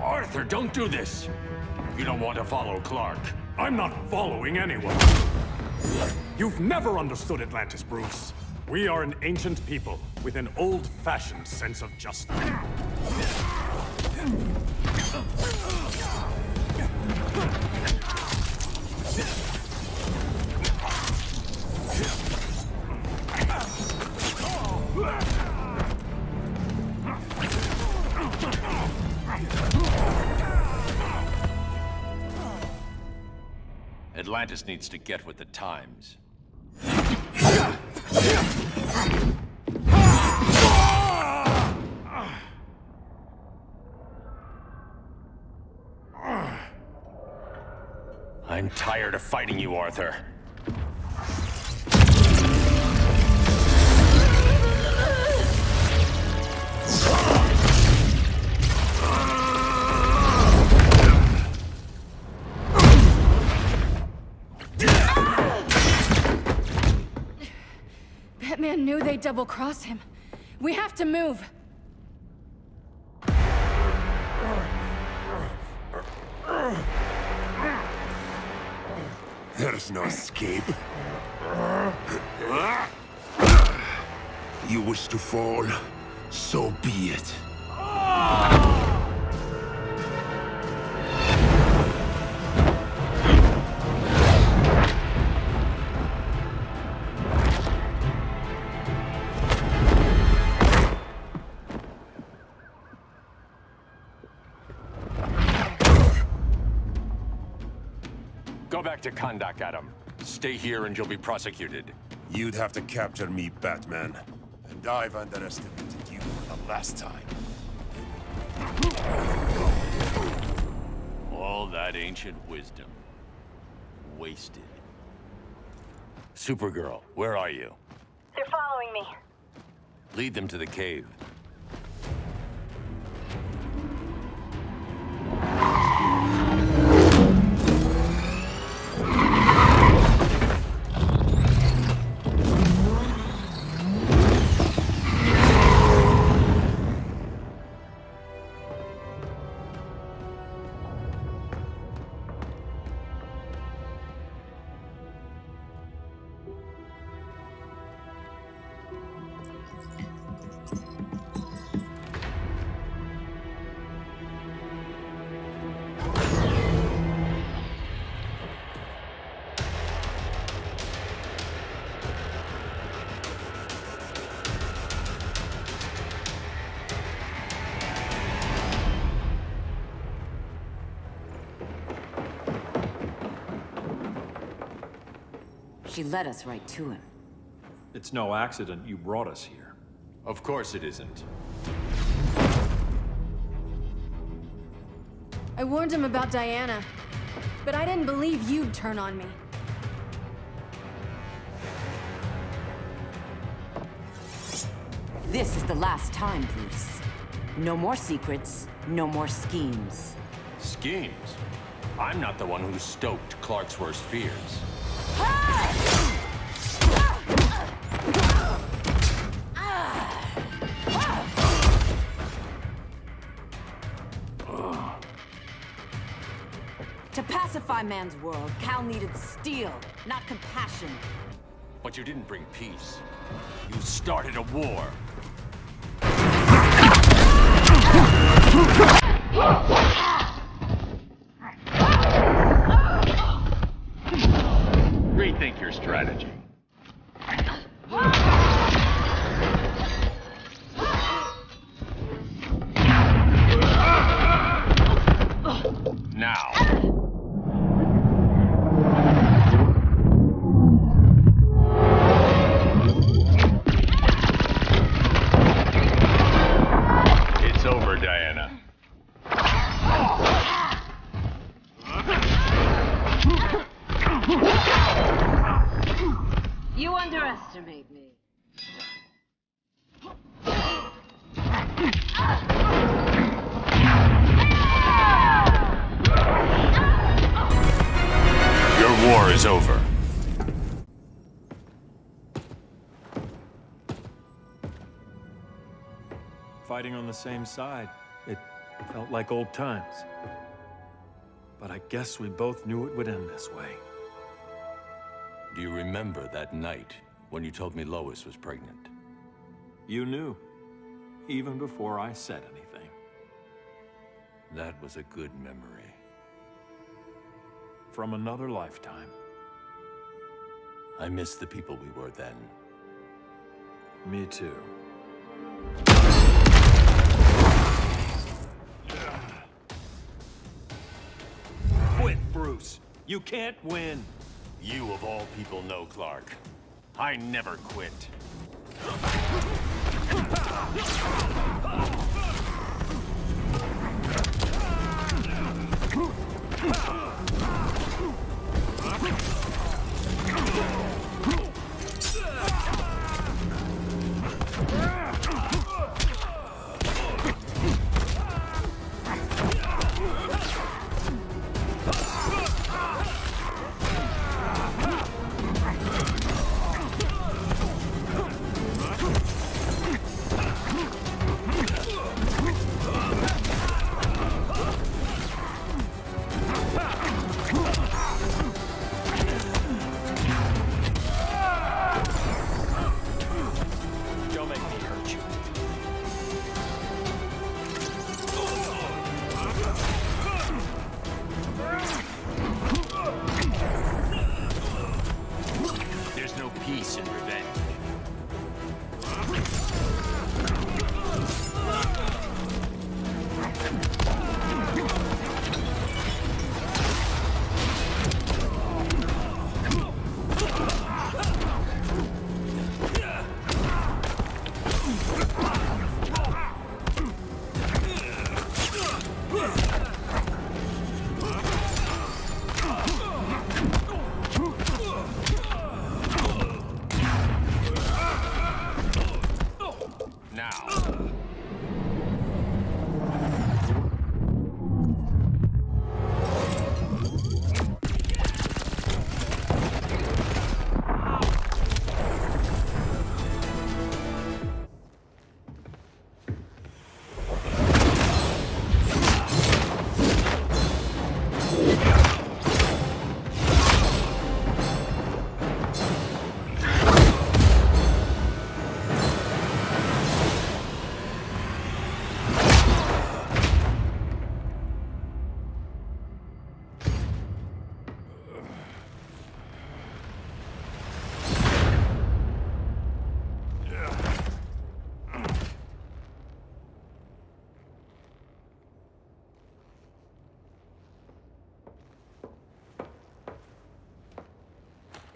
Arthur, don't do this! You don't want to follow Clark. I'm not following anyone. You've never understood Atlantis, Bruce. We are an ancient people with an old-fashioned sense of justice. Atlantis needs to get with the times. I'm tired of fighting you, Arthur. Batman knew they'd double-cross him. We have to move. There's no escape. You wish to fall, so be it. Go back to Kandak, Adam. Stay here and you'll be prosecuted. You'd have to capture me, Batman. And I've underestimated you the last time. All that ancient wisdom. Wasted. Supergirl, where are you? They're following me. Lead them to the cave. She led us right to him. It's no accident you brought us here. Of course it isn't. I warned him about Diana, but I didn't believe you'd turn on me. This is the last time, Bruce. No more secrets, no more schemes. Schemes? I'm not the one who stoked Clark's worst fears. To pacify man's world, Cal needed steel, not compassion. But you didn't bring peace. You started a war. Rethink your strategy. Now. It's over, Diana. You underestimate me. Your war is over. Fighting on the same side, it felt like old times. But I guess we both knew it would end this way. Do you remember that night when you told me Lois was pregnant? You knew, even before I said anything. That was a good memory. From another lifetime. I miss the people we were then. Me too. Quit, Bruce. You can't win. You of all people know Clark. I never quit.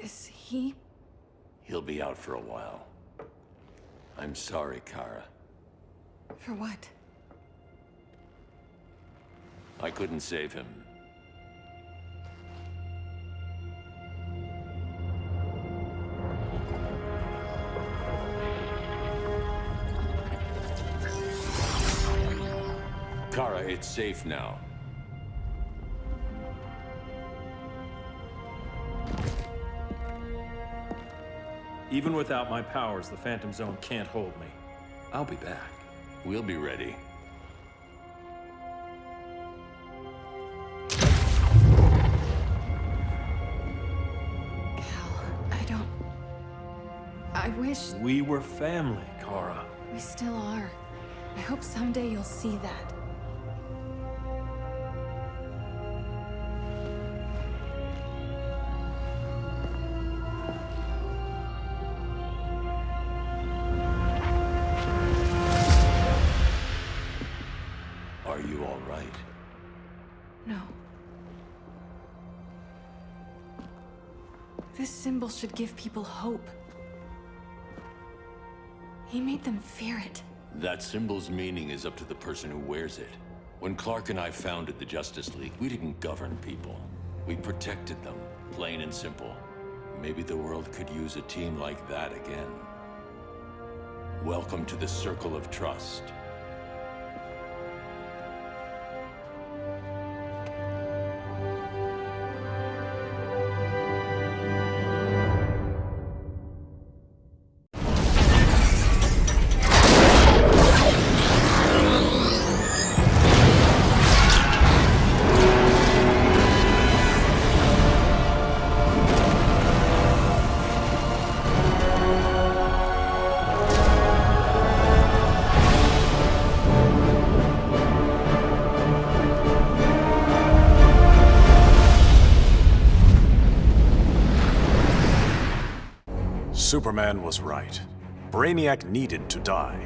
Is he? He'll be out for a while. I'm sorry, Kara. For what? I couldn't save him. Kara, it's safe now. Even without my powers, the Phantom Zone can't hold me. I'll be back. We'll be ready. I wish... We were family, Kara. We still are. I hope someday you'll see that. Are you all right? No. This symbol should give people hope. He made them fear it. That symbol's meaning is up to the person who wears it. When Clark and I founded the Justice League, we didn't govern people. We protected them, plain and simple. Maybe the world could use a team like that again. Welcome to the Circle of Trust. Superman was right. Brainiac needed to die.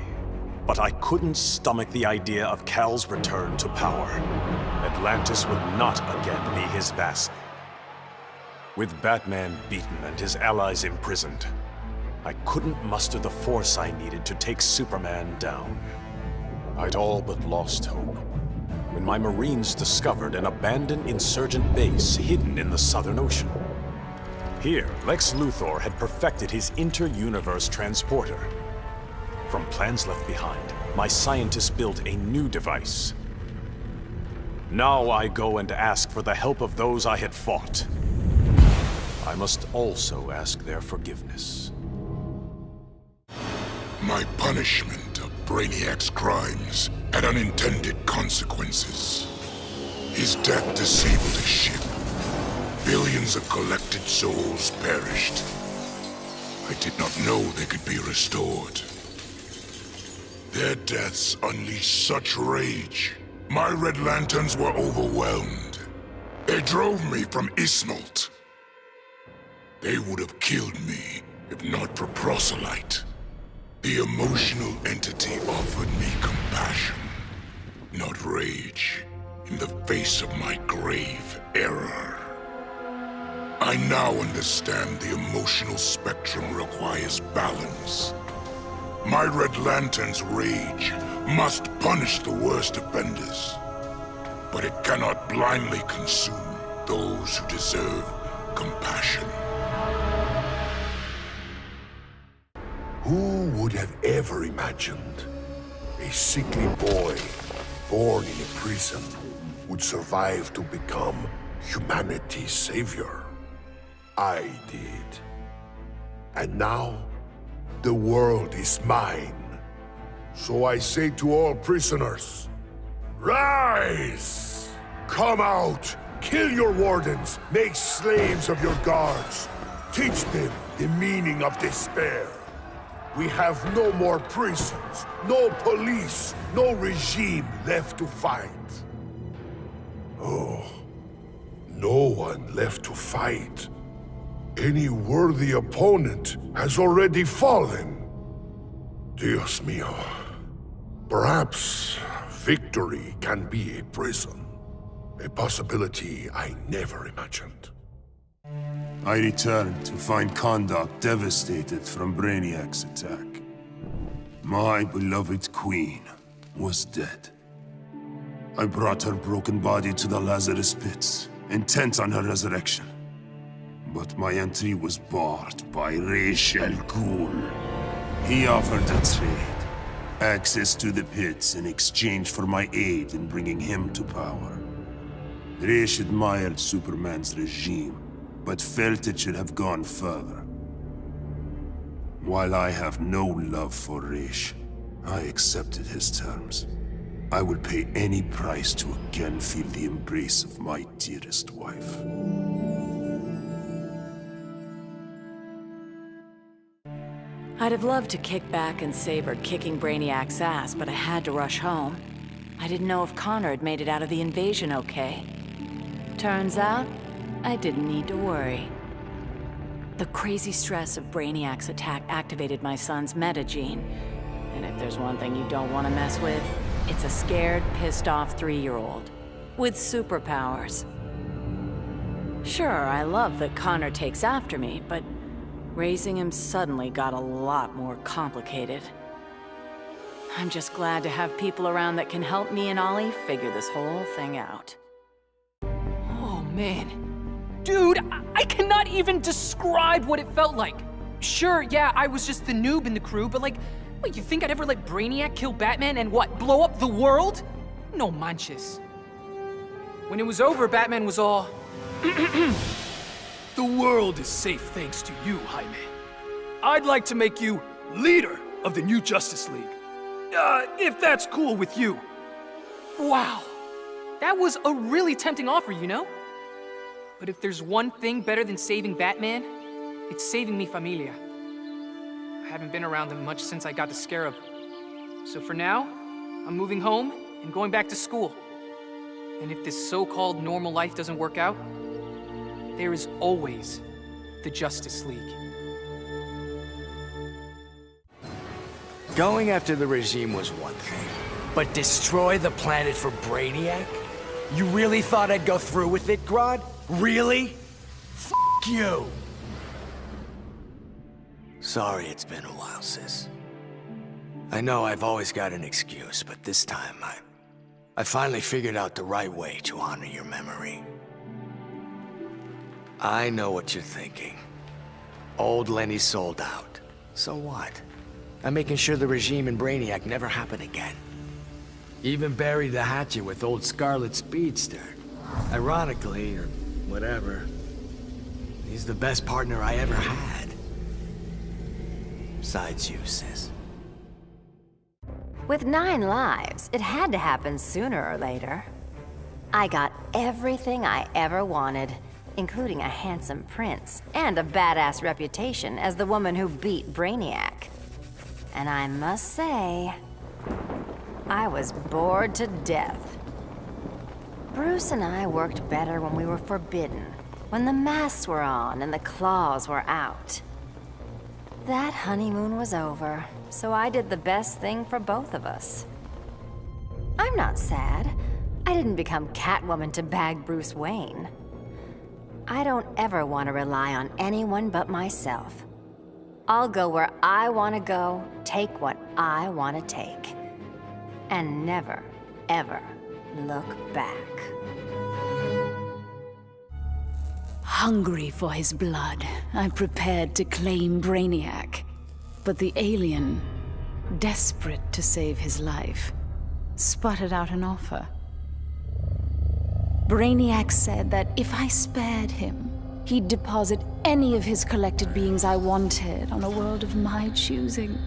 But I couldn't stomach the idea of Kal's return to power. Atlantis would not again be his vassal. With Batman beaten and his allies imprisoned, I couldn't muster the force I needed to take Superman down. I'd all but lost hope when my Marines discovered an abandoned insurgent base hidden in the Southern Ocean. Here, Lex Luthor had perfected his inter-universe transporter. From plans left behind, my scientists built a new device. Now I go and ask for the help of those I had fought. I must also ask their forgiveness. My punishment of Brainiac's crimes had unintended consequences. His death disabled his ship. Billions of collected souls perished. I did not know they could be restored. Their deaths unleashed such rage. My Red Lanterns were overwhelmed. They drove me from Ismalt. They would have killed me if not for Proselyte. The emotional entity offered me compassion, not rage, in the face of my grave error. I now understand the emotional spectrum requires balance. My Red Lantern's rage must punish the worst offenders, but it cannot blindly consume those who deserve compassion. Who would have ever imagined a sickly boy born in a prison would survive to become humanity's savior? I did. And now, the world is mine. So I say to all prisoners, rise! Come out! Kill your wardens! Make slaves of your guards! Teach them the meaning of despair! We have no more prisons, no police, no regime left to fight. Oh, no one left to fight. Any worthy opponent has already fallen. Dios mío. Perhaps victory can be a prison. A possibility I never imagined. I returned to find Kahndaq devastated from Brainiac's attack. My beloved queen was dead. I brought her broken body to the Lazarus pits, intent on her resurrection. But my entry was barred by Raish Al Ghul. He offered a trade. Access to the pits in exchange for my aid in bringing him to power. Raish admired Superman's regime, but felt it should have gone further. While I have no love for Raish, I accepted his terms. I would pay any price to again feel the embrace of my dearest wife. I'd have loved to kick back and savor kicking Brainiac's ass, but I had to rush home. I didn't know if Connor had made it out of the invasion okay. Turns out, I didn't need to worry. The crazy stress of Brainiac's attack activated my son's metagene. And if there's one thing you don't want to mess with, it's a scared, pissed-off 3-year-old. With superpowers. Sure, I love that Connor takes after me, but raising him suddenly got a lot more complicated. I'm just glad to have people around that can help me and Ollie figure this whole thing out. Oh, man. Dude, I cannot even describe what it felt like. Sure, yeah, I was just the noob in the crew, but like, what, you think I'd ever let Brainiac kill Batman and what, blow up the world? No manches. When it was over, Batman was all... The world is safe thanks to you, Jaime. I'd like to make you leader of the new Justice League. If that's cool with you. Wow. That was a really tempting offer, you know? But if there's one thing better than saving Batman, it's saving mi familia. I haven't been around them much since I got the Scarab. So for now, I'm moving home and going back to school. And if this so-called normal life doesn't work out, there is always the Justice League. Going after the regime was one thing, but destroy the planet for Brainiac? You really thought I'd go through with it, Grodd? Really? F*** you! Sorry it's been a while, sis. I know I've always got an excuse, but this time I finally figured out the right way to honor your memory. I know what you're thinking. Old Lenny sold out. So what? I'm making sure the regime and Brainiac never happen again. Even buried the hatchet with old Scarlet Speedster. Ironically, or whatever, he's the best partner I ever had. Besides you, sis. With 9 lives, it had to happen sooner or later. I got everything I ever wanted, including a handsome prince and a badass reputation as the woman who beat Brainiac. And I must say, I was bored to death. Bruce and I worked better when we were forbidden, when the masks were on and the claws were out. That honeymoon was over, so I did the best thing for both of us. I'm not sad. I didn't become Catwoman to bag Bruce Wayne. I don't ever want to rely on anyone but myself. I'll go where I want to go, take what I want to take. And never, ever look back. Hungry for his blood, I prepared to claim Brainiac. But the alien, desperate to save his life, sputtered out an offer. Brainiac said that if I spared him, he'd deposit any of his collected beings I wanted on a world of my choosing.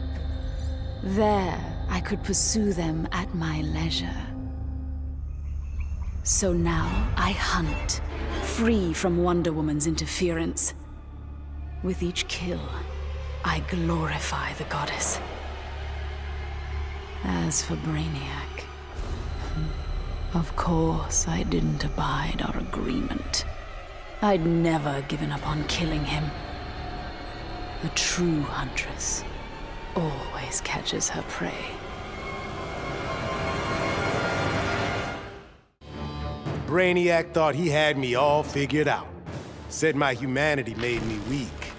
There, I could pursue them at my leisure. So now I hunt, free from Wonder Woman's interference. With each kill, I glorify the goddess. As for Brainiac, of course I didn't abide our agreement. I'd never given up on killing him. A true huntress always catches her prey. Brainiac thought he had me all figured out. Said my humanity made me weak.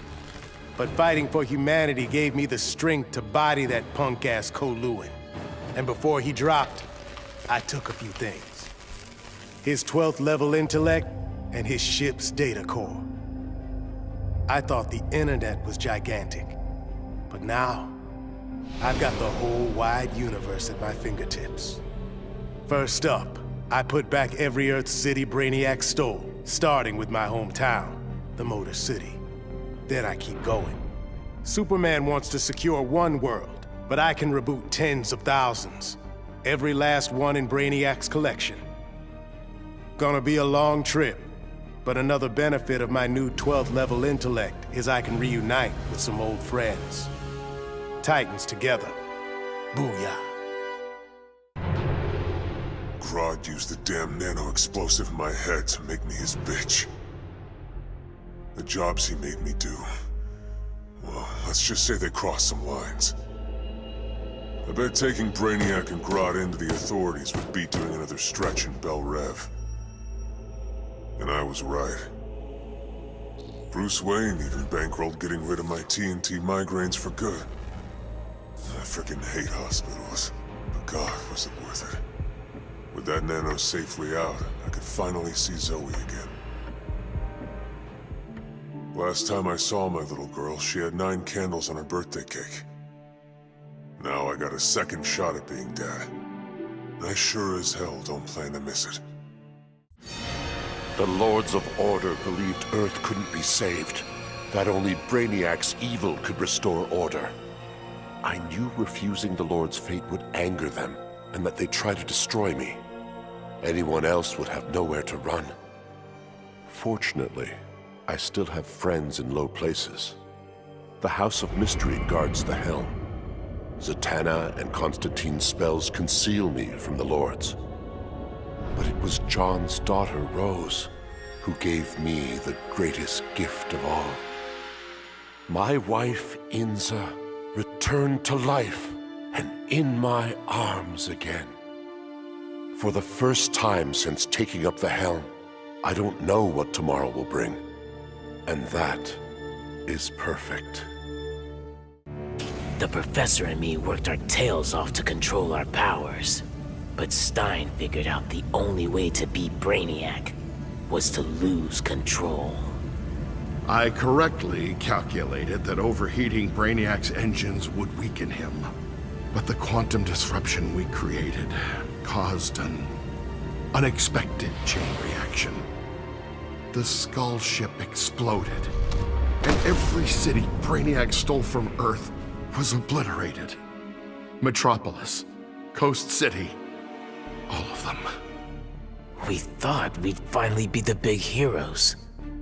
But fighting for humanity gave me the strength to body that punk-ass Koluan. And before he dropped, I took a few things. His 12th level intellect and his ship's data core. I thought the internet was gigantic. But now, I've got the whole wide universe at my fingertips. First up, I put back every Earth city Brainiac stole, starting with my hometown, the Motor City. Then I keep going. Superman wants to secure one world, but I can reboot tens of thousands. Every last one in Brainiac's collection. Gonna be a long trip, but another benefit of my new 12th level intellect is I can reunite with some old friends. Titans together. Booyah. Grodd used the damn nano-explosive in my head to make me his bitch. The jobs he made me do, well, let's just say they crossed some lines. I bet taking Brainiac and Grodd into the authorities would be doing another stretch in Bel Rev. And I was right. Bruce Wayne even bankrolled getting rid of my TNT migraines for good. I frickin' hate hospitals, but God, was it worth it. With that nano safely out, I could finally see Zoe again. Last time I saw my little girl, she had 9 candles on her birthday cake. Now I got a second shot at being dad. And I sure as hell don't plan to miss it. The Lords of Order believed Earth couldn't be saved, that only Brainiac's evil could restore order. I knew refusing the Lord's fate would anger them, and that they'd try to destroy me. Anyone else would have nowhere to run. Fortunately, I still have friends in low places. The House of Mystery guards the helm. Zatanna and Constantine's spells conceal me from the Lords. But it was John's daughter, Rose, who gave me the greatest gift of all. My wife, Inza, returned to life and in my arms again. For the first time since taking up the helm, I don't know what tomorrow will bring. And that is perfect. The Professor and me worked our tails off to control our powers. But Stein figured out the only way to beat Brainiac was to lose control. I correctly calculated that overheating Brainiac's engines would weaken him. But the quantum disruption we created caused an unexpected chain reaction. The Skull ship exploded, and every city Brainiac stole from Earth was obliterated. Metropolis, Coast City, all of them. We thought we'd finally be the big heroes,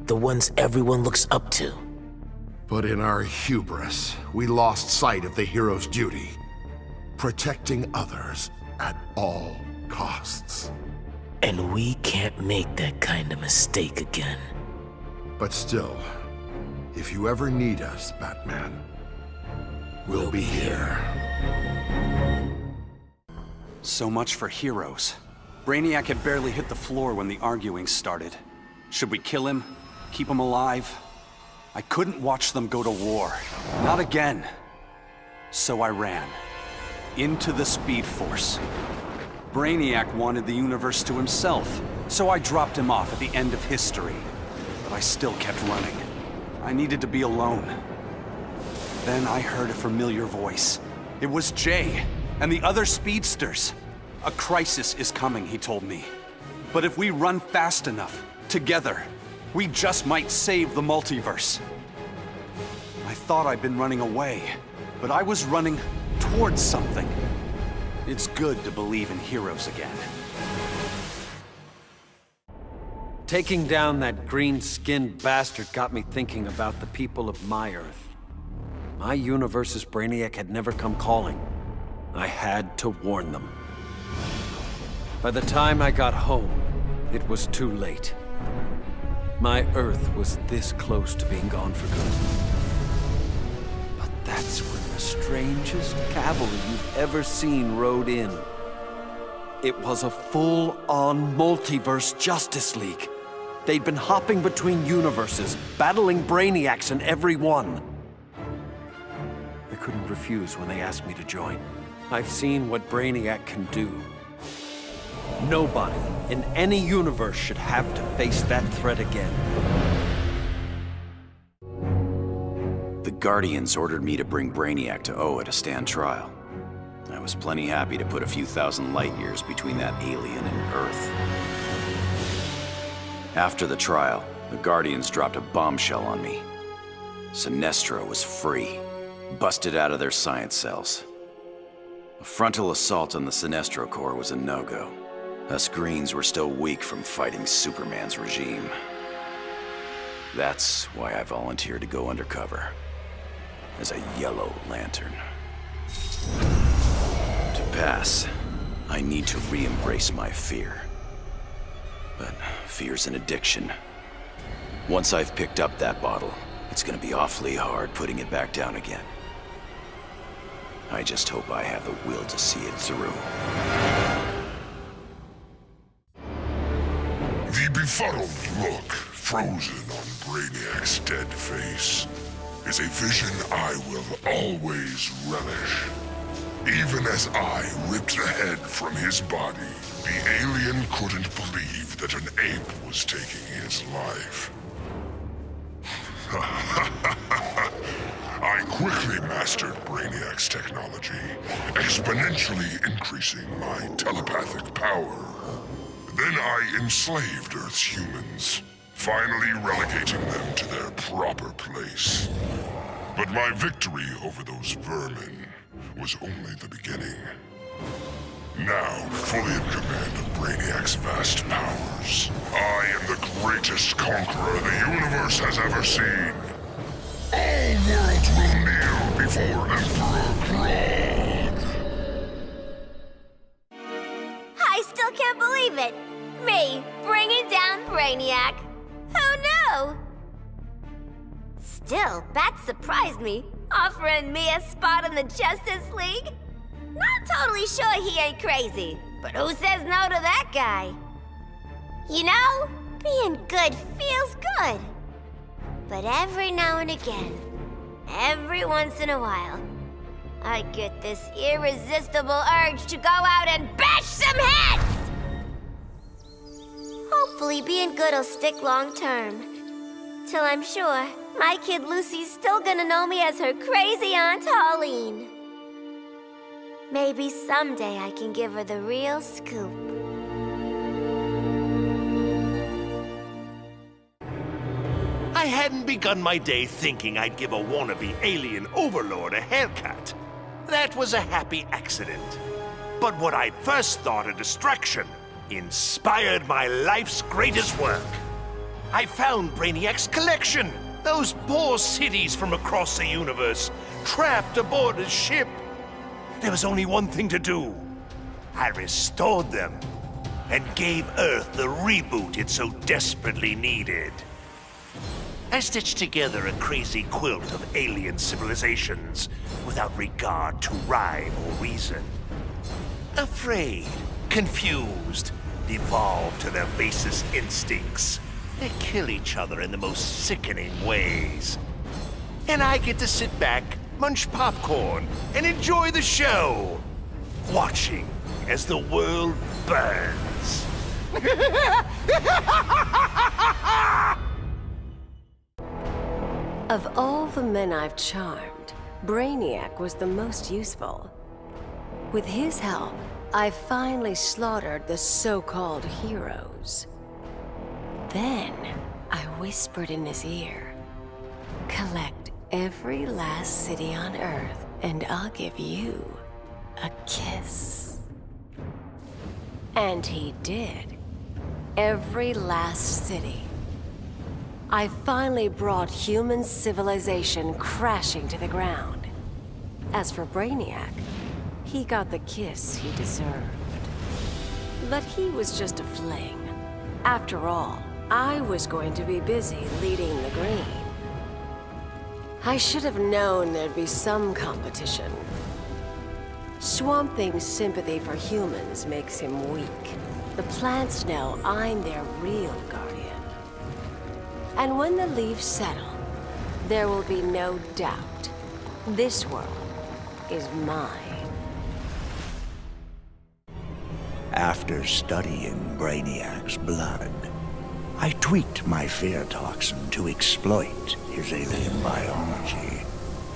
the ones everyone looks up to. But in our hubris, we lost sight of the hero's duty, protecting others at all costs. And we can't make that kind of mistake again. But still, if you ever need us, Batman, we'll be here. So much for heroes. Brainiac had barely hit the floor when the arguing started. Should we kill him? Keep him alive? I couldn't watch them go to war. Not again. So I ran. Into the Speed Force. Brainiac wanted the universe to himself, so I dropped him off at the end of history. But I still kept running. I needed to be alone. Then I heard a familiar voice. It was Jay and the other speedsters. A crisis is coming, he told me. But if we run fast enough, together, we just might save the multiverse. I thought I'd been running away, but I was running towards something. It's good to believe in heroes again. Taking down that green-skinned bastard got me thinking about the people of my Earth. My universe's Brainiac had never come calling. I had to warn them. By the time I got home, it was too late. My Earth was this close to being gone for good. But that's when the strangest cavalry you've ever seen rode in. It was a full-on multiverse Justice League. They'd been hopping between universes, battling Brainiacs in every one. I couldn't refuse when they asked me to join. I've seen what Brainiac can do. Nobody in any universe should have to face that threat again. The Guardians ordered me to bring Brainiac to Oa to stand trial. I was plenty happy to put a few thousand light years between that alien and Earth. After the trial, the Guardians dropped a bombshell on me. Sinestro was free, busted out of their science cells. A frontal assault on the Sinestro Corps was a no-go. Us Greens were still weak from fighting Superman's regime. That's why I volunteered to go undercover as a Yellow Lantern. To pass, I need to re-embrace my fear. But fear's an addiction. Once I've picked up that bottle, it's gonna be awfully hard putting it back down again. I just hope I have the will to see it through. The befuddled look frozen on Brainiac's dead face is a vision I will always relish. Even as I ripped the head from his body, the alien couldn't believe that an ape was taking his life. I quickly mastered Brainiac's technology, exponentially increasing my telepathic power. Then I enslaved Earth's humans, finally relegating them to their proper place. But my victory over those vermin was only the beginning. Now, fully in command of Brainiac's vast powers, I am the greatest conqueror the universe has ever seen. All worlds will kneel before Emperor Grodd. I still can't believe it. Me, bringing down Brainiac. Who knew? Still, Bat surprised me, offering me a spot in the Justice League. Not totally sure he ain't crazy, but who says no to that guy? You know, being good feels good. But every now and again, every once in a while, I get this irresistible urge to go out and bash some heads! Hopefully being good will stick long term. Till I'm sure my kid Lucy's still gonna know me as her crazy Aunt Pauline. Maybe someday I can give her the real scoop. I hadn't begun my day thinking I'd give a wannabe alien overlord a haircut. That was a happy accident. But what I'd first thought a distraction inspired my life's greatest work. I found Brainiac's collection. Those poor cities from across the universe, trapped aboard his ship. There was only one thing to do. I restored them and gave Earth the reboot it so desperately needed. I stitched together a crazy quilt of alien civilizations without regard to rhyme or reason. Afraid, confused, devolved to their basest instincts. They kill each other in the most sickening ways. And I get to sit back, munch popcorn, and enjoy the show. Watching as the world burns. Of all the men I've charmed, Brainiac was the most useful. With his help, I finally slaughtered the so-called heroes. Then, I whispered in his ear, "Collect every last city on Earth, and I'll give you a kiss." And he did. Every last city. I finally brought human civilization crashing to the ground. As for Brainiac, he got the kiss he deserved. But he was just a fling. After all, I was going to be busy leading the Green. I should have known there'd be some competition. Swamp Thing's sympathy for humans makes him weak. The plants know I'm their real guardian. And when the leaves settle, there will be no doubt. This world is mine. After studying Brainiac's blood, I tweaked my fear toxin to exploit his alien biology.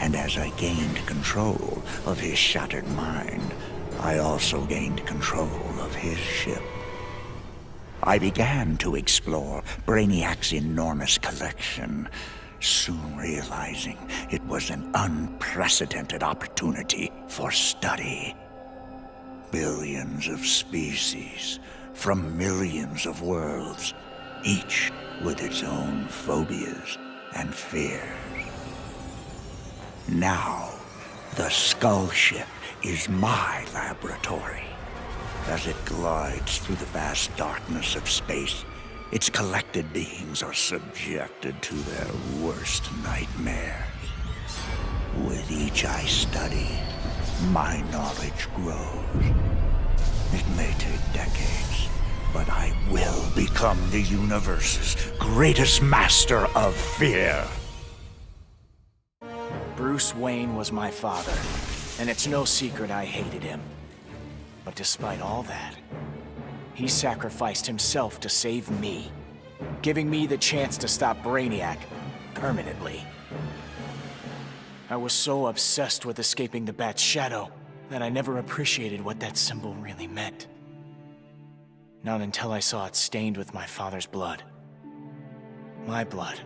And as I gained control of his shattered mind, I also gained control of his ship. I began to explore Brainiac's enormous collection, soon realizing it was an unprecedented opportunity for study. Billions of species from millions of worlds, each with its own phobias and fears. Now, the Skull Ship is my laboratory. As it glides through the vast darkness of space, its collected beings are subjected to their worst nightmares. With each I study, my knowledge grows. It may take decades, but I will become the universe's greatest master of fear. Bruce Wayne was my father, and it's no secret I hated him. But despite all that, he sacrificed himself to save me, giving me the chance to stop Brainiac permanently. I was so obsessed with escaping the Bat's shadow that I never appreciated what that symbol really meant. Not until I saw it stained with my father's blood. My blood.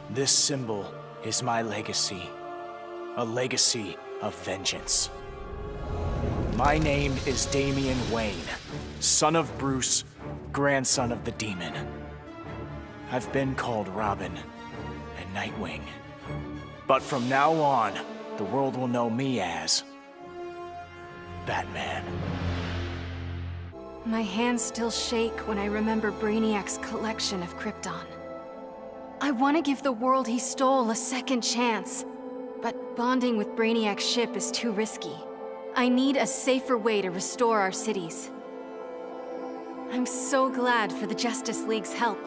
This symbol is my legacy. A legacy of vengeance. My name is Damian Wayne, son of Bruce, grandson of the Demon. I've been called Robin and Nightwing. But from now on, the world will know me as Batman. My hands still shake when I remember Brainiac's collection of Krypton. I want to give the world he stole a second chance, but bonding with Brainiac's ship is too risky. I need a safer way to restore our cities. I'm so glad for the Justice League's help.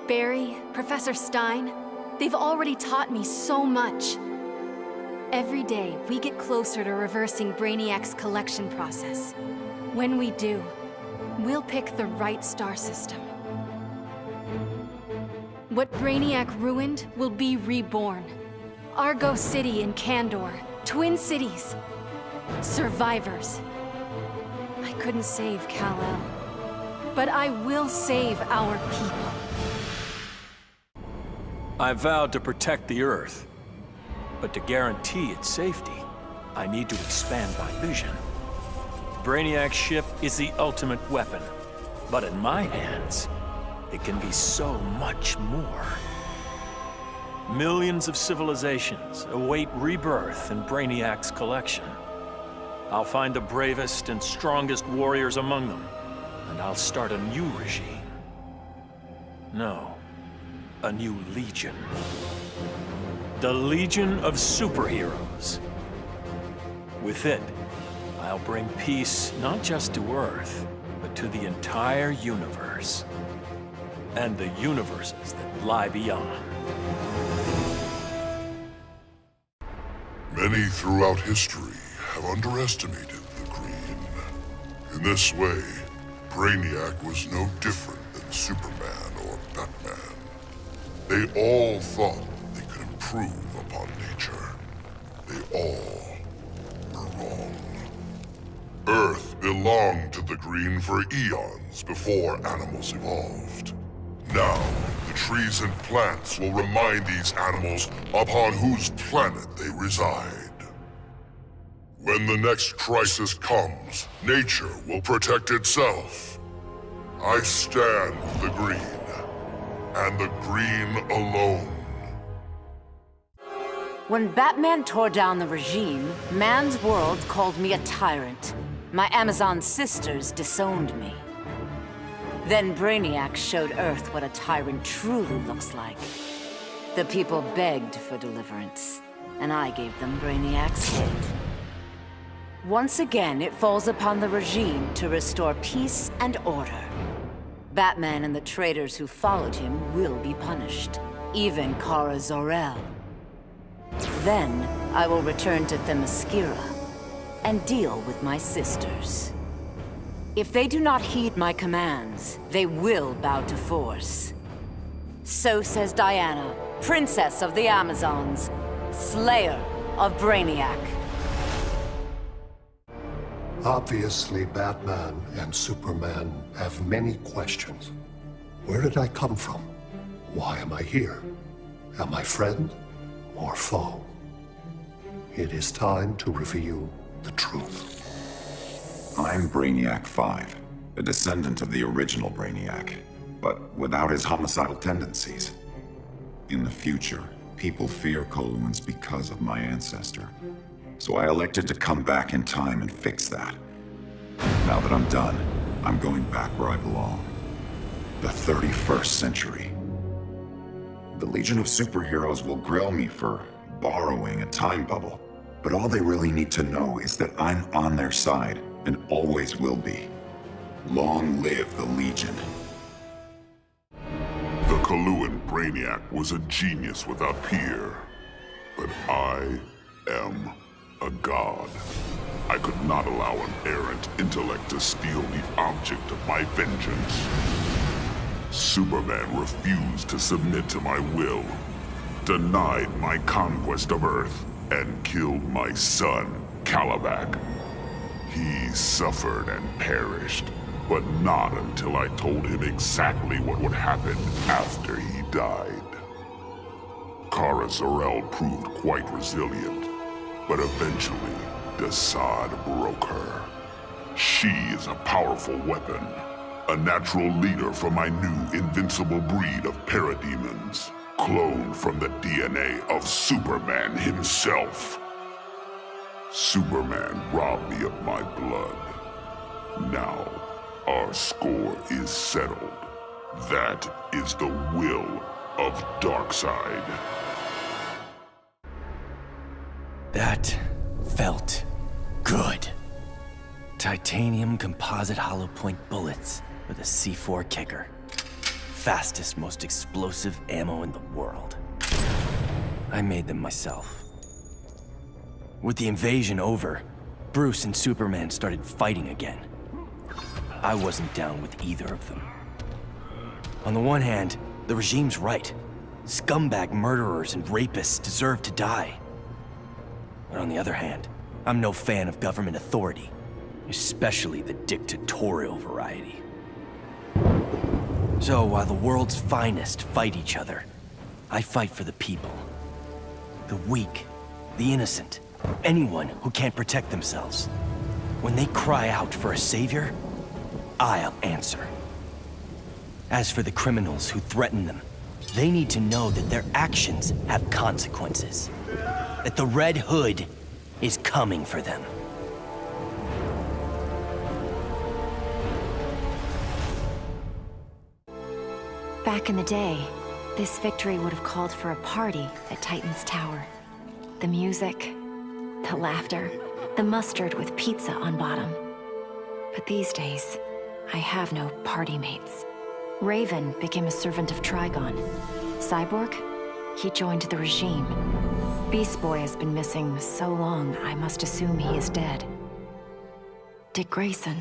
Barry, Professor Stein, they've already taught me so much. Every day, we get closer to reversing Brainiac's collection process. When we do, we'll pick the right star system. What Brainiac ruined will be reborn. Argo City and Kandor, Twin Cities. Survivors. I couldn't save Kal-El, but I will save our people. I vowed to protect the Earth, but to guarantee its safety, I need to expand my vision. Brainiac's ship is the ultimate weapon, but in my hands, it can be so much more. Millions of civilizations await rebirth in Brainiac's collection. I'll find the bravest and strongest warriors among them, and I'll start a new regime. No, a new legion. The Legion of Superheroes. With it, I'll bring peace not just to Earth, but to the entire universe. And the universes that lie beyond. Many throughout history have underestimated In this way, Brainiac was no different than Superman or Batman. They all thought they could improve upon nature. They all were wrong. Earth belonged to the Green for eons before animals evolved. Now, the trees and plants will remind these animals upon whose planet they reside. When the next crisis comes, nature will protect itself. I stand with the Green, and the Green alone. When Batman tore down the regime, man's world called me a tyrant. My Amazon sisters disowned me. Then Brainiac showed Earth what a tyrant truly looks like. The people begged for deliverance, and I gave them Brainiac's head. Once again, it falls upon the regime to restore peace and order. Batman and the traitors who followed him will be punished, even Kara Zor-El. Then, I will return to Themyscira and deal with my sisters. If they do not heed my commands, they will bow to force. So says Diana, Princess of the Amazons, Slayer of Brainiac. Obviously, Batman and Superman have many questions. Where did I come from? Why am I here? Am I friend or foe? It is time to reveal the truth. I'm Brainiac 5, a descendant of the original Brainiac, but without his homicidal tendencies. In the future, people fear Coluans because of my ancestor. So I elected to come back in time and fix that. Now that I'm done, I'm going back where I belong. The 31st century. The Legion of Superheroes will grill me for borrowing a time bubble, but all they really need to know is that I'm on their side and always will be. Long live the Legion. The Coluan Brainiac was a genius without peer, but I am a god. I could not allow an errant intellect to steal the object of my vengeance. Superman refused to submit to my will, denied my conquest of Earth, and killed my son, Calabac. He suffered and perished, but not until I told him exactly what would happen after he died. Kara Zor-El proved quite resilient, but eventually, Desaad broke her. She is a powerful weapon, a natural leader for my new invincible breed of parademons, cloned from the DNA of Superman himself. Superman robbed me of my blood. Now, our score is settled. That is the will of Darkseid. That felt good. Titanium composite hollow point bullets with a C4 kicker. Fastest, most explosive ammo in the world. I made them myself. With the invasion over, Bruce and Superman started fighting again. I wasn't down with either of them. On the one hand, the regime's right. Scumbag murderers and rapists deserve to die. But on the other hand, I'm no fan of government authority, especially the dictatorial variety. So while the world's finest fight each other, I fight for the people. The weak, the innocent, anyone who can't protect themselves. When they cry out for a savior, I'll answer. As for the criminals who threaten them, they need to know that their actions have consequences. That the Red Hood is coming for them. Back in the day, this victory would have called for a party at Titan's Tower. The music, the laughter, the mustard with pizza on bottom. But these days, I have no party mates. Raven became a servant of Trigon. Cyborg? He joined the regime. Beast Boy has been missing so long, I must assume he is dead. Dick Grayson.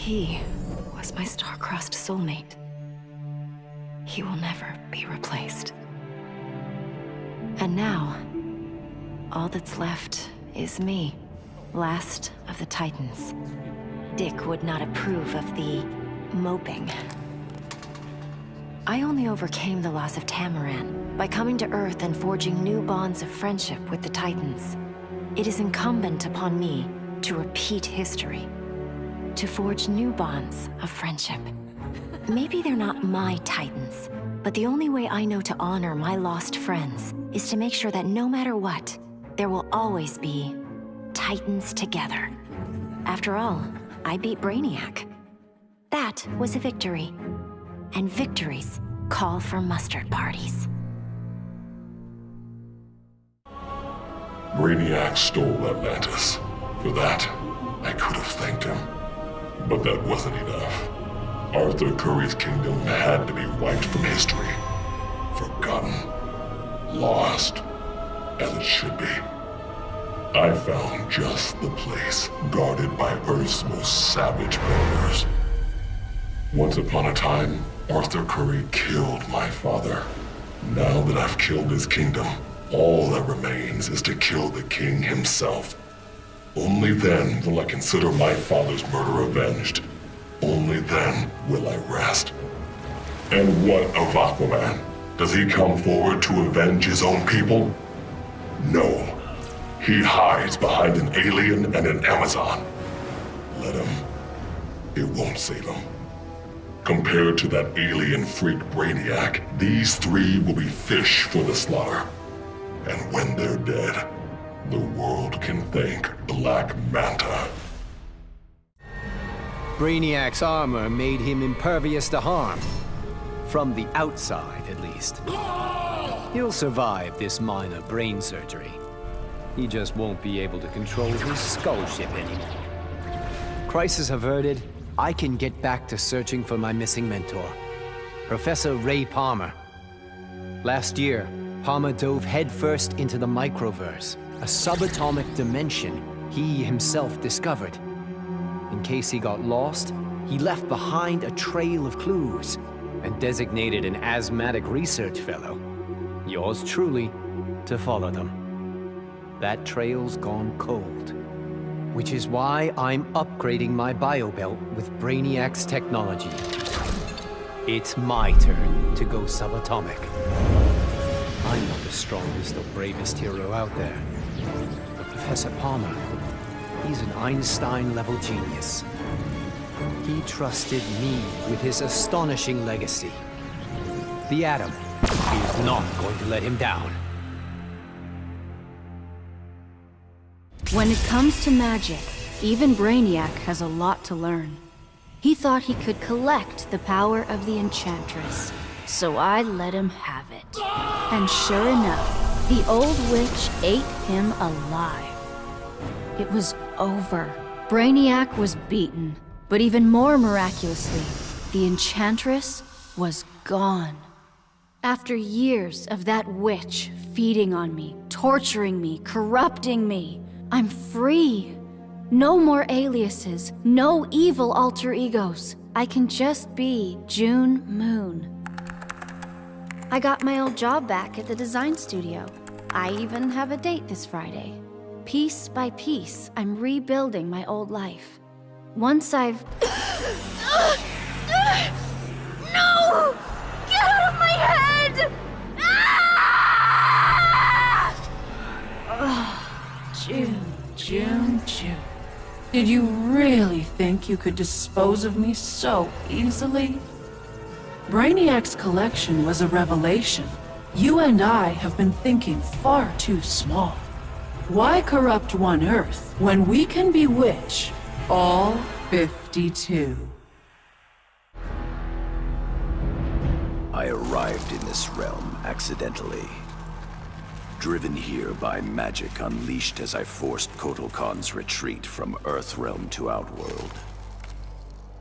He was my star-crossed soulmate. He will never be replaced. And now, all that's left is me, last of the Titans. Dick would not approve of the moping. I only overcame the loss of Tamaran by coming to Earth and forging new bonds of friendship with the Titans. It is incumbent upon me to repeat history, to forge new bonds of friendship. Maybe they're not my Titans, but the only way I know to honor my lost friends is to make sure that no matter what, there will always be Titans together. After all, I beat Brainiac. That was a victory. And victories call for mustard parties. Brainiac stole Atlantis. For that, I could have thanked him. But that wasn't enough. Arthur Curry's kingdom had to be wiped from history. Forgotten. Lost. As it should be. I found just the place, guarded by Earth's most savage predators. Once upon a time, Arthur Curry killed my father. Now that I've killed his kingdom, all that remains is to kill the king himself. Only then will I consider my father's murder avenged. Only then will I rest. And what of Aquaman? Does he come forward to avenge his own people? No. He hides behind an alien and an Amazon. Let him. It won't save him. Compared to that alien freak Brainiac, these three will be fish for the slaughter. And when they're dead, the world can thank Black Manta. Brainiac's armor made him impervious to harm. From the outside, at least. He'll survive this minor brain surgery. He just won't be able to control his skull ship anymore. Crisis averted, I can get back to searching for my missing mentor, Professor Ray Palmer. Last year, Palmer dove headfirst into the microverse, a subatomic dimension he himself discovered. In case he got lost, he left behind a trail of clues and designated an asthmatic research fellow, yours truly, to follow them. That trail's gone cold, which is why I'm upgrading my biobelt with Brainiac's technology. It's my turn to go subatomic. I'm not the strongest or bravest hero out there, but Professor Palmer, he's an Einstein-level genius. He trusted me with his astonishing legacy. The Atom is not going to let him down. When it comes to magic, even Brainiac has a lot to learn. He thought he could collect the power of the Enchantress, so I let him have it. And sure enough, the old witch ate him alive. It was over. Brainiac was beaten, but even more miraculously, the Enchantress was gone. After years of that witch feeding on me, torturing me, corrupting me, I'm free. No more aliases, no evil alter egos. I can just be June Moon. I got my old job back at the design studio. I even have a date this Friday. Piece by piece, I'm rebuilding my old life. Once I've... No! Get out of my head! June. Did you really think you could dispose of me so easily? Brainiac's collection was a revelation. You and I have been thinking far too small. Why corrupt one Earth when we can bewitch all 52? I arrived in this realm accidentally. Driven here by magic unleashed as I forced Kotal Khan's retreat from Earthrealm to Outworld.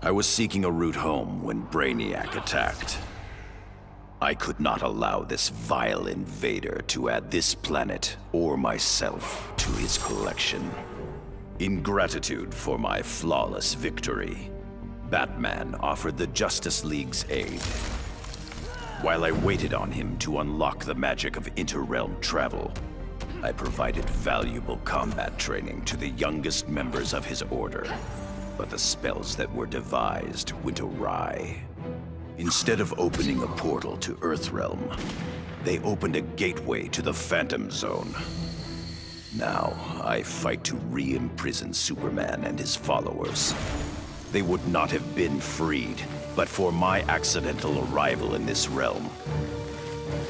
I was seeking a route home when Brainiac attacked. I could not allow this vile invader to add this planet or myself to his collection. In gratitude for my flawless victory, Batman offered the Justice League's aid. While I waited on him to unlock the magic of inter-realm travel, I provided valuable combat training to the youngest members of his order. But the spells that were devised went awry. Instead of opening a portal to Earthrealm, they opened a gateway to the Phantom Zone. Now, I fight to re-imprison Superman and his followers. They would not have been freed, but for my accidental arrival in this realm.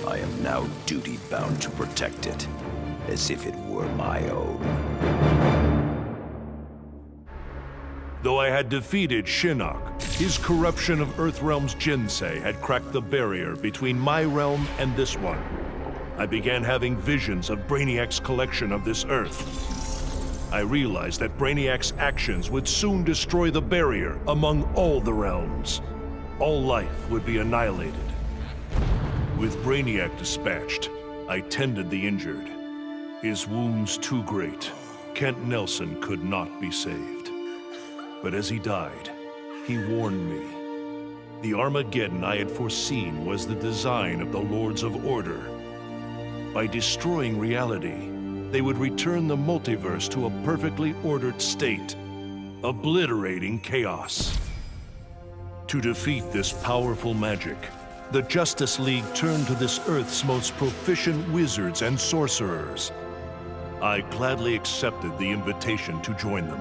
I am now duty-bound to protect it, as if it were my own. Though I had defeated Shinnok, his corruption of Earthrealm's Jinsei had cracked the barrier between my realm and this one. I began having visions of Brainiac's collection of this Earth. I realized that Brainiac's actions would soon destroy the barrier among all the realms. All life would be annihilated. With Brainiac dispatched, I tended the injured. His wounds too great, Kent Nelson could not be saved. But as he died, he warned me. The Armageddon I had foreseen was the design of the Lords of Order. By destroying reality, they would return the multiverse to a perfectly ordered state, obliterating chaos. To defeat this powerful magic, the Justice League turned to this Earth's most proficient wizards and sorcerers. I gladly accepted the invitation to join them.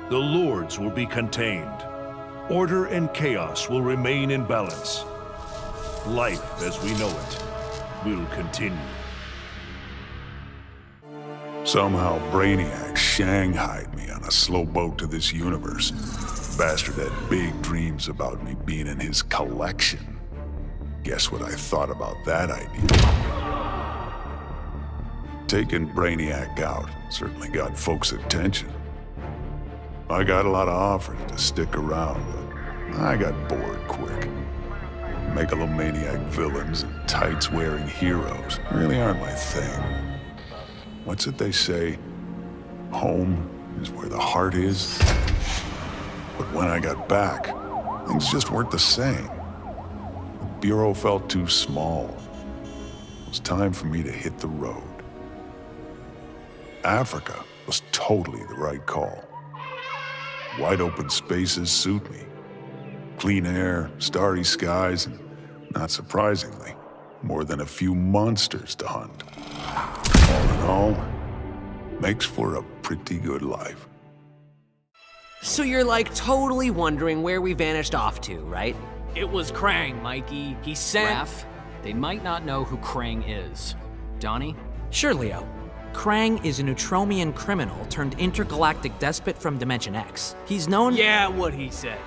The Lords will be contained. Order and chaos will remain in balance. Life as we know it will continue. Somehow Brainiac shanghaied me on a slow boat to this universe. Bastard had big dreams about me being in his collection. Guess what I thought about that idea? Taking Brainiac out certainly got folks' attention. I got a lot of offers to stick around, but I got bored quick. Megalomaniac villains and tights-wearing heroes really aren't my thing. What's it they say? Home is where the heart is. But when I got back, things just weren't the same. The Bureau felt too small. It was time for me to hit the road. Africa was totally the right call. Wide open spaces suit me. Clean air, starry skies, and, not surprisingly, more than a few monsters to hunt. All in all, makes for a pretty good life. So you're like totally wondering where we vanished off to, right? It was Krang, Mikey. He sent... Raph, they might not know who Krang is. Donnie? Sure, Leo. Krang is a Neutromian criminal turned intergalactic despot from Dimension X. He's known— Yeah, what he said.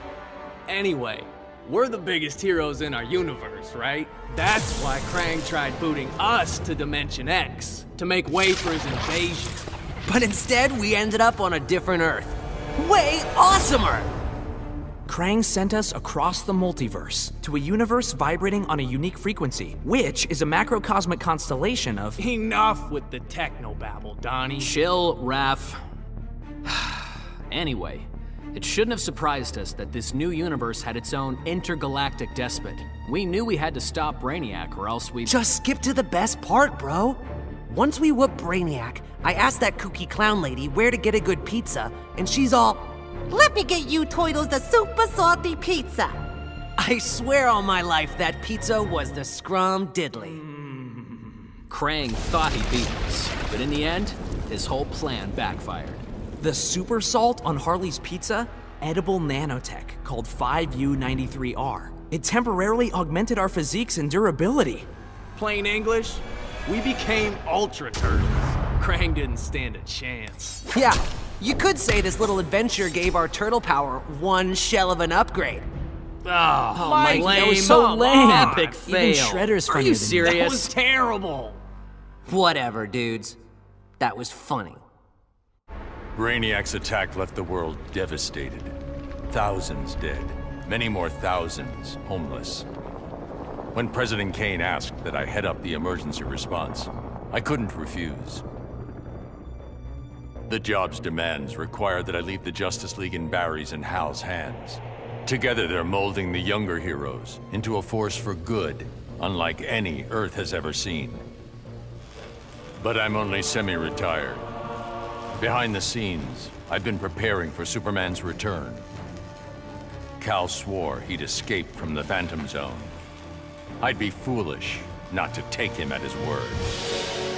Anyway, we're the biggest heroes in our universe, right? That's why Krang tried booting us to Dimension X, to make way for his invasion. But instead, we ended up on a different Earth. Way awesomer! Krang sent us across the multiverse to a universe vibrating on a unique frequency, which is a macrocosmic constellation of— Enough with the technobabble, Donnie. Chill, Raph. Anyway, it shouldn't have surprised us that this new universe had its own intergalactic despot. We knew we had to stop Brainiac or else we— Just skip to the best part, bro. Once we whoop Brainiac, I asked that kooky clown lady where to get a good pizza, and she's all, "Let me get you Toidles the super salty pizza." I swear on my life that pizza was the scrum diddly. Krang thought he beat us, but in the end, his whole plan backfired. The super salt on Harley's pizza? Edible nanotech called 5U93R. It temporarily augmented our physiques and durability. Plain English, we became Ultra Turtles. Krang didn't stand a chance. Yeah, you could say this little adventure gave our turtle power one shell of an upgrade. Oh, Mike, lame. that was so lame. Epic fail. Even Shredder's Are funnier you than serious? that. That was terrible. Whatever, dudes. That was funny. Brainiac's attack left the world devastated. Thousands dead. Many more thousands homeless. When President Kane asked that I head up the emergency response, I couldn't refuse. The job's demands require that I leave the Justice League in Barry's and Hal's hands. Together, they're molding the younger heroes into a force for good, unlike any Earth has ever seen. But I'm only semi-retired. Behind the scenes, I've been preparing for Superman's return. Cal swore he'd escaped from the Phantom Zone. I'd be foolish not to take him at his word.